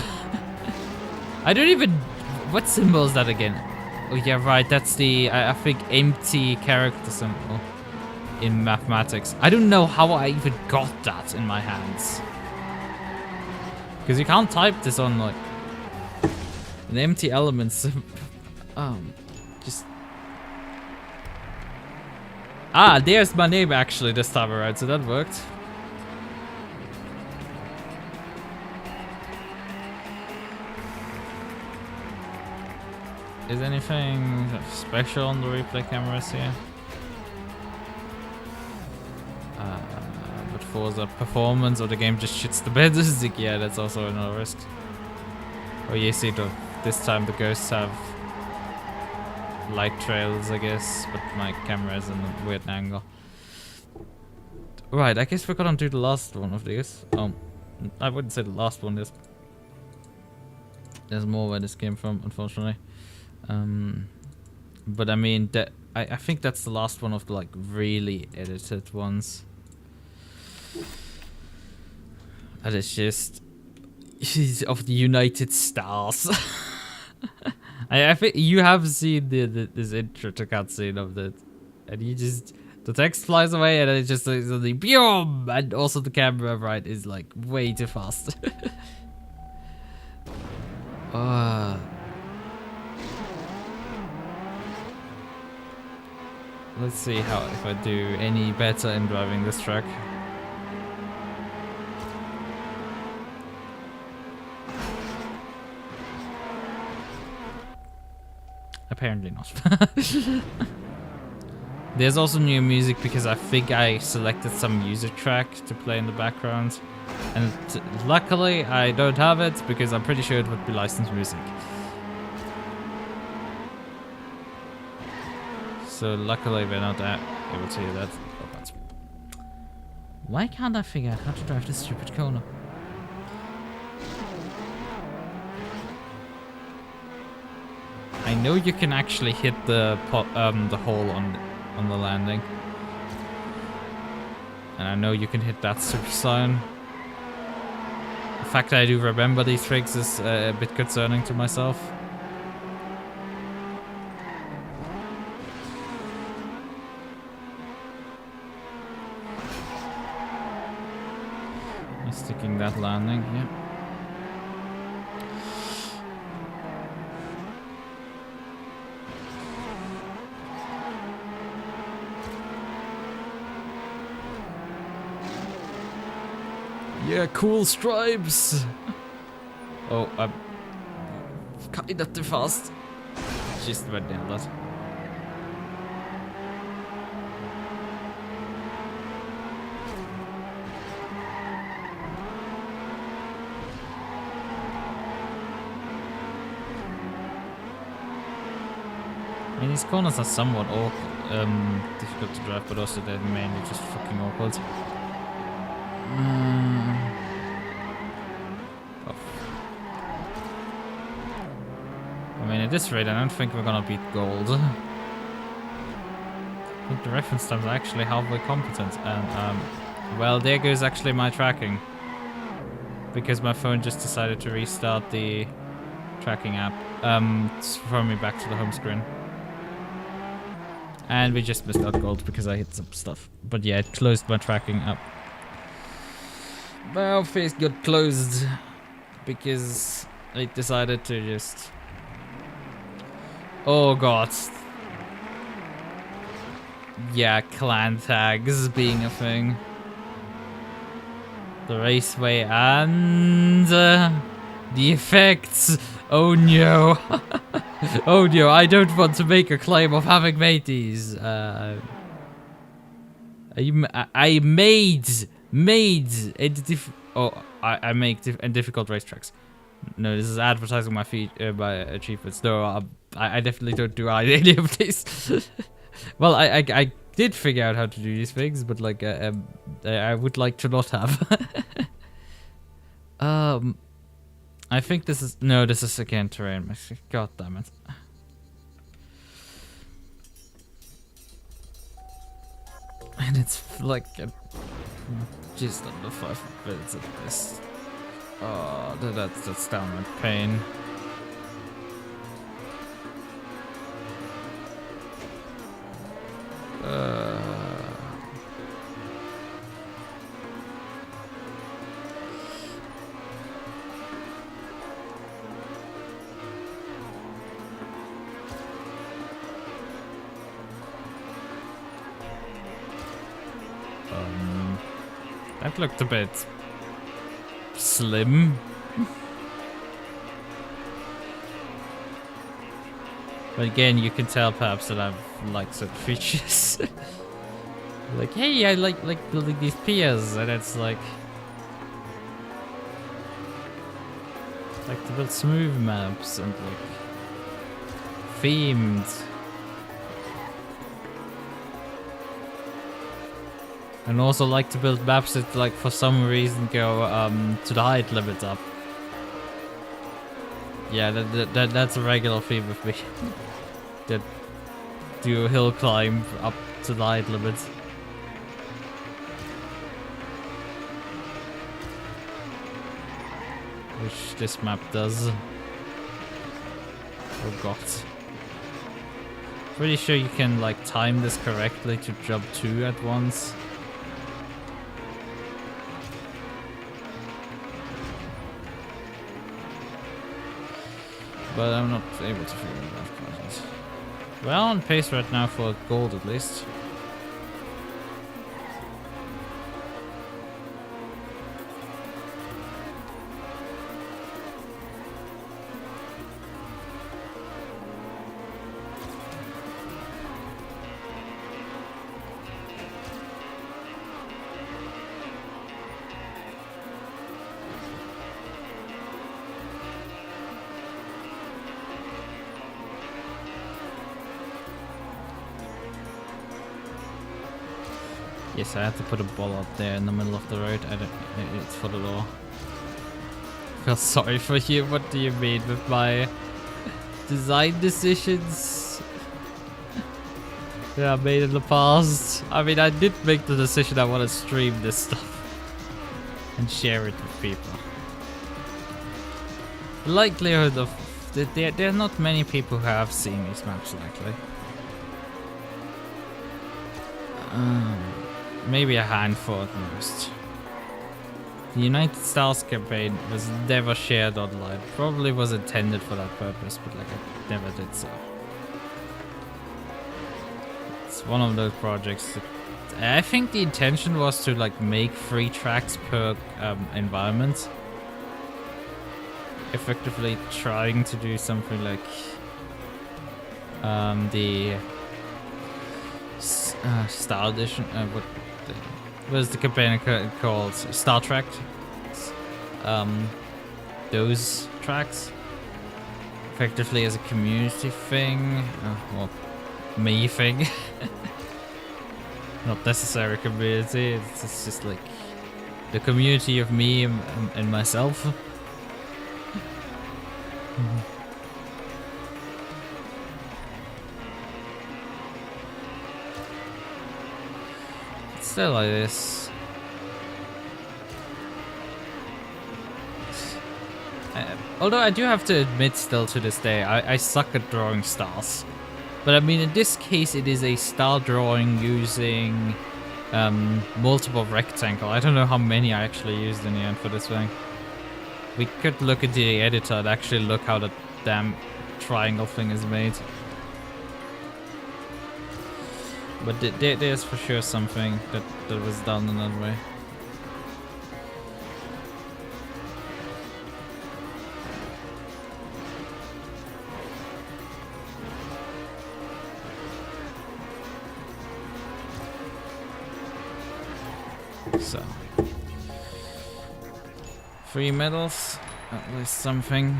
I don't even. What symbol is that again? Oh yeah, right. That's the I think empty character symbol in mathematics. I don't know how I even got that in my hands. Because you can't type this on like an empty elements. Just there's my name actually this time around, so that worked. Is anything special on the replay cameras here? But for the performance or the game just shits the bed, yeah, that's also another risk. Oh, you see, this time the ghosts have light trails, I guess, but my camera is in a weird angle. Right, I guess we're gonna do the last one of these. I wouldn't say the last one. There's more where this came from, unfortunately. But I mean, I think that's the last one of the like really edited ones. And it's just of the United Stars. I think you have seen this intro to cutscene of that, and you just the text flies away, and then it just suddenly boom, and also the camera right is like way too fast. Let's see if I do any better in driving this track. Apparently not. There's also new music because I think I selected some music track to play in the background. And luckily I don't have it because I'm pretty sure it would be licensed music. So luckily we're not able to do that. Why can't I figure out how to drive this stupid corner? I know you can actually hit the hole on the landing, and I know you can hit that super sign. The fact that I do remember these tricks is a bit concerning to myself. Sticking that landing, yeah. Yeah, cool stripes. Oh, I'm kind of too fast. Just went down that. I mean, these corners are somewhat awkward, difficult to drive, but also they're mainly just fucking awkward. I mean, at this rate, I don't think we're gonna beat gold. I think the reference times are actually halfway competent, and well, there goes actually my tracking, because my phone just decided to restart the tracking app, to throw me back to the home screen. And we just missed out gold because I hit some stuff. But yeah, it closed my tracking up. My face got closed because I decided to just... Oh god. Yeah, clan tags being a thing. The raceway and the effects. Oh no. Oh no, I don't want to make a claim of having made these. I made I make difficult racetracks. No, this is advertising my my achievements. No, I definitely don't do any of these. Well, I did figure out how to do these things, but like I would like to not have. I think this is this is again terrain. God damn it. And it's like just under 5 minutes of this. Oh, that's downright pain. That looked a bit slim. But again, you can tell perhaps that I've liked certain features. Like, hey, I like building these piers, and it's like to build smooth maps and like themed. And also like to build maps that like for some reason go to the height limit up. Yeah, that's a regular theme with me. That do a hill climb up to the height limit. Which this map does. Oh god. Pretty sure you can like time this correctly to jump 2 at once. But I'm not able to figure it out quite. Well, on pace right now for gold at least. Yes, I had to put a ball out there in the middle of the road. It's for the law. I feel sorry for you. What do you mean with my design decisions that I made in the past? I mean, I did make the decision I want to stream this stuff and share it with people. The likelihood of there are not many people who have seen these maps likely. Maybe a handful at most. The United Stars campaign was never shared online. Probably was intended for that purpose, but like I never did so. It's one of those projects that I think the intention was to like make 3 tracks per environment. Effectively trying to do something like the Star Edition. What is the campaign called? Star Trek. Those tracks, effectively as a community thing, or me thing. Not necessarily community. It's just like the community of me and myself. Still like this. Although I do have to admit still to this day, I suck at drawing stars. But I mean, in this case, it is a star drawing using multiple rectangle. I don't know how many I actually used in the end for this thing. We could look at the editor and actually look how the damn triangle thing is made. But there's for sure something that was done in that way. So, 3 medals, at least something.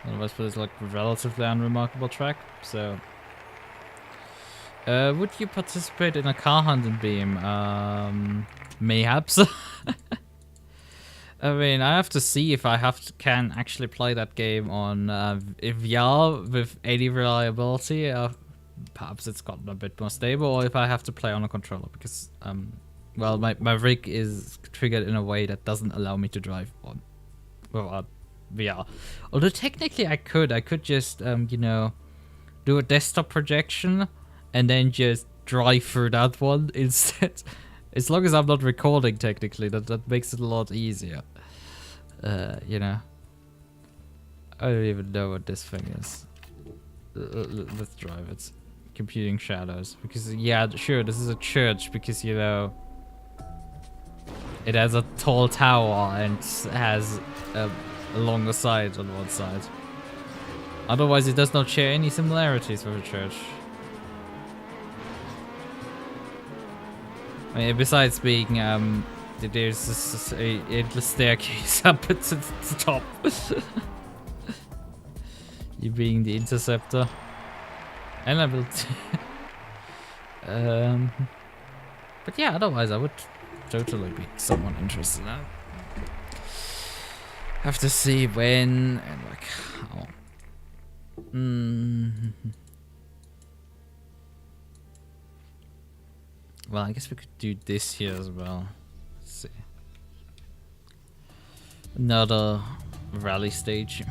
Otherwise, it's like a relatively unremarkable track. So, would you participate in a car hunt in Beam? Mayhaps. I mean, I have to see if I can actually play that game on VR with any reliability. Perhaps it's gotten a bit more stable, or if I have to play on a controller, because well, my rig is triggered in a way that doesn't allow me to drive on without VR. Although technically I could just you know, do a desktop projection and then just drive through that one instead. As long as I'm not recording, technically, that makes it a lot easier. You know, I don't even know what this thing is. Let's drive it. Computing shadows, because yeah, sure, this is a church, because you know it has a tall tower and has a longer side on one side. Otherwise, it does not share any similarities with a church. I mean, besides being there's this endless staircase up to the top. You being the interceptor. And I will but yeah, otherwise I would totally be someone interested in that. Have to see when and like how. Well, I guess we could do this here as well. Let's see. Another rally stage.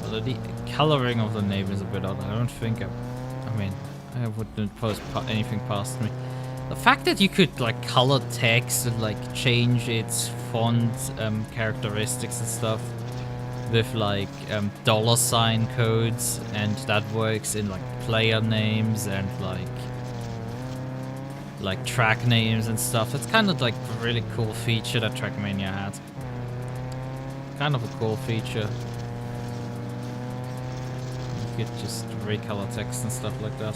Although the coloring of the name is a bit odd. I don't think I mean, I wouldn't post anything past me. The fact that you could like color text and like change its font characteristics and stuff with like $ codes, and that works in like player names and like track names and stuff. It's kind of like a really cool feature that Trackmania had. Kind of a cool feature. You could just recolor text and stuff like that.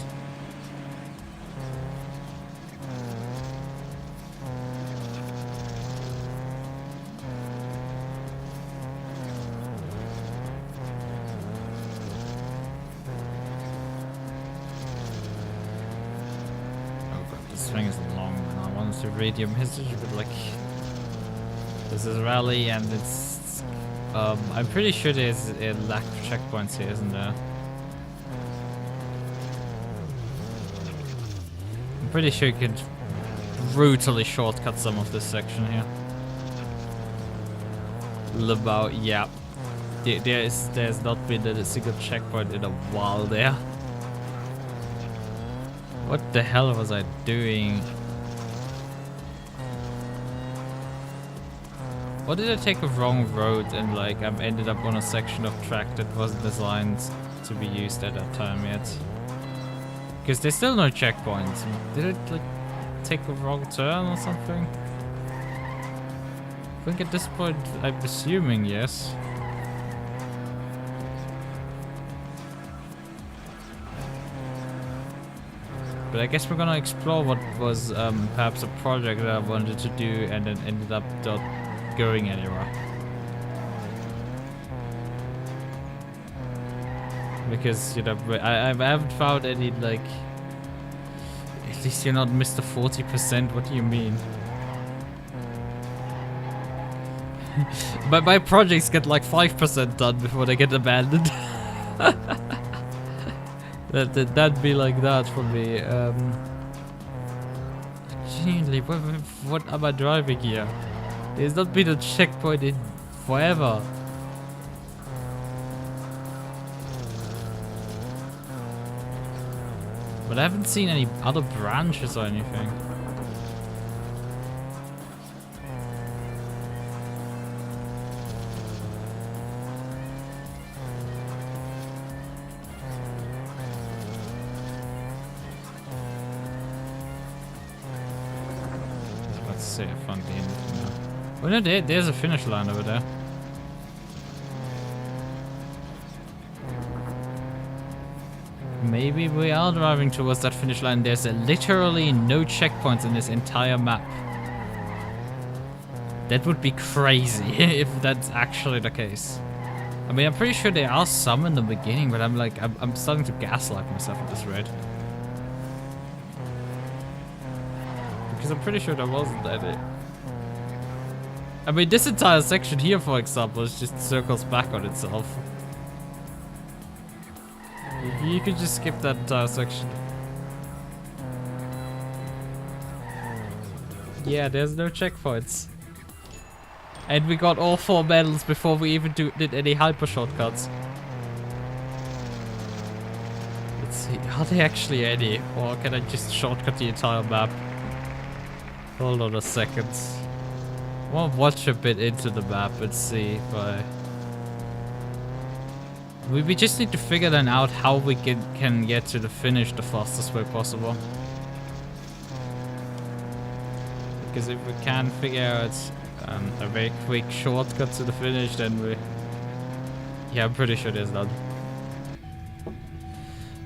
Thing is long, and I wanted to Radeon history, but like this is rally, and it's I'm pretty sure there's a lack of checkpoints here, isn't there? I'm pretty sure you could brutally shortcut some of this section here. About, yeah, there's not been a single checkpoint in a while there. What the hell was I doing? What did I take a wrong road and like I ended up on a section of track that wasn't designed to be used at that time yet? Because there's still no checkpoints. Did it like take a wrong turn or something? I think at this point I'm assuming yes. But I guess we're gonna explore what was perhaps a project that I wanted to do and then ended up not going anywhere. Because, you know, I haven't found any, like... At least you're not Mr. 40%, what do you mean? But my projects get like 5% done before they get abandoned. That'd be like that for me. Genuinely, what am I driving here? There's not been a checkpoint in forever. But I haven't seen any other branches or anything. see if I can. Oh no, there's a finish line over there. Maybe we are driving towards that finish line. There's literally no checkpoints in this entire map. That would be crazy if that's actually the case. I mean, I'm pretty sure there are some in the beginning, but I'm starting to gaslight myself at this rate. Because I'm pretty sure there wasn't any. I mean, this entire section here, for example, is just circles back on itself. You could just skip that entire section. Yeah, there's no checkpoints. And we got all 4 medals before we even did any hyper shortcuts. Let's see, are there actually any? Or can I just shortcut the entire map? Hold on a second. I want to watch a bit into the map and see if I... We just need to figure then out how we can get to the finish the fastest way possible. Because if we can figure out a very quick shortcut to the finish, then we... Yeah, I'm pretty sure there's none.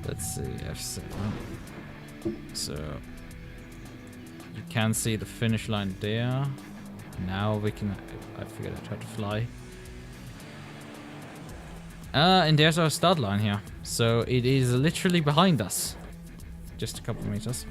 Let's see, F7. So... You can see the finish line there. Now we can... I figured out how to fly. And there's our start line here. So it is literally behind us. Just a couple of meters.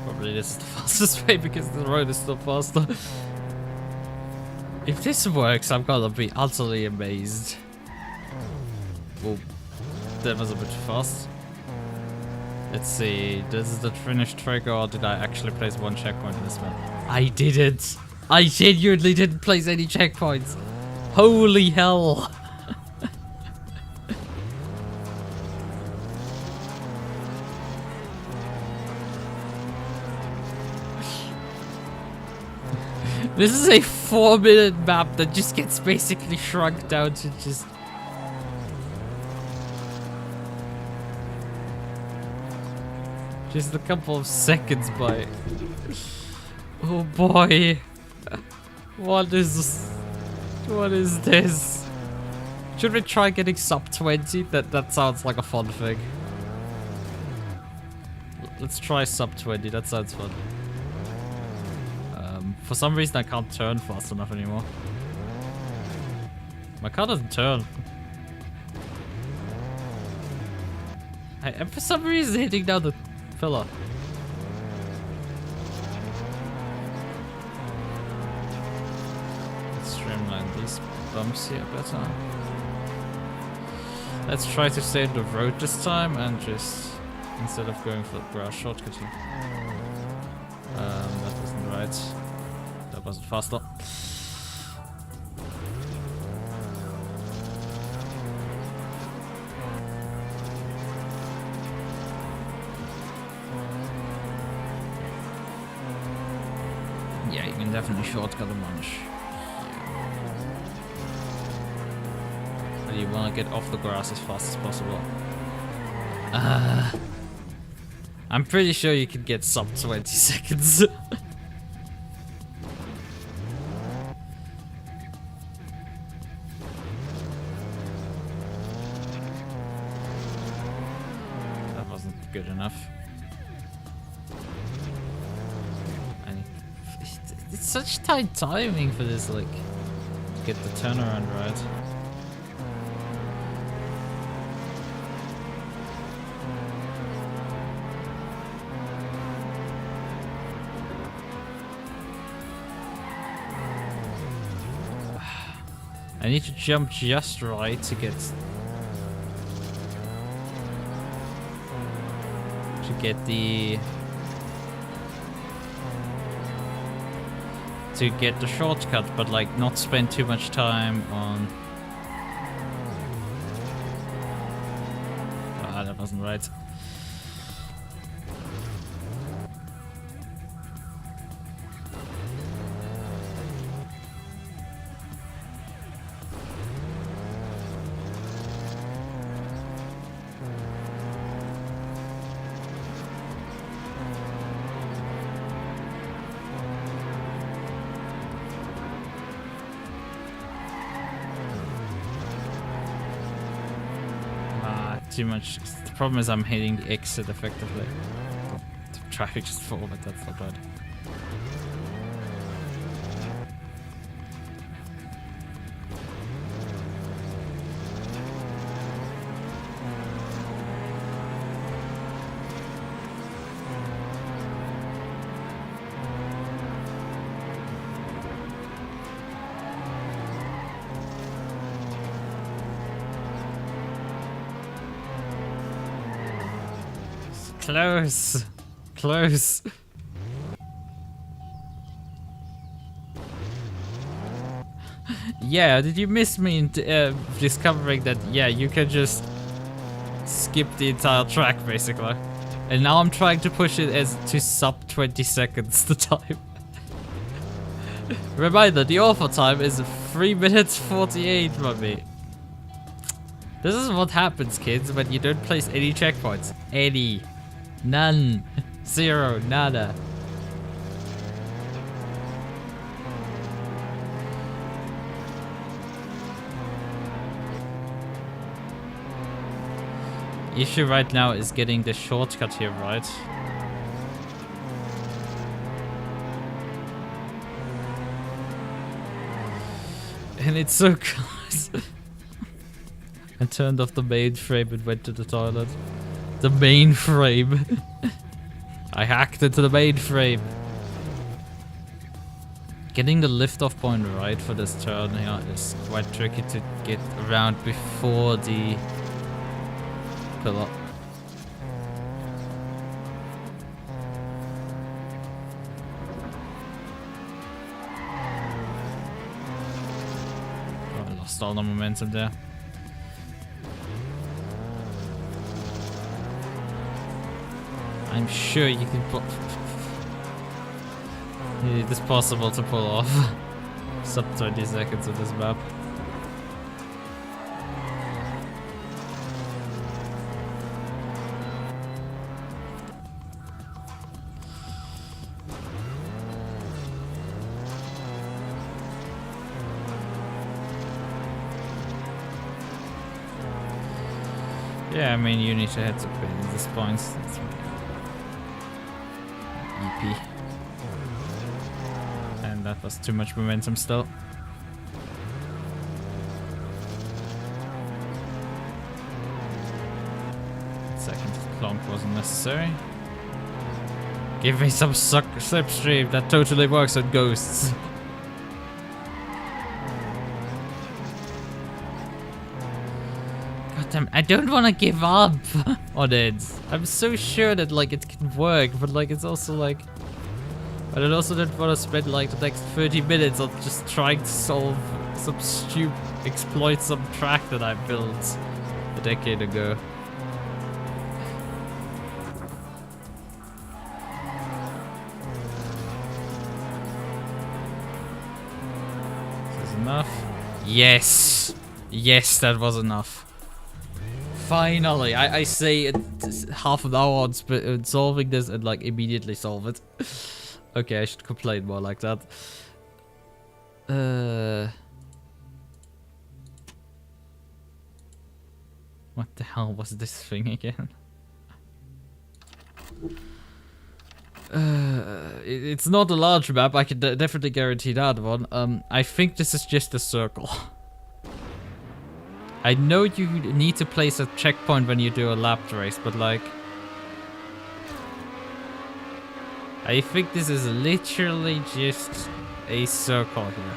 Probably this is the fastest way because the road is still faster. If this works, I'm gonna be utterly amazed. Well, that was a bit fast. Let's see, this is the finished trigger, or did I actually place 1 checkpoint in this map? I didn't! I genuinely didn't place any checkpoints! Holy hell! This is a 4-minute map that just gets basically shrunk down to just... Just a couple of seconds by... Oh boy. What is this? What is this? Should we try getting sub 20? That sounds like a fun thing. Let's try sub 20, that sounds fun. For some reason I can't turn fast enough anymore. My car doesn't turn. I'm for some reason hitting down the pillar. Let's streamline these bumps here better. Let's try to stay on the road this time and just, instead of going for grass shortcutting. That wasn't right. That wasn't faster. Yeah, you can definitely shortcut a bunch. But you want to get off the grass as fast as possible. I'm pretty sure you can get sub 20 seconds. That wasn't good enough. It's such tight timing for this, like, get the turnaround right. I need to jump just right to get the shortcut, but like not spend too much time on... Ah, that wasn't right. too much. The problem is I'm hitting the exit effectively. The traffic just forward, that's not right. Close. Close. Yeah, did you miss me in discovering that, yeah, you can just skip the entire track, basically. And now I'm trying to push it as to sub 20 seconds the time. Reminder, the offer time is 3 minutes 48, mummy. This is what happens, kids, when you don't place any checkpoints. Any. None. Zero. Nada. Issue right now is getting the shortcut here right. And it's so close. I turned off the mainframe and went to the toilet. The mainframe. I hacked into the mainframe. Getting the lift-off point right for this turn here is quite tricky to get around before the pillar. Oh, I lost all the momentum there. I'm sure you can pull. It is possible to pull off sub 20 seconds of this map. Yeah, I mean, you need to head to this point. That's EP. And that was too much momentum still. Second clonk wasn't necessary. Give me some slipstream, that totally works on ghosts. Goddamn, I don't want to give up on it. I'm so sure that like it can work, but like it's also like, but I also don't want to spend like the next 30 minutes on just trying to solve some exploit some track that I built a decade ago. Is this enough? Yes! Yes, that was enough. Finally, I say half an hour on solving this and like immediately solve it. Okay, I should complain more like that. What the hell was this thing again? It's not a large map, I can definitely guarantee that one. I think this is just a circle. I know you need to place a checkpoint when you do a lap race, but like, I think this is literally just a circle here.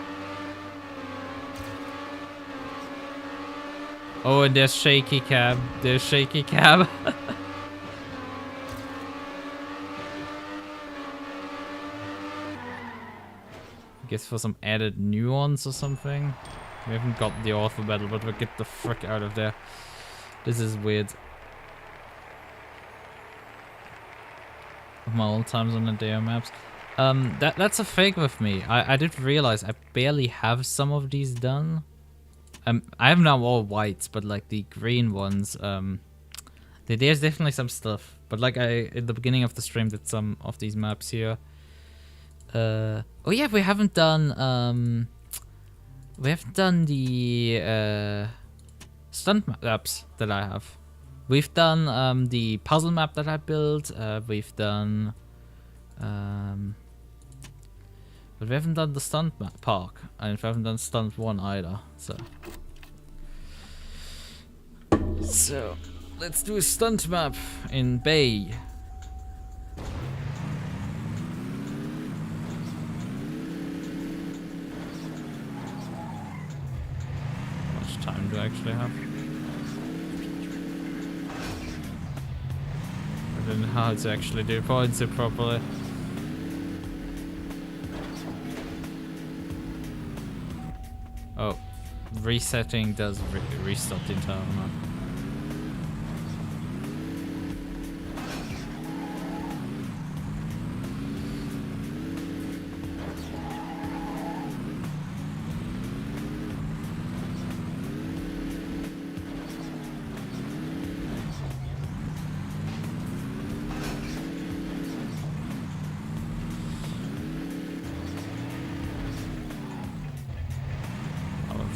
Oh, and there's shaky cab. There's shaky cab. I guess for some added nuance or something. We haven't got the author battle, but we'll get the frick out of there. This is weird. My old times on the DO maps. That's a thing with me. I did realize I barely have some of these done. I have now all whites, but like the green ones, there's definitely some stuff. But like in the beginning of the stream did some of these maps here. Oh yeah, we haven't done the stunt maps that I have. We've done the puzzle map that I built. We've done, but we haven't done the stunt park, and we haven't done stunt 1 either. So let's do a stunt map in Bay. How much time do I actually have? I don't know how to actually do points it properly. Oh, resetting does restart the entire map.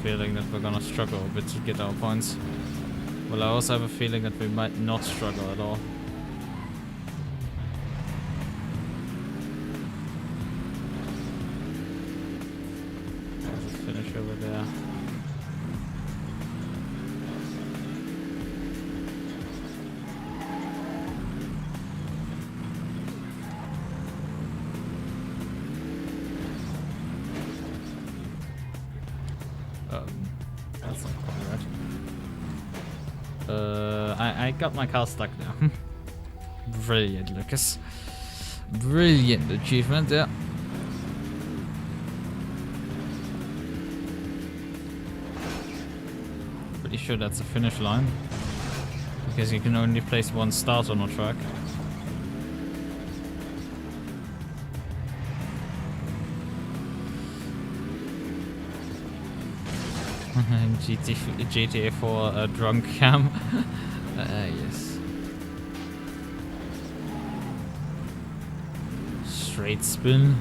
Feeling that we're gonna struggle a bit to get our points. Well, I also have a feeling that we might not struggle at all. There's a finish over there. That's not quite right. I got my car stuck now. Brilliant, Lucas. Brilliant achievement, yeah. Pretty sure that's the finish line. Because you can only place 1 start on a track. GTA 4 drunk cam. Yes. Straight spin.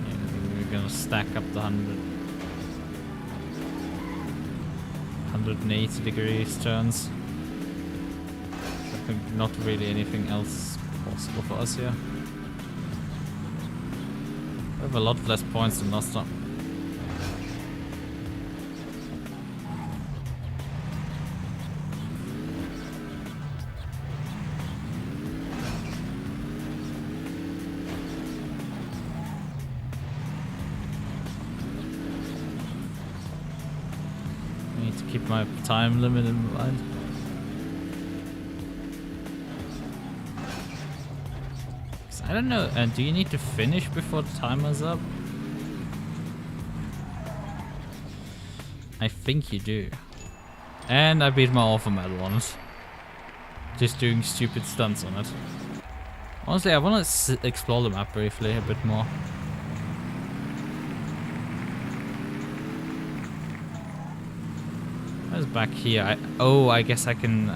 Yeah, I think we're gonna stack up the 180 degrees turns. So I think not really anything else possible for us here. We have a lot less points than last time. I need to keep my time limit in mind. I don't know, do you need to finish before the timer's up? I think you do. And I beat my alpha medal on it. Just doing stupid stunts on it. Honestly, I want to explore the map briefly a bit more. Where's back here? I guess I can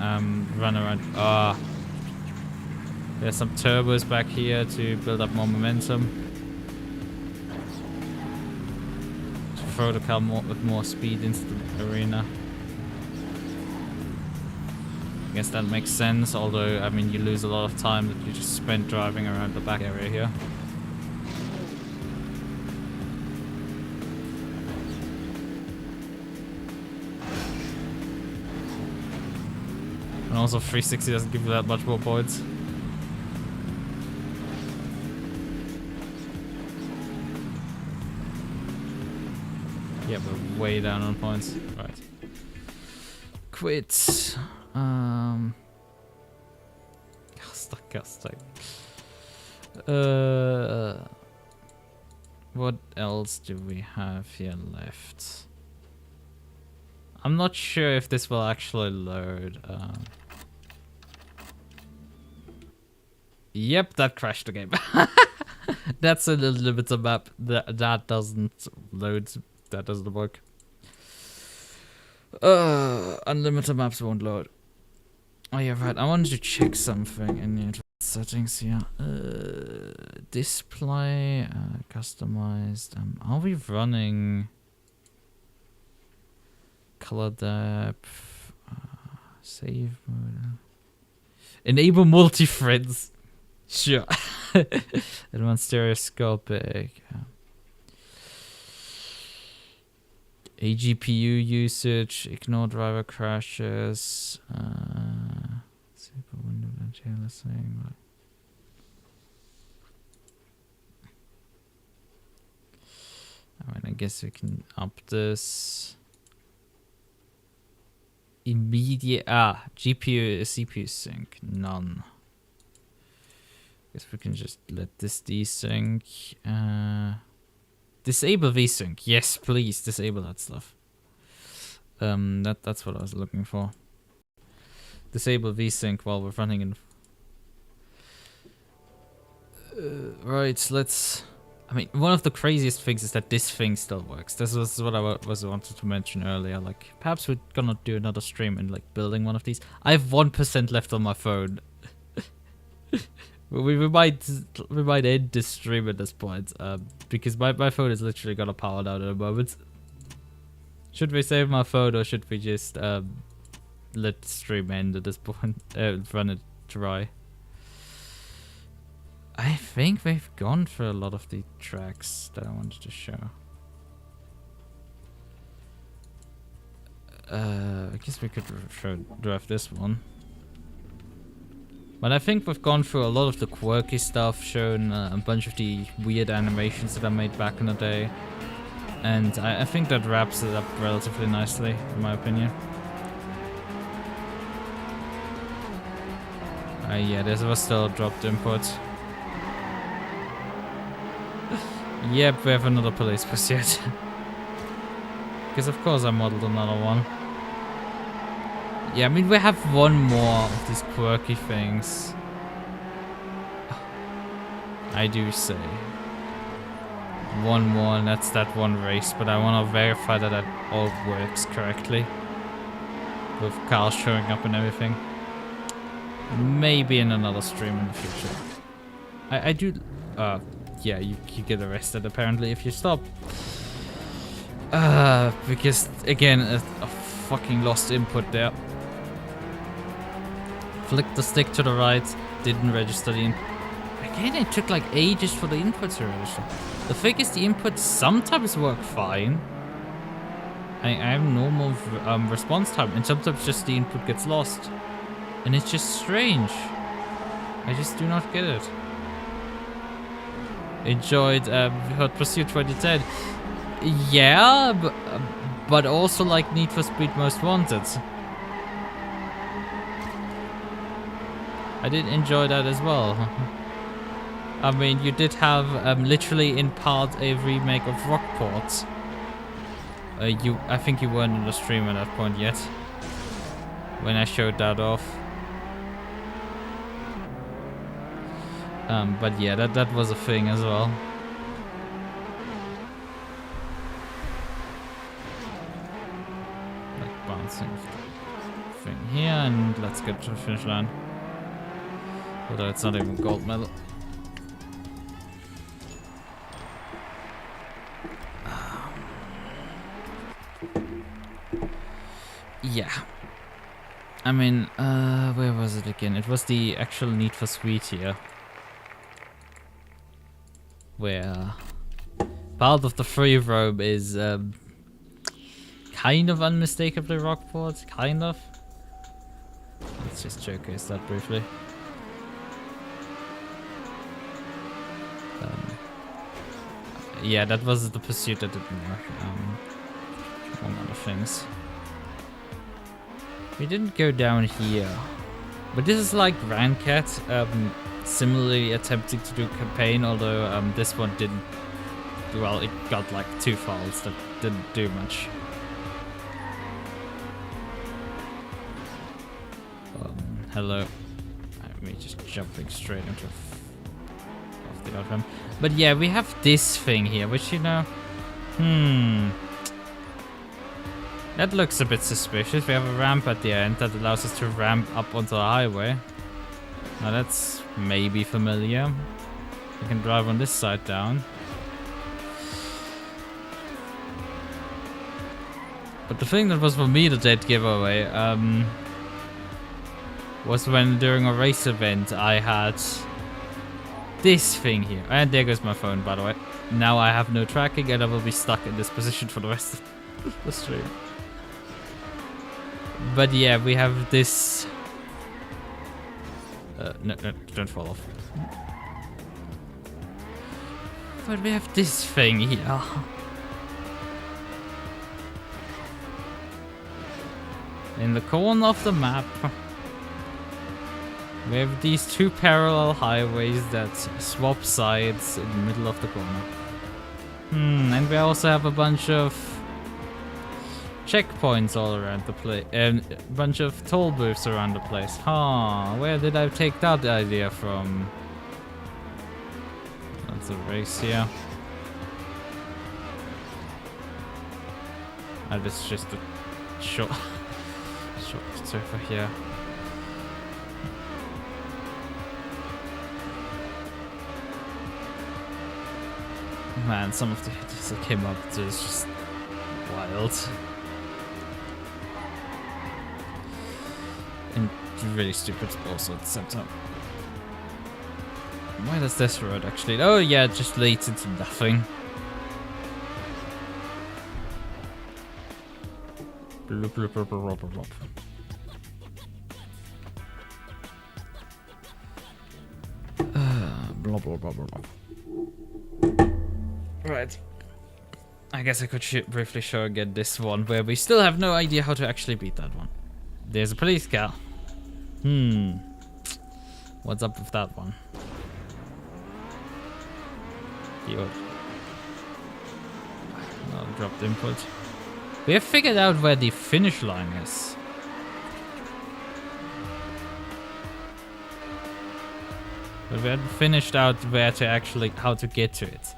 run around. There's some turbos back here to build up more momentum. To throw the car with more speed into the arena. I guess that makes sense, although, I mean, you lose a lot of time that you just spent driving around the back area here. And also 360 doesn't give you that much more points. Yeah, we're way down on points. Right. Quit. Stuck. What else do we have here left? I'm not sure if this will actually load. Yep, that crashed the game. That's a little bit of map that doesn't load. That doesn't work. Unlimited maps won't load. Oh yeah, right. I wanted to check something in the settings here. Display, customized. Are we running? color depth, save mode, enable multi-threads. Sure. Advanced stereoscopic. AGPU usage, ignore driver crashes, super window TLSing. I mean, I guess we can up this. Immediate GPU CPU sync, none. Guess we can just let this desync. Disable VSync. Yes, please disable that stuff. That's what I was looking for. Disable VSync while we're running in. Right, let's. I mean, one of the craziest things is that this thing still works. This was what I wanted to mention earlier. Like, perhaps we're gonna do another stream and like building one of these. I have 1% left on my phone. we might end this stream at this point, because my phone is literally gonna power down at the moment. Should we save my phone or should we just let the stream end at this point? Run it dry. I think we've gone through a lot of the tracks that I wanted to show. I guess we could drive this one. But I think we've gone through a lot of the quirky stuff, shown a bunch of the weird animations that I made back in the day. And I think that wraps it up relatively nicely, in my opinion. Yeah, there was still a dropped input. Yep, we have another police pursuit. Because of course I modeled another one. Yeah, I mean we have one more of these quirky things. I do say. One more, and that's that one race, but I want to verify that that all works correctly. With cars showing up and everything. Maybe in another stream in the future. I do... yeah, you get arrested apparently if you stop. Because again, a fucking lost input there. Flicked the stick to the right, didn't register the input. Again, it took like ages for the input to register. The thing is, the inputs sometimes work fine. I have normal response time, and sometimes just the input gets lost. And it's just strange. I just do not get it. Enjoyed Hot Pursuit 2010. Yeah, but also like Need for Speed Most Wanted. I did enjoy that as well. I mean, you did have literally in part a remake of Rockport. I think you weren't in the stream at that point yet. When I showed that off. But yeah, that was a thing as well. Like bouncing thing here, and let's get to the finish line. Although it's not even gold medal. Yeah. I mean, where was it again? It was the actual Need for Speed here. Where part of the free roam is kind of unmistakably Rockport, kind of. Let's just showcase that briefly. Yeah, that was the pursuit that didn't work, among other things. We didn't go down here, but this is like Rancat, similarly attempting to do campaign, although this one didn't. Well, it got like 2 files that didn't do much. Hello. Me just jumping straight into off the outcome. But yeah, we have this thing here, which you know, that looks a bit suspicious. We have a ramp at the end that allows us to ramp up onto the highway. Now that's maybe familiar. We can drive on this side down. But the thing that was for me the dead giveaway was when during a race event I had this thing here. And there goes my phone, by the way. Now I have no tracking and I will be stuck in this position for the rest of the stream. But yeah, we have this... no, don't fall off. But we have this thing here. In the corner of the map, we have these two parallel highways that swap sides in the middle of the corner. And we also have a bunch of checkpoints all around the place, and a bunch of toll booths around the place. Where did I take that idea from? That's a race here. And it's just a short over here. Man, some of the hits that came up to is just wild. And really stupid also at the same time. Why does this road actually? Oh yeah, it just leads into nothing. Bloop, bloop, bloop, bloop, bloop, bloop. Blah, blah, blah, blah, blah. Right. I guess I could briefly show again this one, where we still have no idea how to actually beat that one. There's a police car. What's up with that one? No, dropped input. We have figured out where the finish line is. But we haven't finished out where to actually, how to get to it.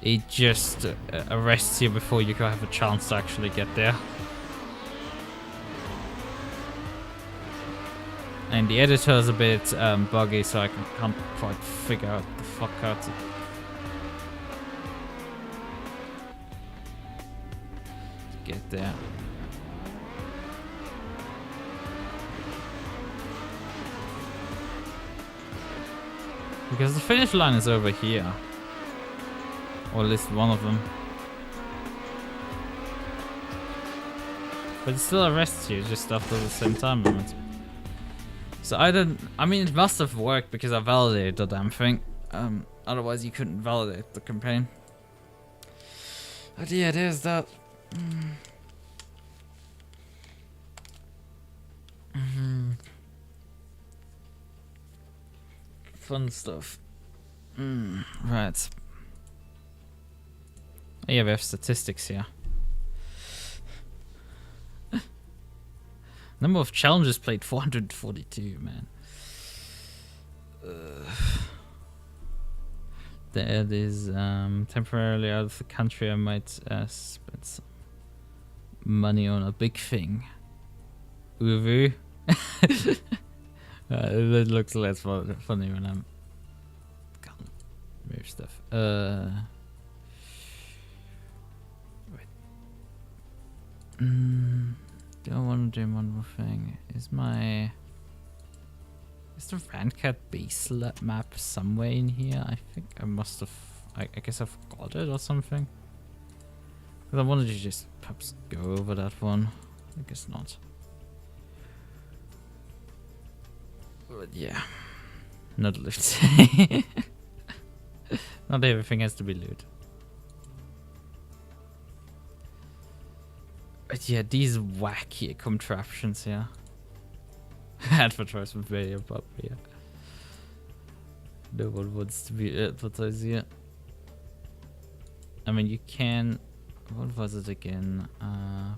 It just arrests you before you have a chance to actually get there. And the editor is a bit buggy, so I can't quite figure out the fuck out to get there. Because the finish line is over here. Or at least one of them. But it still arrests you just after the same time limit. So I mean it must have worked because I validated the damn thing. Otherwise you couldn't validate the campaign. But yeah, there's that. Fun stuff. Right. Oh, yeah, we have statistics here. Number of challenges played 442, man. That is temporarily out of the country. I might spend some money on a big thing. Uvu. It looks less funny when I'm can't move stuff. Wait. Do I want to do one more thing? Is the Randcat base map somewhere in here? I think I must have. I guess I forgot it or something. But I wanted to just perhaps go over that one. I guess not. But yeah, not loot. Not everything has to be loot. But yeah, these wacky contraptions here. Advertisement video pop here. No one wants to be advertised here. I mean, you can. What was it again?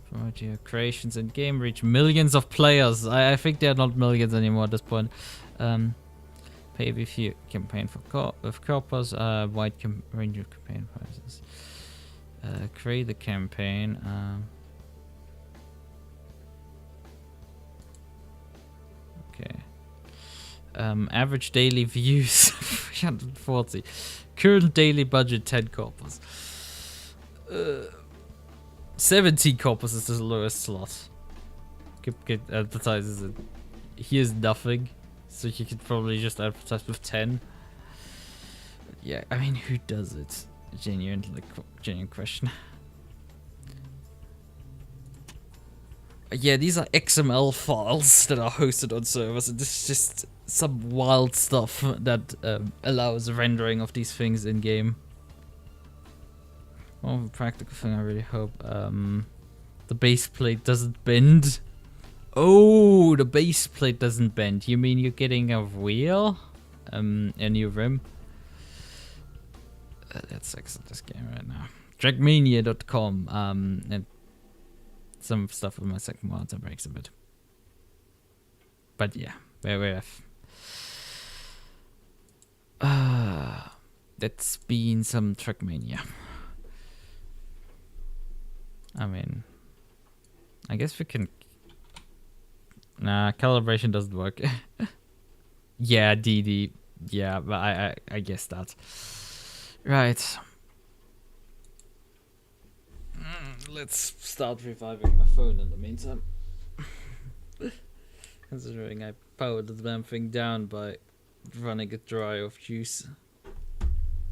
Promote your creations and game reach millions of players. I think they're not millions anymore at this point. Pay with your campaign for corpus. Wide range of campaign prices. Create the campaign. Okay. Average daily views 340. Current daily budget 10 corpus. 17 coppers is the lowest slot. Get advertises it. Here's nothing, so you could probably just advertise with 10. Yeah, I mean, who does it? Genuine question. Yeah, these are XML files that are hosted on servers, and this is just some wild stuff that allows rendering of these things in game. One practical thing I really hope the base plate doesn't bend. Oh, the base plate doesn't bend. You mean you're getting a wheel? A new rim? Let's exit this game right now. Trackmania.com. And some stuff with my second monitor breaks a bit. But yeah, that's been some Trackmania. I mean, I guess we can. Nah, calibration doesn't work. Yeah, DD. Yeah, but I guess that. Right. Let's start reviving my phone in the meantime. Considering I powered the damn thing down by running it dry of juice.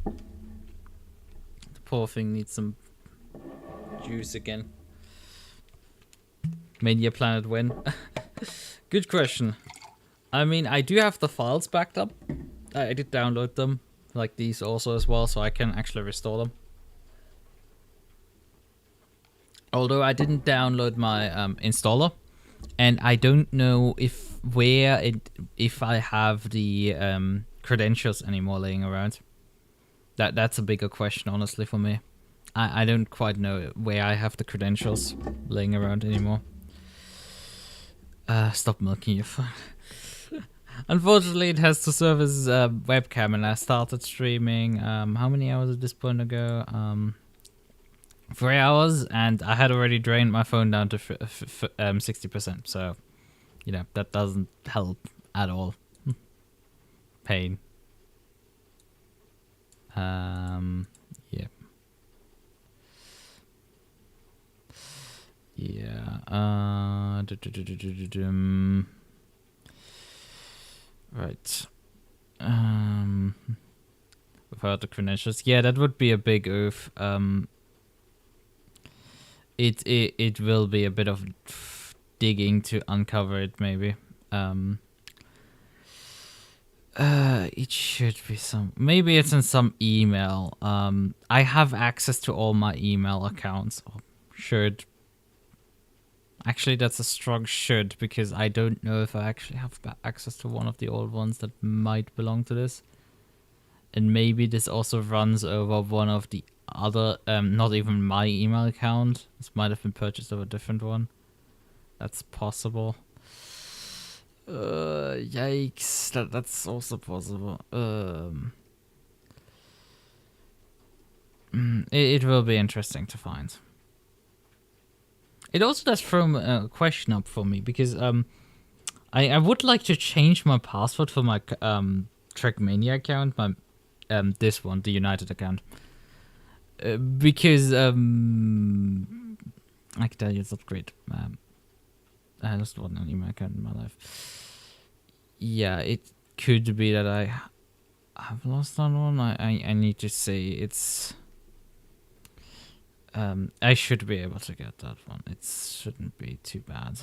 The poor thing needs some juice again. Mania Planet when? Good question. I mean, I do have the files backed up. I did download them, like these also as well, so I can actually restore them. Although I didn't download my installer, and I don't know if I have the credentials anymore laying around. That's a bigger question, honestly, for me. I don't quite know where I have the credentials laying around anymore. Stop milking your phone. Unfortunately, it has to serve as webcam, and I started streaming. How many hours at this point ago? 3 hours, and I had already drained my phone down to 60%. So, you know, that doesn't help at all. Pain. Yeah. Yeah. Right. Without the credentials, yeah, that would be a big oof. It will be a bit of digging to uncover it, maybe. It should be maybe it's in some email. I have access to all my email accounts. Or should. Actually, that's a strong should, because I don't know if I actually have access to one of the old ones that might belong to this. And maybe this also runs over one of the other, not even my email account. This might have been purchased over a different one. That's possible. Yikes. That's also possible. It will be interesting to find. It also does throw a question up for me, because I would like to change my password for my Trackmania account, my this one, the United account, because I can tell you it's not great. I just want an email account in my life. Yeah, it could be that I have lost that one. I need to say it's. I should be able to get that one. It shouldn't be too bad.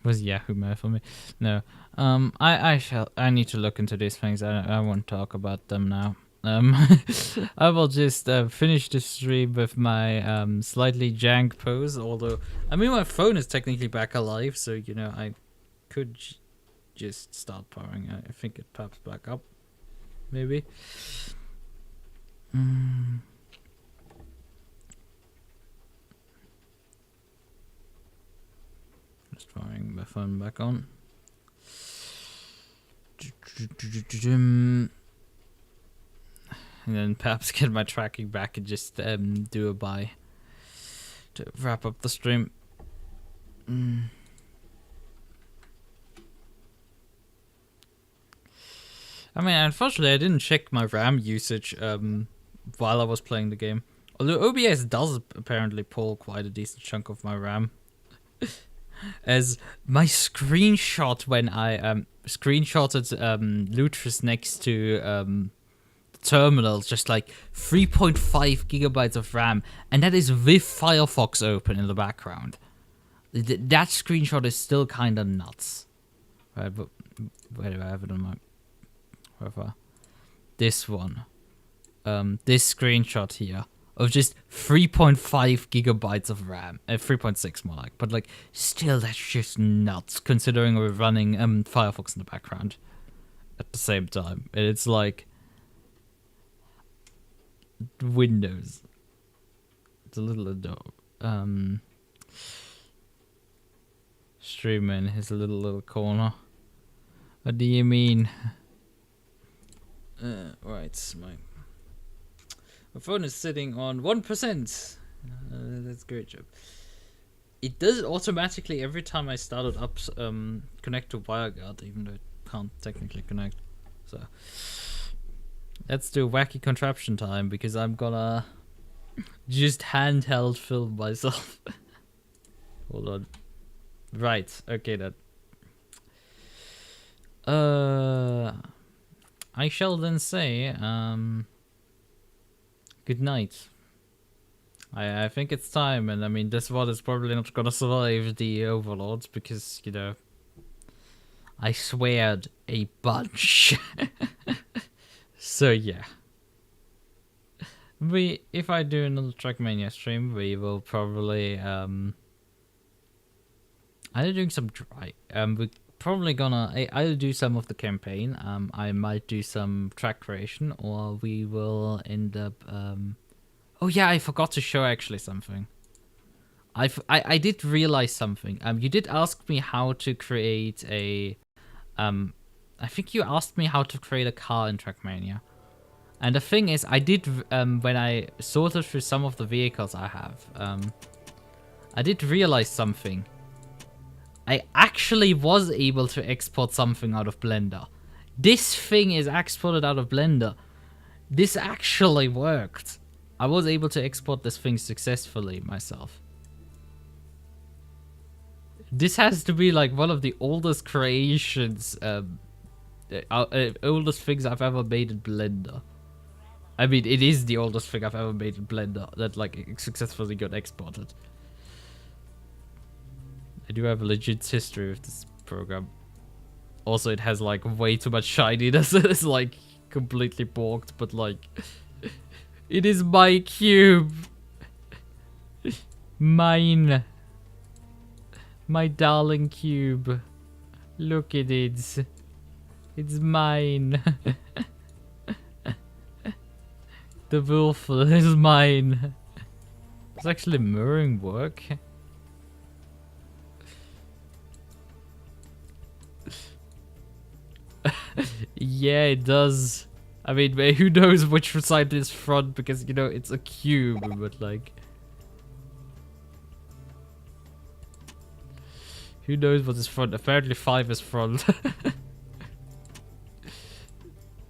Was Yahoo Mail for me? No. I need to look into these things. I won't talk about them now. I will just finish the stream with my slightly jank pose. Although, I mean, my phone is technically back alive, so you know I could just start powering. I think it pops back up, maybe. Just powering my phone back on. And then perhaps get my tracking back and just do a buy to wrap up the stream. I mean, unfortunately, I didn't check my RAM usage while I was playing the game. Although OBS does apparently pull quite a decent chunk of my RAM. As my screenshot when I screenshotted Lutris next to terminal, just like 3.5 gigabytes of RAM, and that is with Firefox open in the background. That screenshot is still kind of nuts. Right, but where do I have it on my... Whatever. This one. This screenshot here of just 3.5 gigabytes of RAM. 3.6 more like. But like, still that's just nuts considering we're running Firefox in the background at the same time. And it's like Windows. It's a little adorable. Streamer in his little corner. What do you mean? Right, my phone is sitting on 1%. That's a great job. It does it automatically every time I start it up, connect to WireGuard, even though it can't technically connect. So let's do wacky contraption time, because I'm gonna just handheld film myself. Hold on. Right, okay then. I shall then say, good night. I think it's time, and I mean, this one is probably not gonna survive the overlords, because, you know, I sweared a bunch. So yeah. If I do another Trackmania stream, we will probably, either doing some dry, we're probably gonna either do some of the campaign, I might do some track creation, or we will end up, oh yeah, I forgot to show actually something. I did realize something. You did ask me how to create a, I think you asked me how to create a car in Trackmania. And the thing is, I did, when I sorted through some of the vehicles I have, I did realize something. I actually was able to export something out of Blender. This thing is exported out of Blender. This actually worked. I was able to export this thing successfully myself. This has to be like one of the oldest creations, oldest things I've ever made in Blender. I mean, it is the oldest thing I've ever made in Blender that like successfully got exported. I do have a legit history with this program. Also, it has like way too much shininess. It's like completely borked, but like it is my cube. Mine. My darling cube. Look at it. It's mine. The wolf is mine. Does actually mirroring work? Yeah, it does. I mean, who knows which side is front, because, you know, it's a cube, but like... Who knows what is front? Apparently 5 is front.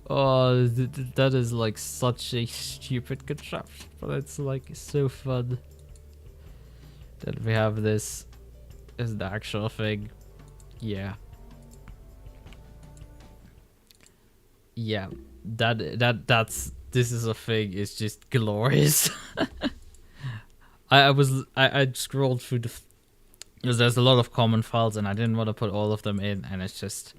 Oh, that is like such a stupid contraption, but it's like so fun that we have this as the actual thing. Yeah. Yeah, this is a thing. It's just glorious. I scrolled through the, because there's a lot of common files and I didn't want to put all of them in, and it's just,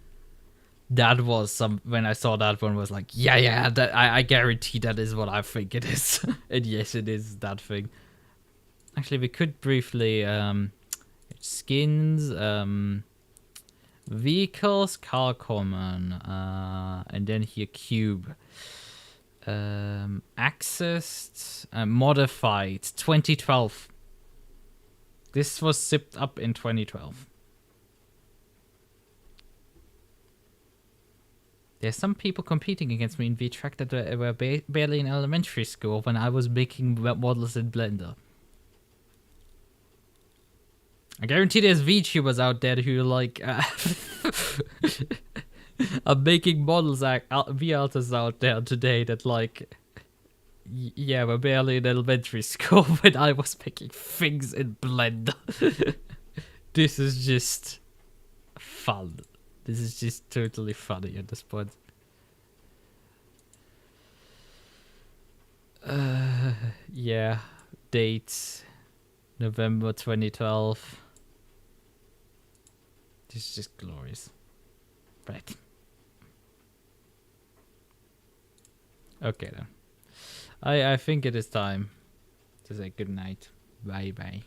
that was some, when I saw that one was like, yeah, that I guarantee that is what I think it is. And yes, it is that thing. Actually, we could briefly skins, vehicles, car common, and then here cube, accessed, modified 2012. This was zipped up in 2012. There's some people competing against me in VTrack that were barely in elementary school when I was making models in Blender. I guarantee there's VTubers out there who like are making models VRTs out there today that like yeah, we're barely in elementary school when I was making things in Blender. This is just fun. This is just totally funny at this point. Yeah, dates November 2012. This is just glorious. Right. Okay then. I think it is time to say good night. Bye bye.